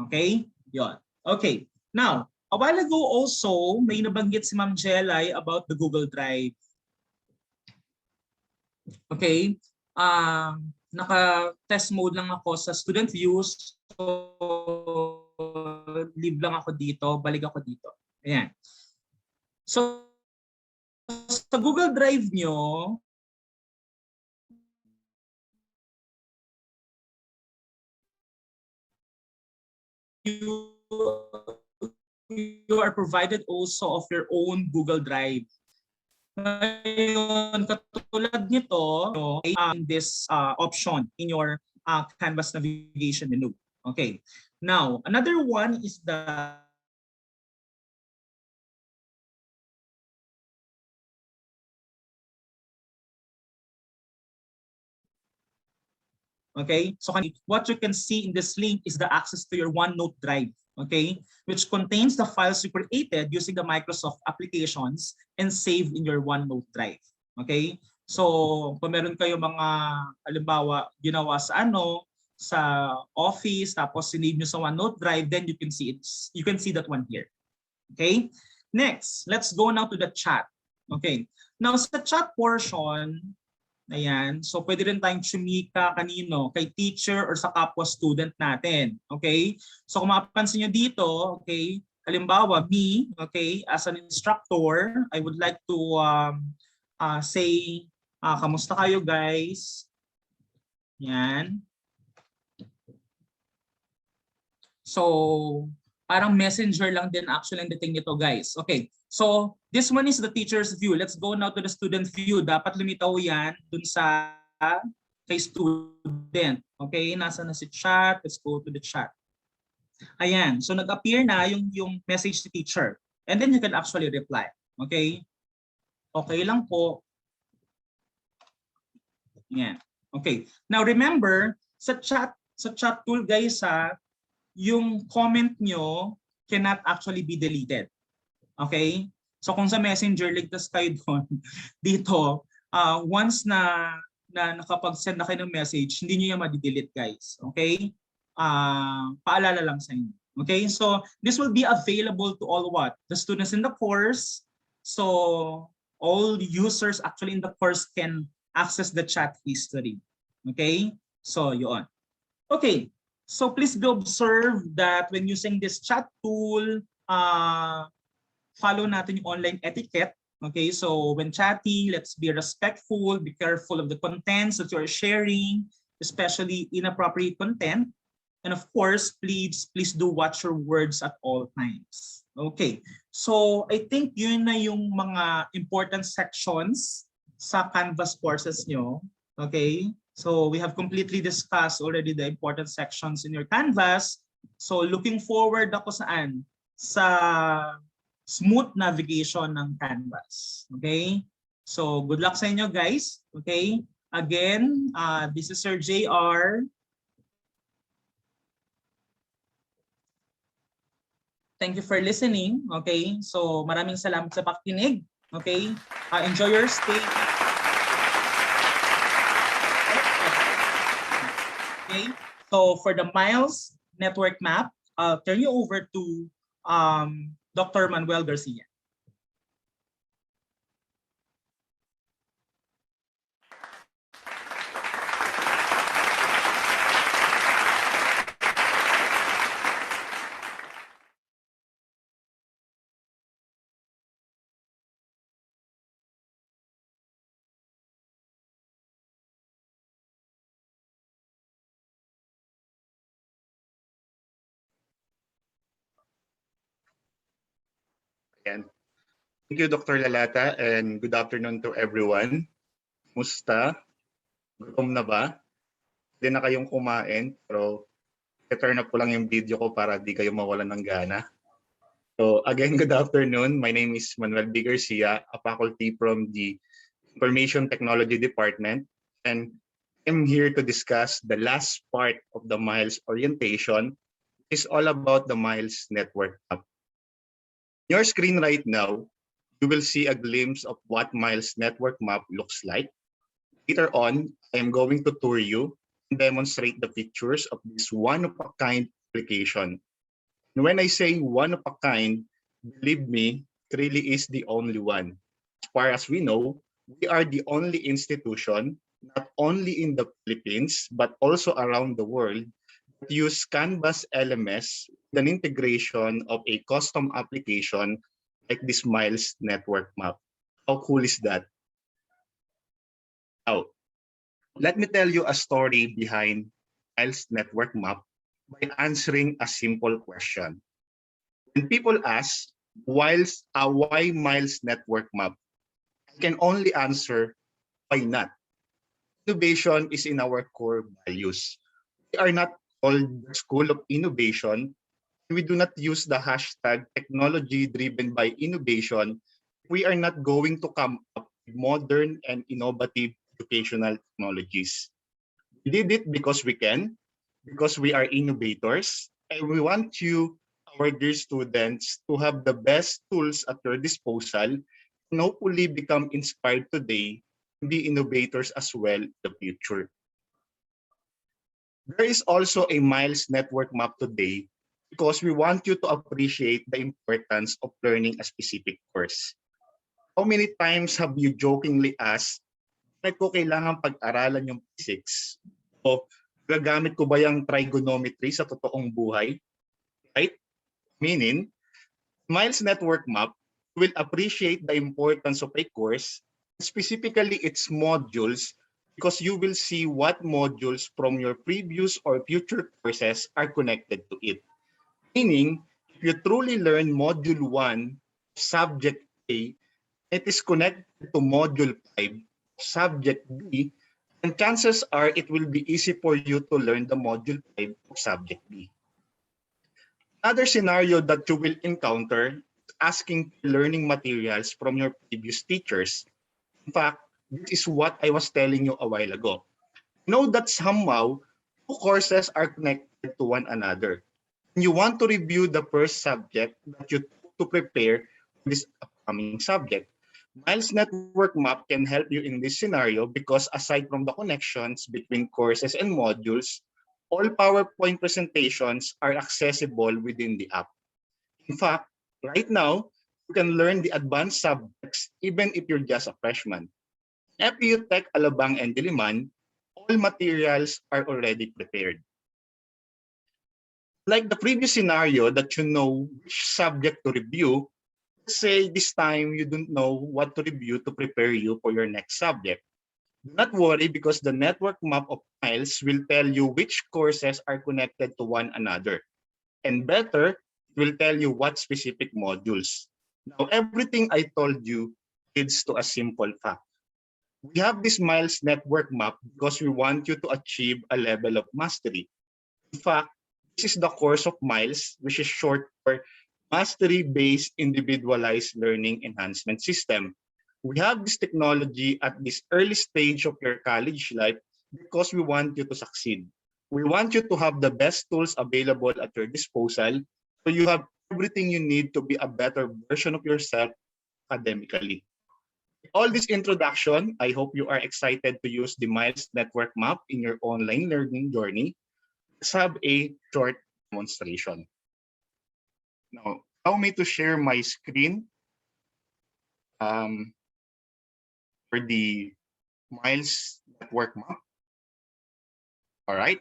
Okay? Yon. Okay. Now, a while ago also may nabanggit si Ma'am Jelay about the Google Drive. Okay? Naka-test mode lang ako sa student views. So, leave lang ako dito, balik ako dito. Ayan. So, sa Google Drive nyo, you are provided also of your own Google Drive. Ngayon, katulad nito, this option in your Canvas navigation menu. Okay. Now, another one is the okay. So what you can see in this link is the access to your OneNote Drive, okay, which contains the files you created using the Microsoft applications and saved in your OneNote Drive. Okay? So, kung meron kayo mga halimbawa ginawa sa sa Office, tapos sinave nyo sa OneNote Drive, then you can see it. You can see that one here. Okay? Next, let's go now to the chat. Okay. Now sa chat portion, ayan, so pwede rin tayong tsumika kanino, kay teacher or sa kapwa student natin. Okay? So kung mapapansin nyo dito, okay, halimbawa me, okay, as an instructor, I would like to say, kamusta kayo guys? Yan. So, parang messenger lang din actually ang dating nito guys. Okay, so this one is the teacher's view. Let's go now to the student view. Dapat lumitaw yan dun sa kay student. Okay, nasa na si chat. Let's go to the chat. Ayan, so nag-appear na yung message to teacher. And then you can actually reply. Okay? Okay lang po. Yan. Okay. Now remember, sa chat tool guys yung comment nyo cannot actually be deleted. Okay? So kung sa Messenger, ligtas kayo doon. Dito, once na nakapag-send na kayo ng message, hindi nyo yan ma-delete guys. Okay? Paalala lang sa inyo. Okay? So this will be available to all what? The students in the course. So all users actually in the course can access the chat history. Okay? So yun. Okay. So please be observed that when using this chat tool, follow natin yung online etiquette. Okay, so when chatting, let's be respectful, be careful of the contents that you're sharing, especially inappropriate content. And of course, please do watch your words at all times. Okay, so I think yun na yung mga important sections sa Canvas courses nyo. Okay, so we have completely discussed already the important sections in your Canvas. So looking forward ako saan? Sa smooth navigation ng Canvas. Okay? So good luck sa inyo guys. Okay? Again, this is Sir JR. Thank you for listening. Okay? So maraming salamat sa pakikinig. Okay? Enjoy your stay. Okay? So for the Miles network map, I'll turn you over to Dr. Manuel Garcia. Ayan. Thank you, Dr. Lalata, and good afternoon to everyone. Musta? Gutom na ba? Hindi na kayong kumain, pero i-turn up ko lang yung video ko para di kayo mawalan ng gana. So again, good afternoon. My name is Manuel B. Garcia, a faculty from the Information Technology Department, and I'm here to discuss the last part of the Miles orientation. It's all about the Miles network map. Your screen right now, you will see a glimpse of what Miles network map looks like. Later on, I am going to tour you and demonstrate the features of this one-of-a-kind application. And when I say one-of-a-kind, believe me, it really is the only one. As far as we know, we are the only institution, not only in the Philippines, but also around the world, use Canvas LMS with an integration of a custom application like this Miles network map. How cool is that? Now, let me tell you a story behind Miles network map by answering a simple question. When people ask, why Miles network map? I can only answer, why not? Innovation is in our core values. We are not called the School of Innovation. We do not use the hashtag technology driven by innovation. We are not going to come up with modern and innovative educational technologies. We did it because we can, because we are innovators, and we want you, our dear students, to have the best tools at your disposal and hopefully become inspired today and be innovators as well in the future. There is also a Miles network map today because we want you to appreciate the importance of learning a specific course. How many times have you jokingly asked, bakit ko kailangan pag-aralan yung physics? O gagamit ko ba yung trigonometry sa totoong buhay? Right? Meaning, Miles network map will appreciate the importance of a course, specifically its modules, because you will see what modules from your previous or future courses are connected to it. Meaning, if you truly learn Module 1, Subject A, it is connected to Module 5, Subject B, and chances are it will be easy for you to learn the Module 5 of Subject B. Another scenario that you will encounter is asking learning materials from your previous teachers. In fact, This is what I was telling you a while ago. Know that somehow two courses are connected to one another. You want to review the first subject that you took to prepare for this upcoming subject. Miles Network Map can help you in this scenario because aside from the connections between courses and modules, all PowerPoint presentations are accessible within the app. In fact, right now, you can learn the advanced subjects even if you're just a freshman. FEU Tech, Alabang, and Diliman, all materials are already prepared. Like the previous scenario that you know which subject to review, let's say this time you don't know what to review to prepare you for your next subject. Do not worry because the network map of Miles will tell you which courses are connected to one another. And better, it will tell you what specific modules. Now, everything I told you leads to a simple fact. We have this Miles network map because we want you to achieve a level of mastery. In fact, this is the course of Miles, which is short for Mastery-Based Individualized Learning Enhancement System. We have this technology at this early stage of your college life because we want you to succeed. We want you to have the best tools available at your disposal so you have everything you need to be a better version of yourself academically. All this introduction, I hope you are excited to use the Miles Network Map in your online learning journey. Let's have a short demonstration. Now, allow me to share my screen for the Miles Network Map. All right.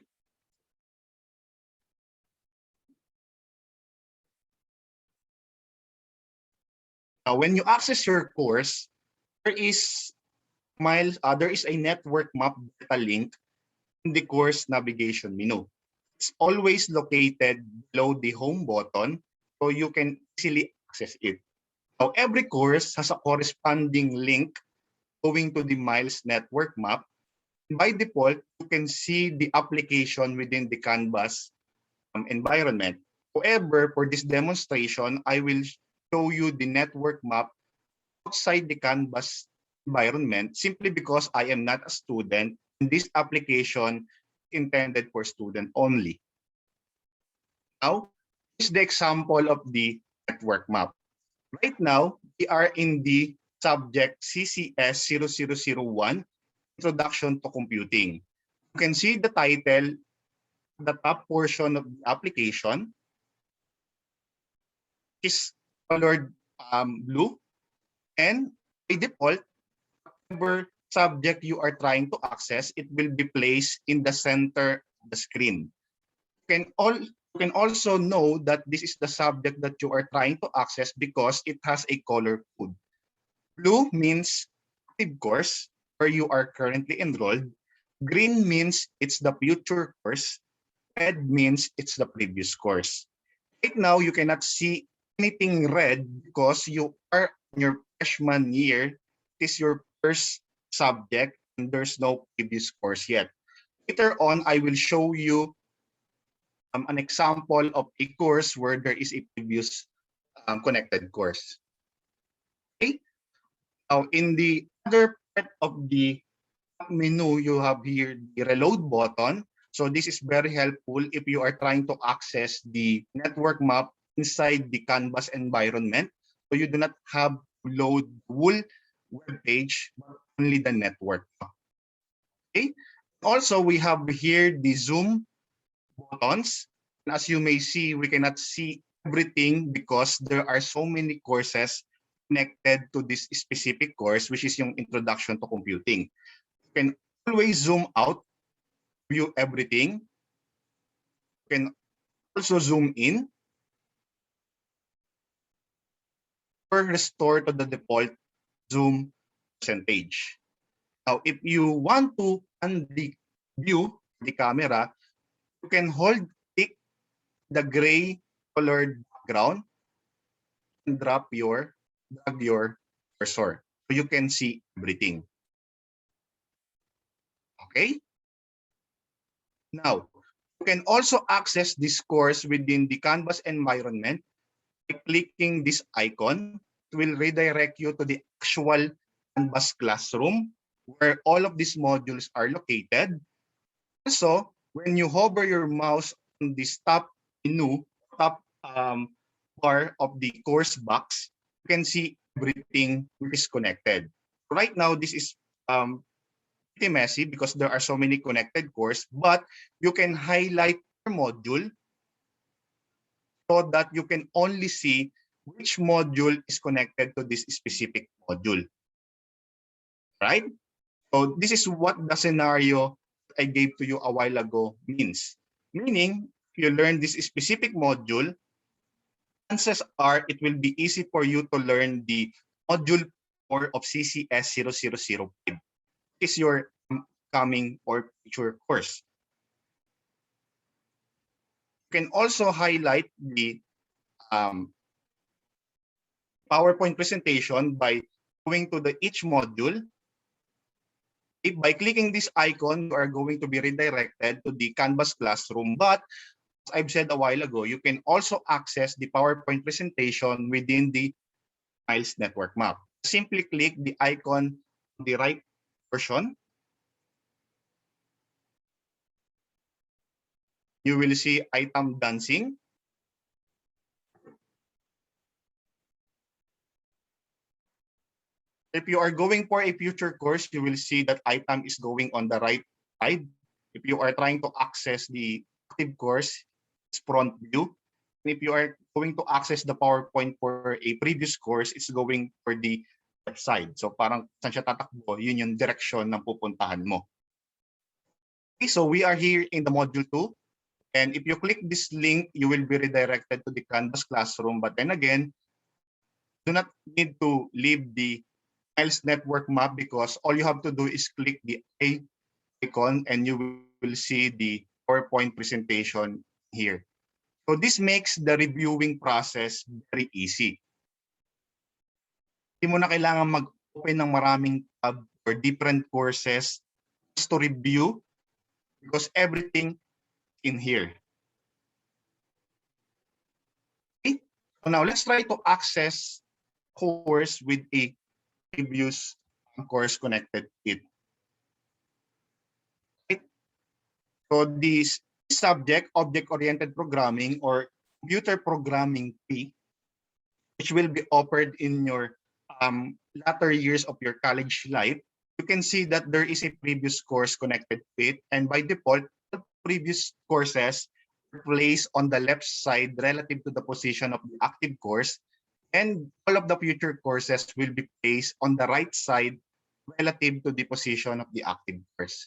Now, when you access your course, there is there is a network map data link in the course navigation menu. It's always located below the home button, so you can easily access it. Now, every course has a corresponding link going to the Miles network map. By default, you can see the application within the Canvas environment. However, for this demonstration, I will show you the network map outside the Canvas environment simply because I am not a student and this application is intended for student only. Now, this is the example of the network map. Right now, we are in the subject CCS 0001, Introduction to Computing. You can see the title, the top portion of the application is colored blue, and by default, whatever subject you are trying to access, it will be placed in the center of the screen. You can also know that this is the subject that you are trying to access because it has a color code. Blue means active course where you are currently enrolled. Green means it's the future course. Red means it's the previous course. Right now, you cannot see anything red because you are in your freshman year. It is your first subject and there's no previous course yet. Later on, I will show you an example of a course where there is a previous connected course. Okay. Now, in the other part of the menu, you have here the reload button. So this is very helpful if you are trying to access the network map inside the Canvas environment. So you do not have to load the whole web page, but only the network map. Okay. Also, we have here the zoom buttons. And as you may see, we cannot see everything because there are so many courses connected to this specific course, which is yung Introduction to Computing. You can always zoom out, view everything. You can also zoom in or restore to the default zoom percentage. Now, if you want to view the camera, you can click the gray colored background and drag your cursor so you can see everything. Okay? Now, you can also access this course within the Canvas environment by clicking this icon. It will redirect you to the actual Canvas classroom where all of these modules are located. Also, when you hover your mouse on this top menu, top bar of the course box, you can see everything which is connected. Right now, this is pretty messy because there are so many connected courses, but you can highlight your module so that you can only see which module is connected to this specific module. Right? So this is what the scenario I gave to you a while ago means. Meaning, if you learn this specific module, chances are it will be easy for you to learn the module 4 of CCS 0005. This is your coming or future course. You can also highlight the PowerPoint presentation by going to each module. By clicking this icon, you are going to be redirected to the Canvas classroom. But as I've said a while ago, you can also access the PowerPoint presentation within the Miles network map. Simply click the icon on the right portion. You will see item dancing. If you are going for a future course, you will see that item is going on the right side. If you are trying to access the active course, it's front view. And if you are going to access the PowerPoint for a previous course, it's going for the left side. So parang saan siya tatakbo, yun yung direction na pupuntahan mo. Okay, so we are here in the module 2. And if you click this link, you will be redirected to the Canvas classroom. But then again, do not need to leave the Miles network map because all you have to do is click the icon and you will see the PowerPoint presentation here. So this makes the reviewing process very easy. Hindi mo na kailangan mag-open ng maraming tab or different courses just to review because everything in here. Okay? So now let's try to access course with a previous course connected to it. Right? So this subject, object-oriented programming or computer programming P, which will be offered in your latter years of your college life, you can see that there is a previous course connected to it. And by default, all previous courses are placed on the left side relative to the position of the active course. And all of the future courses will be placed on the right side relative to the position of the active course.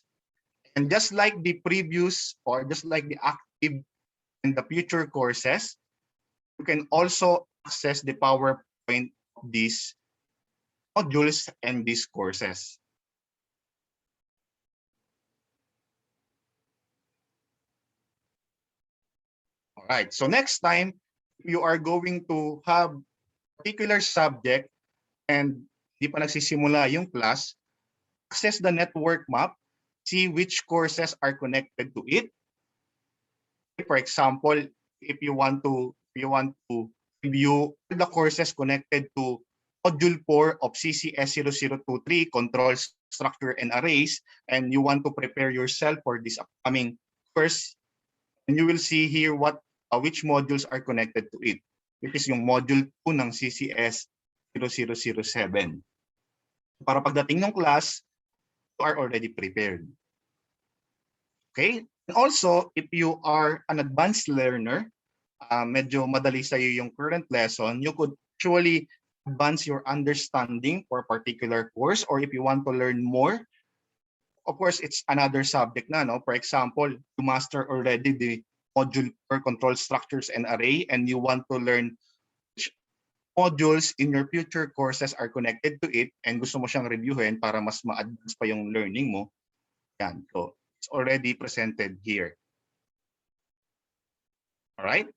And just like the previous or just like the active and the future courses, you can also access the PowerPoint of these modules and these courses. All right, so next time you are going to have particular subject and di pa nagsisimula yung class, access the network map, see which courses are connected to it. For example, if you want to review the courses connected to Module 4 of CCS 0023, Control Structure and Arrays, and you want to prepare yourself for this upcoming course, and you will see here which modules are connected to it, which is yung Module 2 ng CCS 0007. Para pagdating ng class, you are already prepared. Okay? And also, if you are an advanced learner, medyo madali sa'yo yung current lesson, you could actually advance your understanding for a particular course, or if you want to learn more, of course, it's another subject na, no? For example, you master already the module for control structures and array, and you want to learn which modules in your future courses are connected to it, and gusto mo siyang reviewin para mas ma-advance pa yung learning mo. Yan. So, it's already presented here. Alright?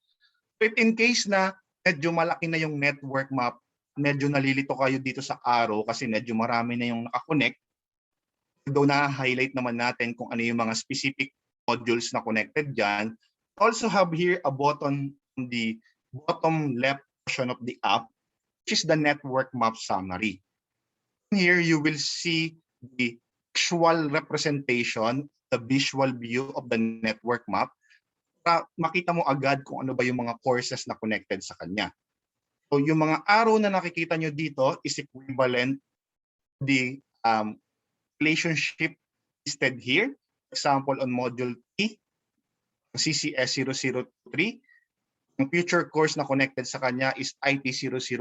If in case na medyo malaki na yung network map, medyo nalilito kayo dito sa arrow kasi medyo marami na yung nakakonect, though na-highlight naman natin kung ano yung mga specific modules na connected dyan, also have here a button on the bottom left portion of the app, which is the network map summary. Here you will see the actual representation, the visual view of the network map, para makita mo agad kung ano ba yung mga courses na connected sa kanya. So yung mga arrow na nakikita nyo dito is equivalent to the relationship listed here. For example, on Module 3, CCS 0023, ang future course na connected sa kanya is IT 0011,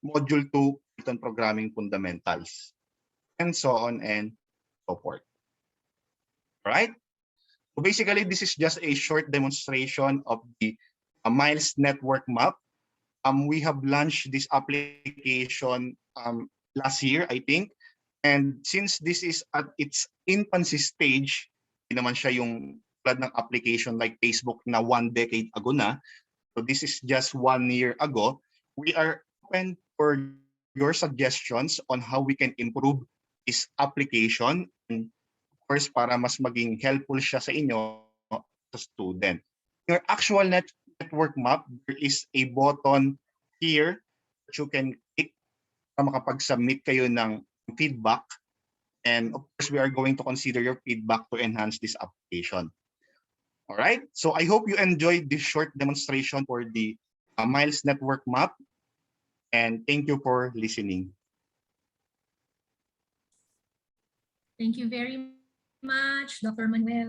Module 2, Python Programming Fundamentals, and so on and so forth. All right? So basically, this is just a short demonstration of the Miles Network Map. We have launched this application last year, I think. And since this is at its infancy stage, hindi naman siya yung tulad ng application like Facebook na 1 decade ago na. So this is just 1 year ago. We are open for your suggestions on how we can improve this application. And of course, para mas maging helpful siya sa inyo, sa student. Your actual network map, there is a button here that you can click para makapag-submit kayo ng feedback. And of course, we are going to consider your feedback to enhance this application. All right, so I hope you enjoyed this short demonstration for the Miles Network Map. And thank you for listening. Thank you very much, Dr. Manuel.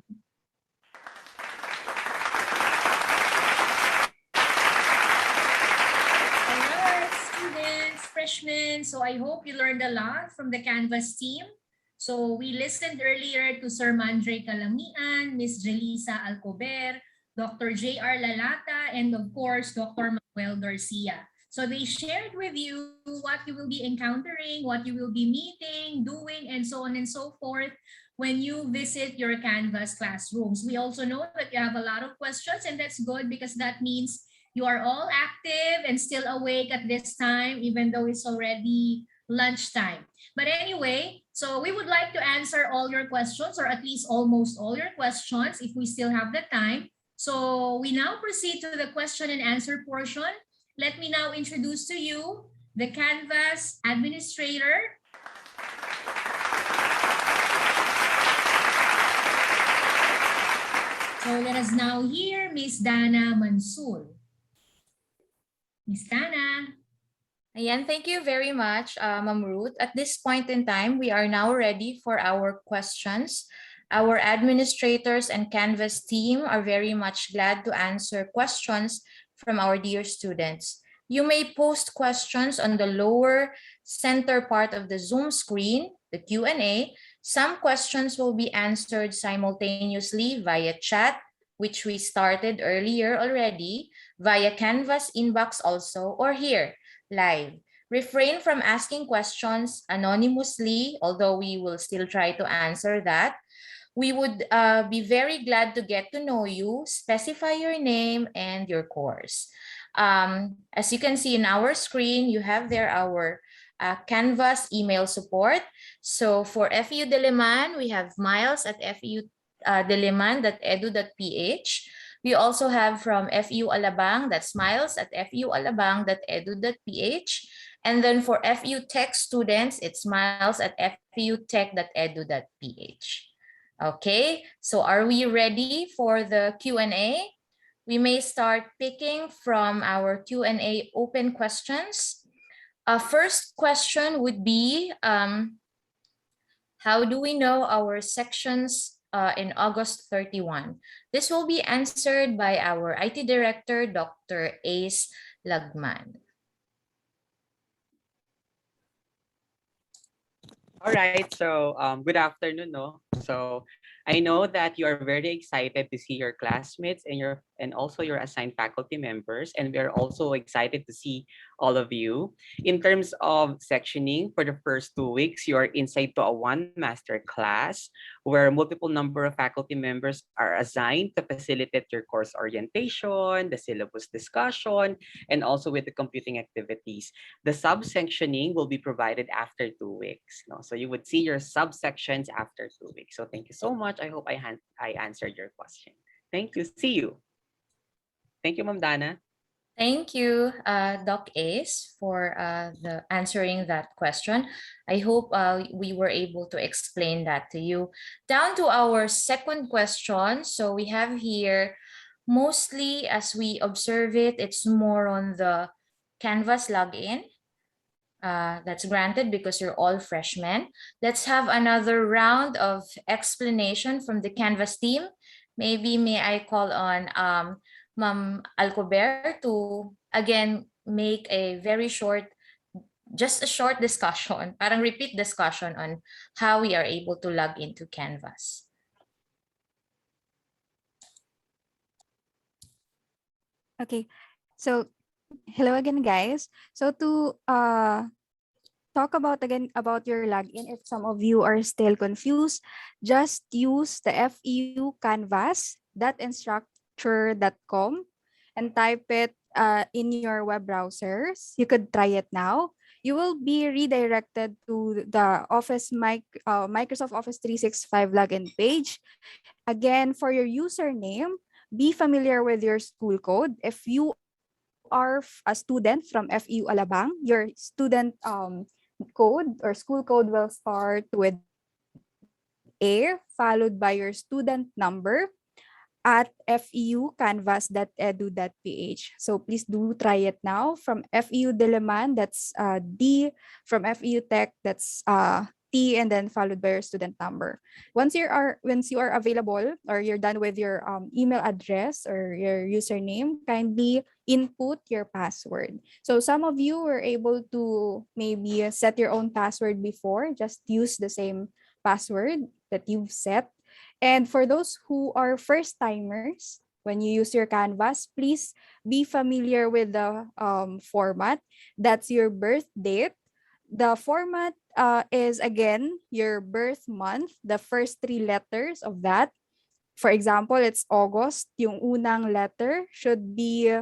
Alright, students, freshmen, so I hope you learned a lot from the Canvas team. So we listened earlier to Sir Mandre Calamian, Ms. Jelisa Alcober, Dr. J.R. Lalata, and of course, Dr. Manuel Garcia. So they shared with you what you will be encountering, what you will be meeting, doing, and so on and so forth when you visit your Canvas classrooms. We also know that you have a lot of questions, and that's good because that means you are all active and still awake at this time, even though it's already lunchtime. But anyway, so we would like to answer all your questions, or at least almost all your questions if we still have the time. So we now proceed to the question and answer portion. Let me now introduce to you the Canvas administrator. So let us now hear Ms. Dana Mansul. Ms. Dana. Ayan, thank you very much, Ma'am Ruth. At this point in time, we are now ready for our questions. Our administrators and Canvas team are very much glad to answer questions from our dear students. You may post questions on the lower center part of the Zoom screen, the Q&A. Some questions will be answered simultaneously via chat, which we started earlier already, via Canvas inbox also, or here, live. Refrain from asking questions anonymously, although we will still try to answer that. We would be very glad to get to know you, specify your name and your course. As you can see in our screen, you have there our Canvas email support. So for FEU Diliman, we have Miles at feudiliman.edu.ph. We also have from FEU Alabang, that's Miles at feualabang.edu.ph. And then for FEU Tech students, it's Miles at feutech.edu.ph. Okay, so are we ready for the Q&A? We may start picking from our Q&A open questions. First question would be, how do we know our sections in August 31? This will be answered by our IT Director, Dr. Ace Lagman. All right, so good afternoon, no? So I know that you are very excited to see your classmates and also your assigned faculty members, and we are also excited to see all of you. In terms of sectioning, for the first 2 weeks, you are inside to a one master class where multiple number of faculty members are assigned to facilitate your course orientation, the syllabus discussion, and also with the computing activities. The subsectioning will be provided after 2 weeks. No? So you would see your subsections after 2 weeks. So thank you so much. I hope I answered your question. Thank you. See you. Thank you, Ma'am Dana. Thank you, Doc Ace, for the answering that question. I hope we were able to explain that to you. Down to our second question. So we have here, mostly as we observe it, it's more on the Canvas login. That's granted because you're all freshmen. Let's have another round of explanation from the Canvas team. Maybe may I call on Ma'am Alcober to again make a very short, just a short discussion, parang repeat discussion on how we are able to log into Canvas. Okay, so hello again, guys. So to talk about again about your login, if some of you are still confused, just use the FEU canvas.instructure.com and type it in your web browsers. You could try it now. You will be redirected to the Microsoft Office 365 login page. Again, for your username, be familiar with your school code. If you are a student from FEU Alabang, your student code or school code will start with A, followed by your student number at feucanvas.edu.ph. So please do try it now. From FEU Diliman, that's D. From FEU Tech, that's T, and then followed by your student number. Once you are available or you're done with your email address or your username, kindly input your password. So some of you were able to maybe set your own password before. Just use the same password that you've set. And for those who are first timers, when you use your Canvas, please be familiar with the format. That's your birth date. The format is, again, your birth month, the first 3 letters of that. For example, it's August. Yung unang letter should be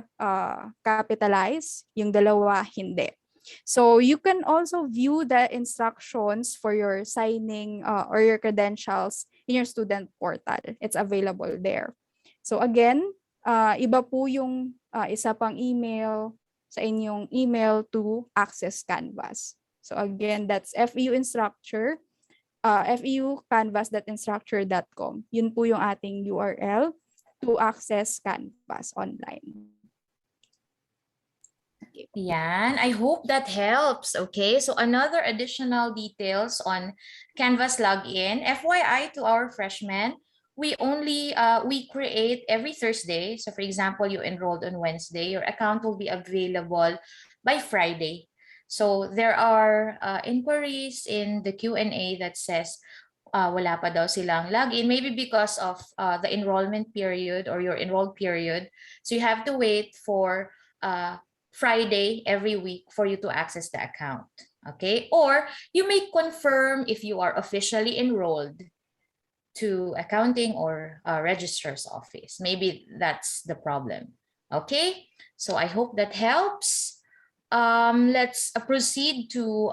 capitalized. Yung dalawa, hindi. So you can also view the instructions for your signing or your credentials in your student portal. It's available there. So again, iba po yung isa pang email sa inyong email to access Canvas. So again, that's feucanvas.instructure.com. Yun po yung ating URL to access Canvas online. Yan, I hope that helps. Okay, so another additional details on Canvas login. FYI to our freshmen, we create every Thursday. So for example, you enrolled on Wednesday, your account will be available by Friday. So there are inquiries in the Q&A that says wala pa daw silang login, maybe because of the enrollment period or your enrolled period. So you have to wait for Friday every week for you to access the account. Okay, or you may confirm if you are officially enrolled to accounting or registrar's office. Maybe that's the problem. Okay, so I hope that helps. Let's proceed to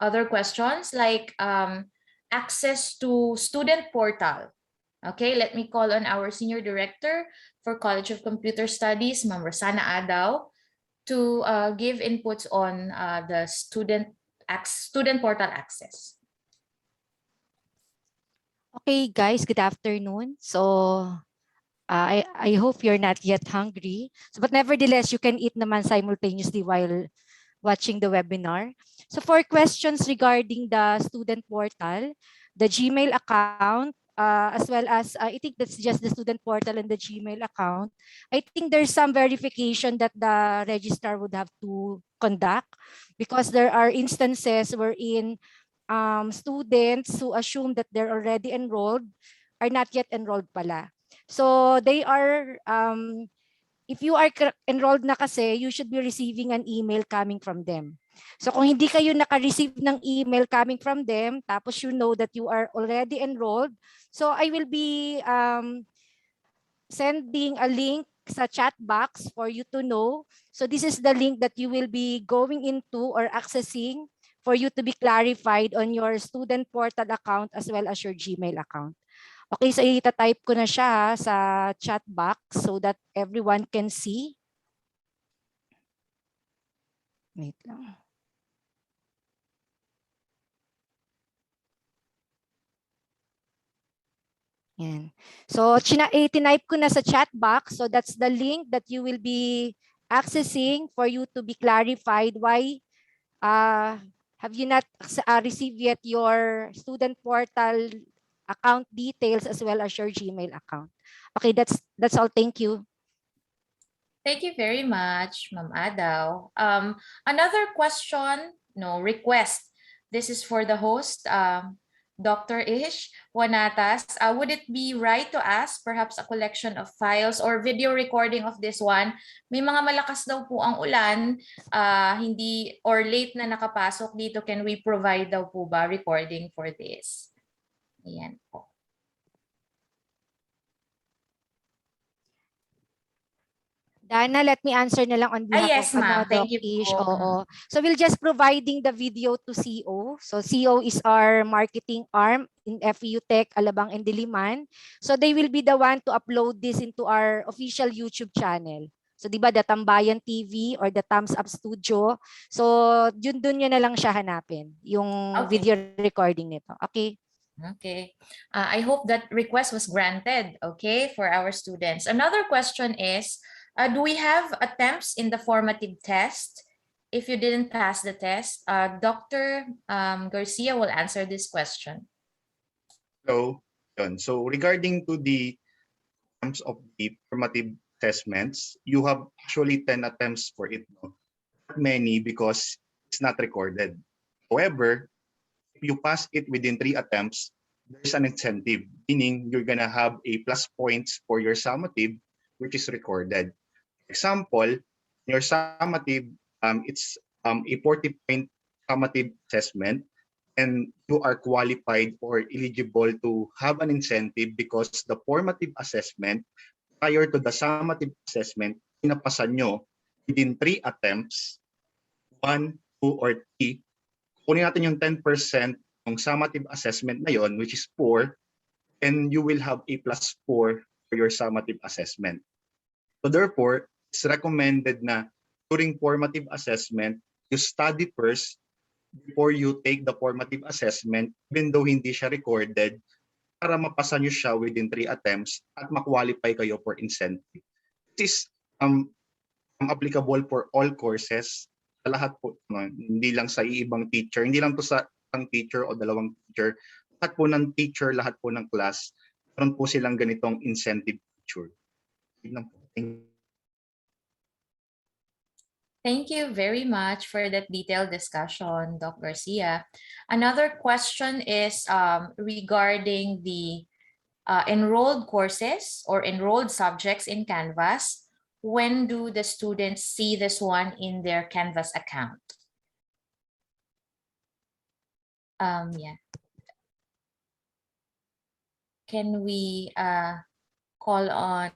other questions like access to student portal. Okay, let me call on our Senior Director for College of Computer Studies, Ma'am Rosana Adaw, to give inputs on the student portal access. Okay, guys, good afternoon. So I hope you're not yet hungry. So, but nevertheless, you can eat naman simultaneously while watching the webinar. So for questions regarding the student portal, the Gmail account, as well as I think that's just the student portal and the Gmail account. I think there's some verification that the registrar would have to conduct because there are instances wherein students who assume that they're already enrolled are not yet enrolled pala. So they are, if you are enrolled na kasi, you should be receiving an email coming from them. So kung hindi kayo naka-receive ng email coming from them, tapos you know that you are already enrolled, so I will be sending a link sa chat box for you to know. So this is the link that you will be going into or accessing for you to be clarified on your student portal account as well as your Gmail account. Okay, so ita-type ko na siya sa chat box so that everyone can see. Wait lang. Yan. So, tinype ko na sa chat box. So, that's the link that you will be accessing for you to be clarified why have you not received yet your student portal account details as well as your Gmail account. Okay, that's all. Thank you. Thank you very much, Ma'am Adaw. Another question, no, request. This is for the host, Dr. Ish Wanatas. Would it be right to ask perhaps a collection of files or video recording of this one? May mga malakas daw po ang ulan, hindi or late na nakapasok dito. Can we provide daw po ba recording for this? Ayan po. Dana, let me answer na lang on behalf yes, of ma'am. Doc Thank you Ish. po. Oo. So we'll just providing the video to CO. So CO is our marketing arm in FEU Tech, Alabang and Diliman. So they will be the one to upload this into our official YouTube channel. So di ba the Tambayan TV or the Thumbs Up Studio. So dun nyo na lang siya hanapin, yung video recording nito. Okay? Okay. I hope that request was granted, okay, for our students. Another question is, do we have attempts in the formative test? If you didn't pass the test, Dr. Garcia will answer this question. So, so regarding to the attempts of the formative assessments, you have actually 10 attempts for it. No? Not many because it's not recorded. However, if you pass it within 3 attempts, there's an incentive, meaning you're gonna have a plus points for your summative, which is recorded. Example, your summative, it's a 40-point summative assessment, and you are qualified or eligible to have an incentive because the formative assessment prior to the summative assessment, pinapasan nyo within 3 attempts, 1, 2, or 3. Kunin natin yung 10% ng summative assessment na yon, which is 4, and you will have a plus 4 for your summative assessment. So therefore, it's recommended na during formative assessment, you study first before you take the formative assessment, even though hindi siya recorded, para mapasa nyo siya within 3 attempts at ma-qualify kayo for incentive. This is applicable for all courses, sa lahat po, hindi lang sa ibang teacher, hindi lang to sa isang teacher o dalawang teacher, lahat po ng teacher, lahat po ng class, meron po silang ganitong incentive feature. Thank you very much for that detailed discussion, Dr. Garcia. Another question is regarding the enrolled courses or enrolled subjects in Canvas. When do the students see this one in their Canvas account? Yeah. Can we call on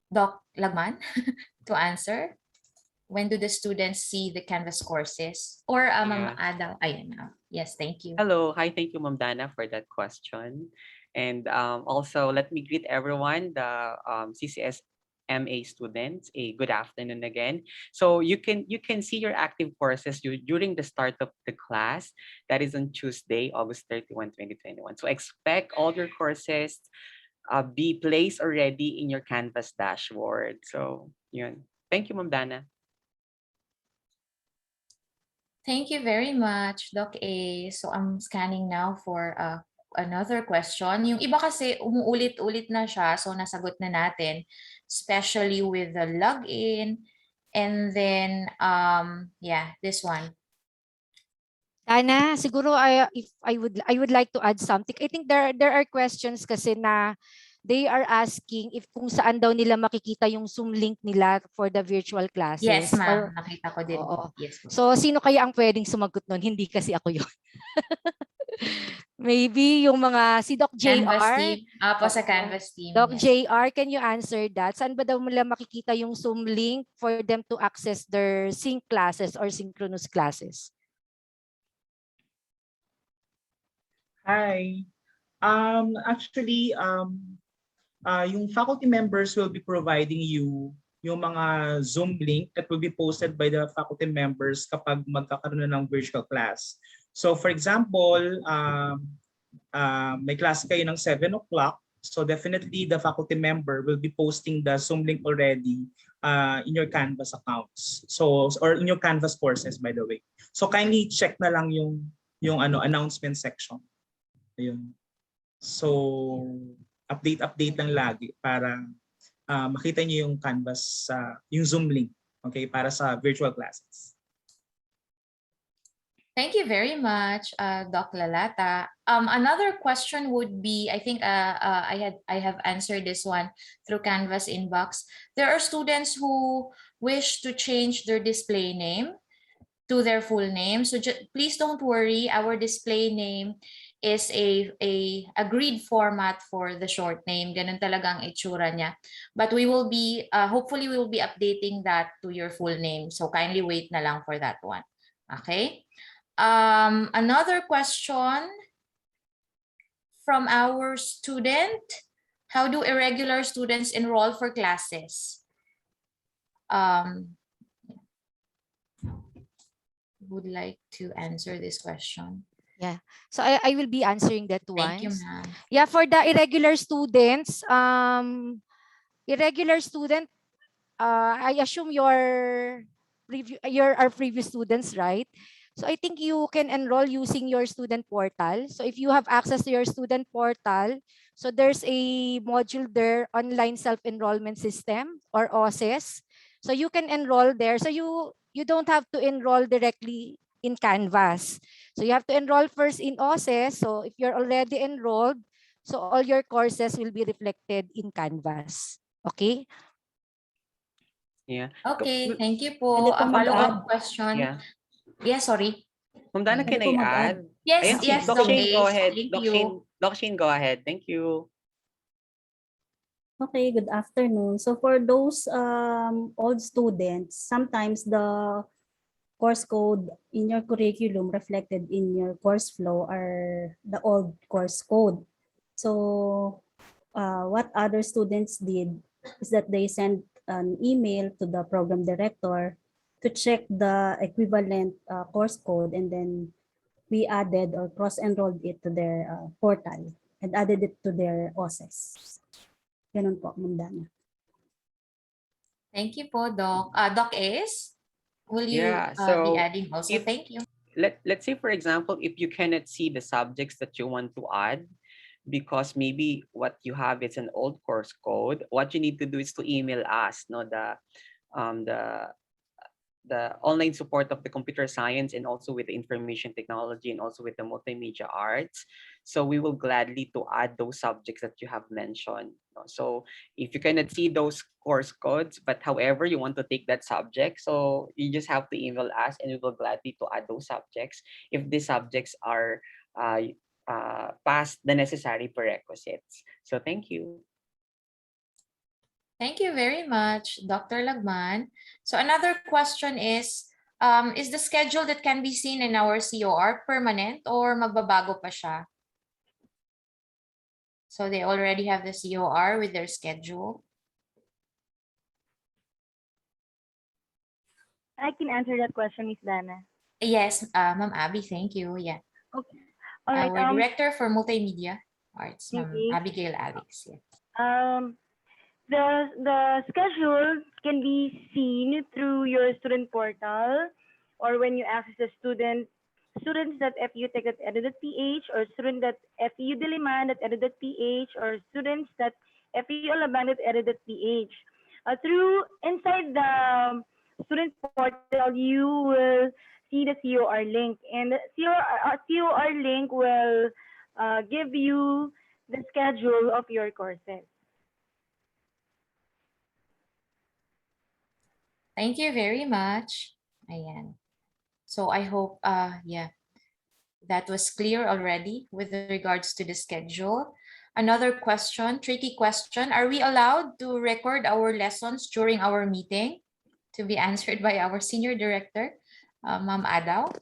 Doc Lagman to answer? When do the students see the Canvas courses? Or Ma'am Adaw? Ayun na. Yes, thank you. Hello. Hi, thank you, Ma'am Dana, for that question. And also, let me greet everyone, the CCSMA students. A good afternoon again. So you can see your active courses during the start of the class. That is on Tuesday, August 31, 2021. So expect all your courses be placed already in your Canvas dashboard. So yun. Thank you, Ma'am Dana. Thank you very much, Doc A. So I'm scanning now for another question. Yung iba kasi umuulit-ulit na siya, so nasagot na natin, especially with the login. And then, yeah, this one. Ana, siguro I would like to add something. I think there are questions kasi na they are asking if kung saan daw nila makikita yung Zoom link nila for the virtual classes. Yes, ma'am. Nakita ko din. Oo. Yes, so, sino kaya ang pwedeng sumagot nun? Hindi kasi ako yun. Maybe yung mga, si Doc JR. Canvas team. Po sa Canvas team. Doc yes. JR, can you answer that? Saan ba daw nila makikita yung Zoom link for them to access their sync classes or synchronous classes? Hi. Actually, yung faculty members will be providing you yung mga Zoom link that will be posted by the faculty members kapag magkakaroon na ng virtual class. So for example, may class kayo ng 7 o'clock. So definitely the faculty member will be posting the Zoom link already in your Canvas accounts. So or in your Canvas courses, by the way. So kindly check na lang yung announcement section. Ayun. So update lang lagi para makita niyo yung Canvas, yung Zoom link, okay, para sa virtual classes. Thank you very much, Doc Lalata. Another question would be, I think I have answered this one through Canvas inbox. There are students who wish to change their display name to their full name. So please don't worry, our display name is a agreed format for the short name. Ganun talagang itsura niya. But we will be, hopefully we will be updating that to your full name. So kindly wait na lang for that one. Okay. Another question from our student. How do irregular students enroll for classes? Would like to answer this question. Yeah. So I will be answering that one. Thank you, ma'am. Yeah, for the irregular students, I assume you're our previous students, right? So I think you can enroll using your student portal. So if you have access to your student portal, so there's a module there, online self-enrollment system or OSES. So you can enroll there. So you don't have to enroll directly in Canvas. So you have to enroll first in OSES. So if you're already enrolled, so all your courses will be reflected in Canvas. Okay? Yeah. Okay, thank you po. A follow-up question. Yeah. Yeah, sorry. Ma'am Dana, can I add? Yes, yes, Doc Doc Shane, go Ace. ahead. Thank Doc you. Shane, Doc Shane, go ahead. Thank you. Okay, good afternoon. So for those old students, sometimes the course code in your curriculum reflected in your course flow are the old course code. So what other students did is that they sent an email to the program director to check the equivalent course code, and then we added or cross-enrolled it to their portal and added it to their OSES. Ganun po, Ma'am Dana. Thank you po, Doc. Doc Ace, will you be adding also? Thank you. Let's say, for example, if you cannot see the subjects that you want to add, because maybe what you have is an old course code, what you need to do is to email us, the online support of the computer science, and also with the information technology, and also with the multimedia arts. So we will gladly to add those subjects that you have mentioned. So if you cannot see those course codes, but however you want to take that subject, so you just have to email us, and we will gladly to add those subjects if the subjects are past the necessary prerequisites. So thank you. Thank you very much, Dr. Lagman. So another question is the schedule that can be seen in our COR permanent or magbabago pa siya? So they already have the COR with their schedule. I can answer that question, Ms. Dana. Yes, Ma'am Abby, thank you. Yeah. Okay. All right. Our Director for Multimedia Arts, Ma'am Okay. Abigail Alex. Yeah. The schedule can be seen through your student portal, or when you access the students.feutech.edu.ph, or student.FEU Diliman.edu.ph, or students.FEU Alabang.edu.ph. Inside the student portal, you will see the COR link, and the COR link will give you the schedule of your courses. Thank you very much. Ayan. So I hope, yeah, that was clear already with regards to the schedule. Another question, tricky question. Are we allowed to record our lessons during our meeting? To be answered by our Senior Director, Ma'am Adaw.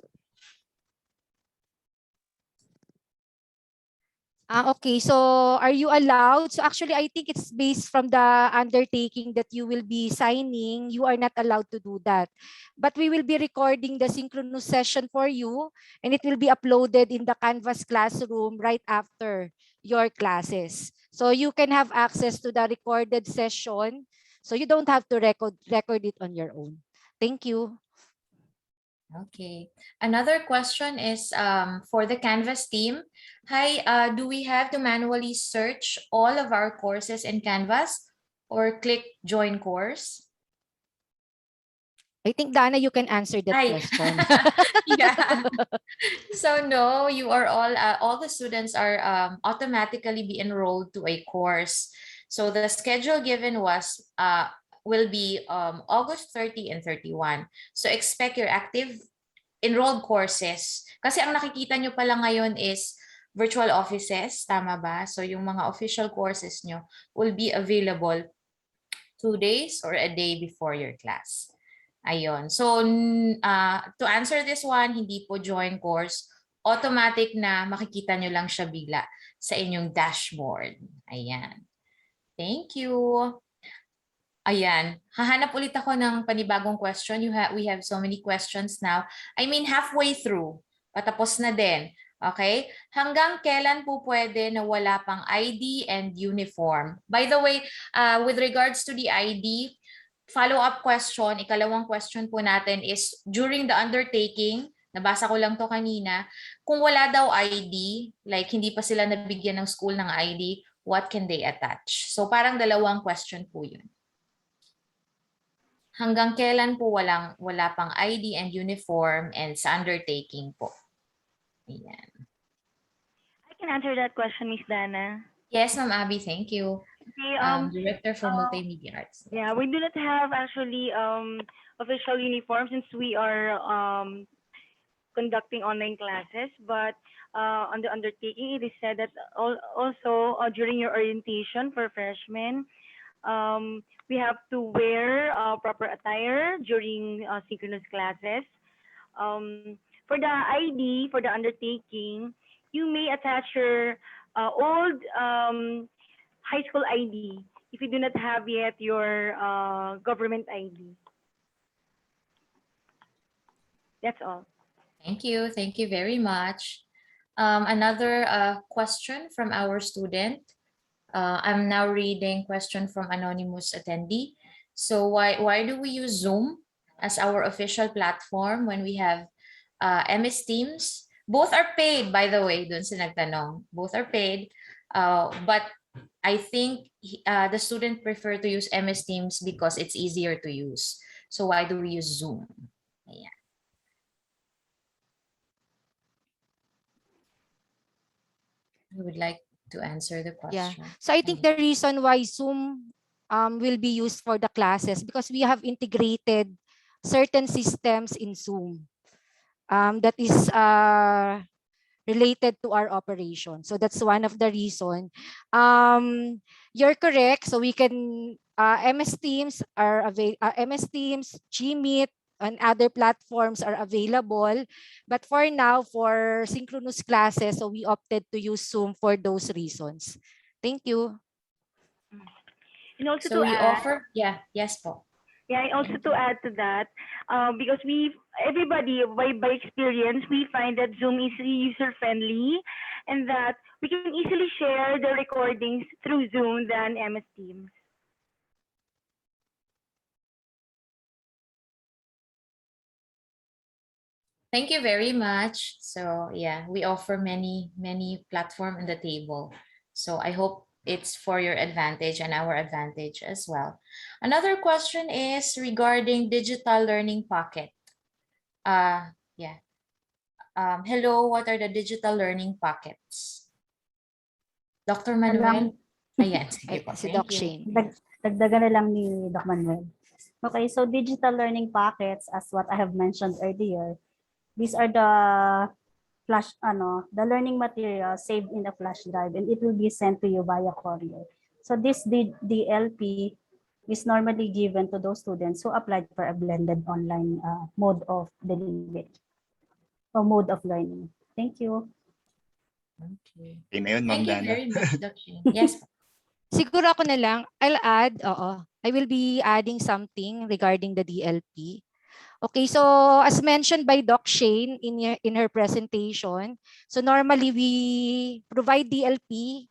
Okay, so are you allowed? So actually, I think it's based from the undertaking that you will be signing. You are not allowed to do that. But we will be recording the synchronous session for you, and it will be uploaded in the Canvas classroom right after your classes. So you can have access to the recorded session. So you don't have to record it on your own. Thank you. Okay. Another question is for the Canvas team. Hi, do we have to manually search all of our courses in Canvas or click join course? I think, Dana, you can answer that Hi. question. Yeah. So no, you are all the students are automatically be enrolled to a course. So the schedule given was will be August 30 and 31. So expect your active enrolled courses. Kasi ang nakikita nyo pala ngayon is virtual offices, tama ba? So yung mga official courses nyo will be available 2 days or a day before your class. Ayun. So to answer this one, hindi po join course. Automatic na makikita nyo lang siya bigla sa inyong dashboard. Ayan. Thank you. Ayan, hahanap ulit ako ng panibagong question. We have so many questions now. I mean, halfway through. Patapos na din. Okay? Hanggang kailan po pwede na wala pang ID and uniform? By the way, with regards to the ID, follow-up question, ikalawang question po natin is during the undertaking, nabasa ko lang to kanina, kung wala daw ID, like hindi pa sila nabigyan ng school ng ID, what can they attach? So parang dalawang question po yun. Hanggang kailan po wala pang ID and uniform and sa undertaking po? Ayan. I can answer that question, Miss Dana. Yes, Ma'am Abby, thank you. Okay, Director for Multimedia Arts. Yeah, we do not have actually official uniforms since we are conducting online classes, but on the undertaking, it is said that also during your orientation for freshmen, we have to wear proper attire during synchronous classes. For the ID, for the undertaking, you may attach your old high school ID if you do not have yet your government ID. That's all. Thank you. Thank you very much. Another question from our student. I'm now reading question from anonymous attendee. So why do we use Zoom as our official platform when we have MS Teams? Both are paid, by the way, dun sa nagtanong. Both are paid, but I think the student prefer to use MS Teams because it's easier to use. So why do we use Zoom? Yeah. I would like to answer the question. Yeah. So I think the reason why Zoom will be used for the classes because we have integrated certain systems in Zoom that is related to our operation. So that's one of the reason. You're correct. So we can MS Teams are MS Teams, Gmeet, and other platforms are available. But for now, for synchronous classes, so we opted to use Zoom for those reasons. Thank you. And also So to we add, offer, yes po. yeah, also to add to that, because everybody by experience, we find that Zoom is user friendly, and that we can easily share the recordings through Zoom than MS Teams. Thank you very much. So yeah, we offer many platform on the table. So I hope it's for your advantage and our advantage as well. Another question is regarding digital learning pocket. Yeah. Hello, what are the digital learning pockets? Dr. Manuel? Ayan, sige po. Si Thank Doc you. Shane. Dagdagan na lang ni Doc Manuel. Okay, so digital learning packets, as what I have mentioned earlier, these are the the learning material saved in the flash drive, and it will be sent to you via courier. So this DLP is normally given to those students who applied for a blended online mode of delivery or mode of learning. Thank you. Okay. Okay na yun, Ma'am Thank you Dana. very much, Doc Shane. Yes. Siguro ako na lang, I'll add, I will be adding something regarding the DLP. Okay, so as mentioned by Doc Shane in her presentation, so normally we provide DLP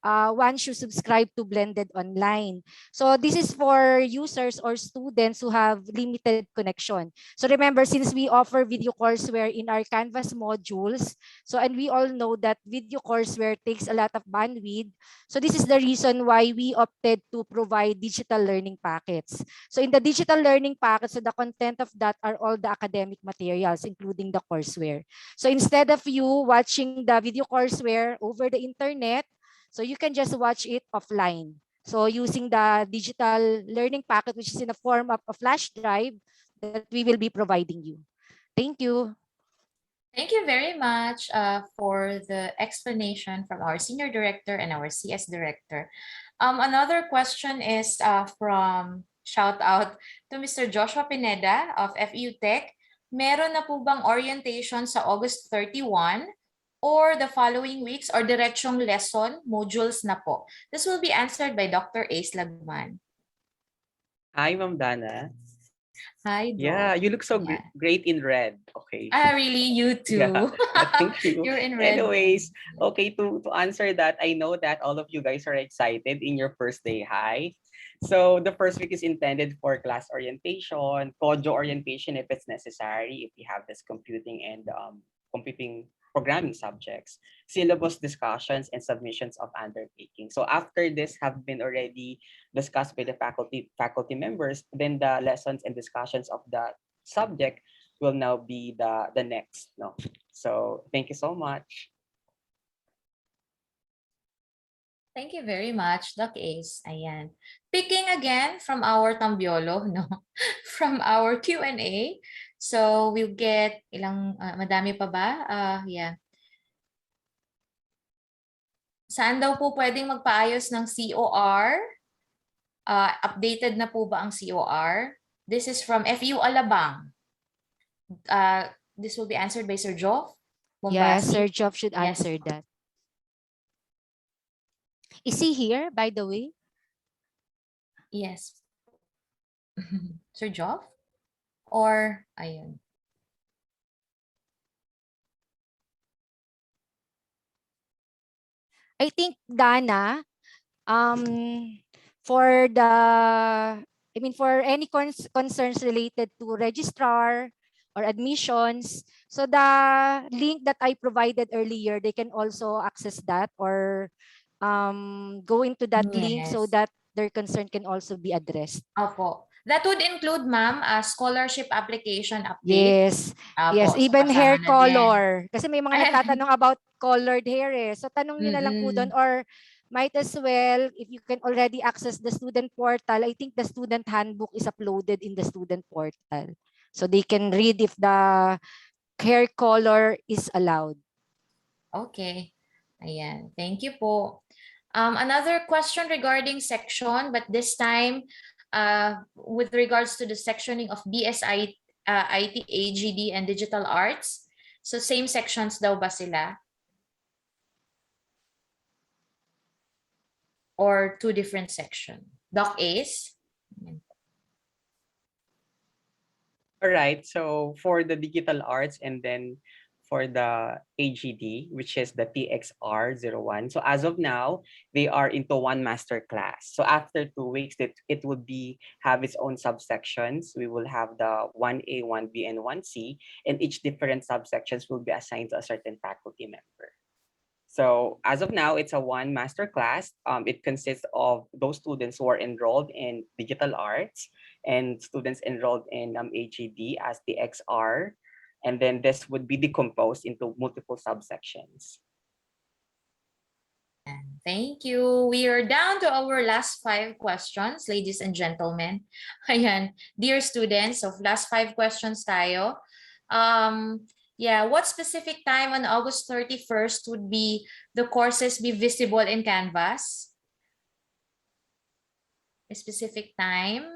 once you subscribe to Blended Online. So this is for users or students who have limited connection. So remember, since we offer video courseware in our Canvas modules, so and we all know that video courseware takes a lot of bandwidth. So this is the reason why we opted to provide digital learning packets. So in the digital learning packets, so the content of that are all the academic materials, including the courseware. So instead of you watching the video courseware over the internet, so you can just watch it offline. So using the digital learning packet, which is in the form of a flash drive that we will be providing you. Thank you. Thank you very much for the explanation from our Senior Director and our CS Director. Another question is from shout out to Mr. Joshua Pineda of FEU Tech. Meron na po bang orientation sa August 31 or the following weeks or diretsong lesson modules na po? This will be answered by Dr. Ace Lagman. Hi, Ma'am Dana. Hi, Doc. Yeah, you look so Yeah. great in red. Okay. Really? You too. Yeah, thank you. You're in red. Anyways, okay, to answer that, I know that all of you guys are excited in your first day high. So the first week is intended for class orientation, Kojo orientation if it's necessary, if you have this computing and computing programming subjects, syllabus discussions and submissions of undertaking. So after this have been already discussed by the faculty members, then the lessons and discussions of the subject will now be the next. No, so thank you so much. Thank you very much, Doc Ace. Ayan. Picking again from our Tambiolo, no? From our Q&A. So we'll get ilang, madami pa ba? Yeah. Saan daw po pwedeng magpaayos ng COR? Updated na po ba ang COR? This is from FEU Alabang. This will be answered by Sir Joff. Yes, Sir Joff should Yes. answer that. Is he here, by the way? Yes. Sir Joff? Or, ayun. I think Dana, for any concerns related to registrar or admissions, so the link that I provided earlier, they can also access that or go into that link so Yes. that their concern can also be addressed. Opo. That would include, ma'am, a scholarship application update. Yes. Opo, Yes, so even hair kasama na din. color. Kasi may mga nagtatanong about colored hair eh. So tanong nyo na lang po doon or might as well, if you can already access the student portal, I think the student handbook is uploaded in the student portal. So they can read if the hair color is allowed. Okay. Ayan. Thank you po. Another question regarding section, but this time with regards to the sectioning of BSI, IT, AGD, and Digital Arts. So same sections daw ba sila? Or two different sections? Doc Ace? All right, so for the digital arts and then for the AGD, which is the TXR01. So as of now, they are into one master class. So after 2 weeks, it will have its own subsections. We will have the 1A, 1B, and 1C, and each different subsections will be assigned to a certain faculty member. So as of now, it's a one master class. It consists of those students who are enrolled in digital arts and students enrolled in AGD as the XR. And then this would be decomposed into multiple subsections. Thank you. We are down to our last 5 questions, ladies and gentlemen. Ayan, dear students, so last 5 questions tayo. Yeah, what specific time on August 31st would be the courses be visible in Canvas? A specific time?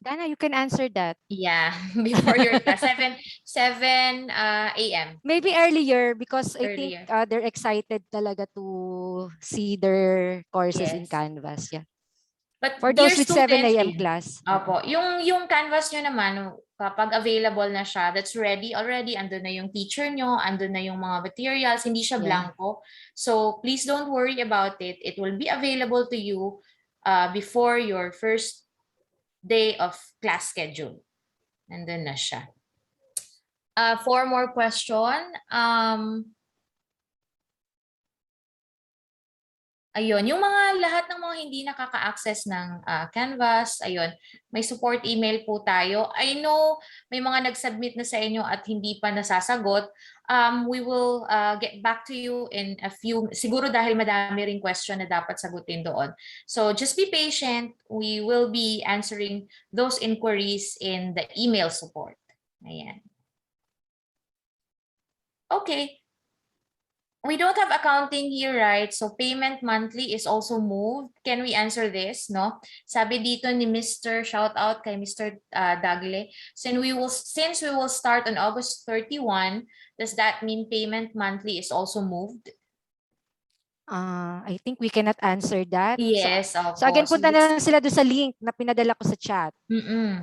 Dana, you can answer that. Yeah, before your class, 7 a.m. Maybe earlier because I think Earlier. they're excited talaga to see their courses in Yes. Canvas. Yeah. But For dear those with 7 students, a.m. class. opo, yung Canvas nyo naman, kapag available na siya, that's ready already. Andun na yung teacher nyo, andun na yung mga materials, hindi siya Yeah. blanco. So please don't worry about it. It will be available to you before your first day of class schedule. Nandun na siya. 4 more question. Ayun, yung mga lahat ng mga hindi nakaka-access ng Canvas, ayun, may support email po tayo. I know may mga nag-submit na sa inyo at hindi pa nasasagot. We will get back to you in a few, siguro dahil madami ring question na dapat sagutin doon. So just be patient. We will be answering those inquiries in the email support. Ayan. Okay. We don't have accounting here, right? So payment monthly is also moved. Can we answer this, no? Sabi dito ni Mr. Shout out kay Mr. Dagle. Since we will start on August 31, does that mean payment monthly is also moved? I think we cannot answer that. Yes, so again, punta na lang sila doon sa link na pinadala ko sa chat.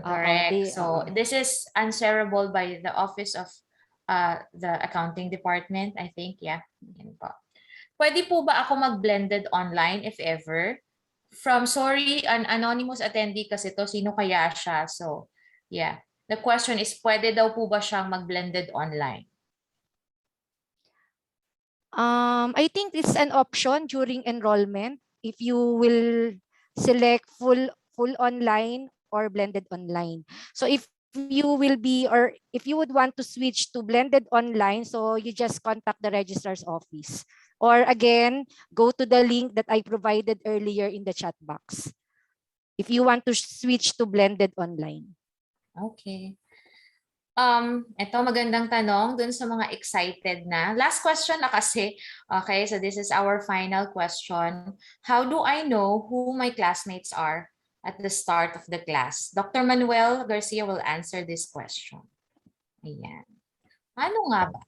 Correct. So this is answerable by the Office of the Accounting Department, I think. Yeah. Yan po. Pwede po ba ako mag-blended online if ever? Sorry, an anonymous attendee kasi to, sino kaya siya? So, yeah. The question is, pwede daw po ba siyang mag-blended online? I think it's an option during enrollment if you will select full online or blended online. So if you will be, or if you would want to switch to blended online, so you just contact the registrar's office. Or again, go to the link that I provided earlier in the chat box. If you want to switch to blended online. Okay. Ito magandang tanong dun sa mga excited na. Last question na kasi. Okay, so this is our final question. How do I know who my classmates are at the start of the class? Dr. Manuel Garcia will answer this question. Ayan. Ano nga ba?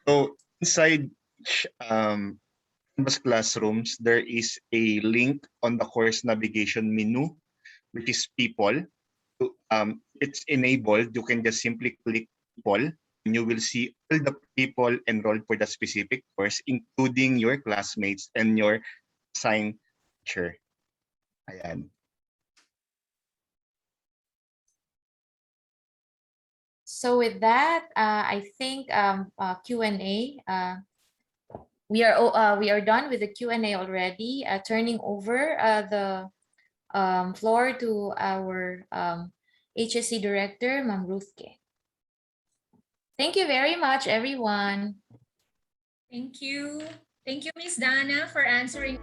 So inside Canvas classrooms, there is a link on the course navigation menu, which is people. It's enabled. You can just simply click people and you will see all the people enrolled for the specific course, including your classmates and your assigned teacher. Ayan. So with that, I think Q&A. We are done with the Q&A already. Turning over the floor to our HSC Director, Ma'am Ruthke. Thank you very much, everyone. Thank you. Thank you, Ms. Dana, for answering.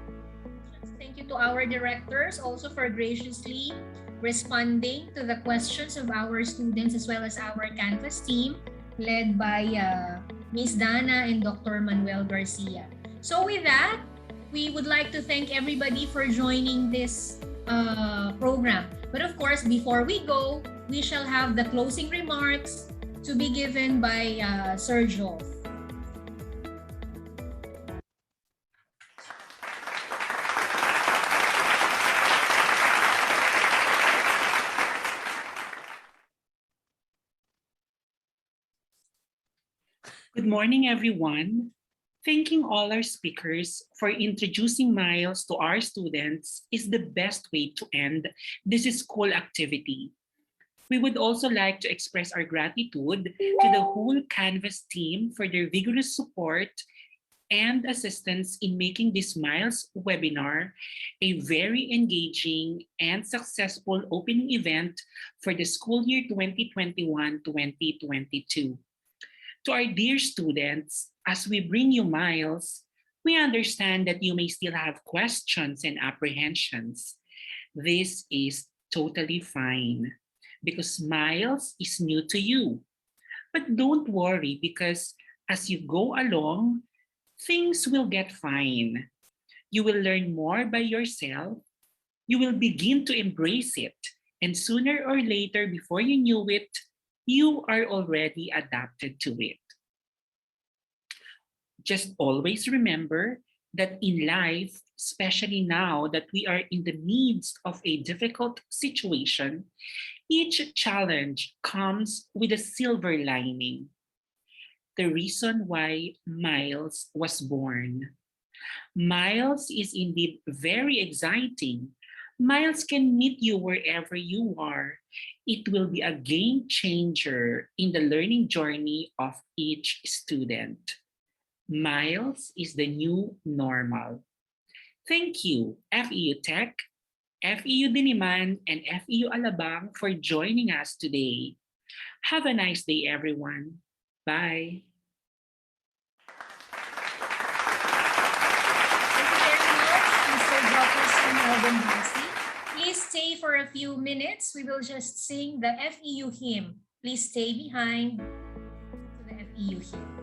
Thank you to our directors also for graciously responding to the questions of our students as well as our Canvas team led by Ms. Dana and Dr. Manuel Garcia. So with that, we would like to thank everybody for joining this program. But of course, before we go, we shall have the closing remarks to be given by Sir Joe. Good morning, everyone. Thanking all our speakers for introducing Miles to our students is the best way to end this school activity. We would also like to express our gratitude to the whole Canvas team for their vigorous support and assistance in making this Miles webinar a very engaging and successful opening event for the school year 2021-2022. To our dear students, as we bring you Miles, we understand that you may still have questions and apprehensions. This is totally fine because Miles is new to you. But don't worry because as you go along, things will get fine. You will learn more by yourself. You will begin to embrace it And sooner or later, before you knew it, you are already adapted to it. Just always remember that in life, especially now that we are in the midst of a difficult situation, each challenge comes with a silver lining. The reason why Miles was born. Miles is indeed very exciting. Miles can meet you wherever you are. It will be a game changer in the learning journey of each student. Miles is the new normal. Thank you, FEU Tech, FEU Diliman, and FEU Alabang for joining us today. Have a nice day, everyone. Bye. Please stay for a few minutes. We will just sing the FEU hymn. Please stay behind to the FEU hymn.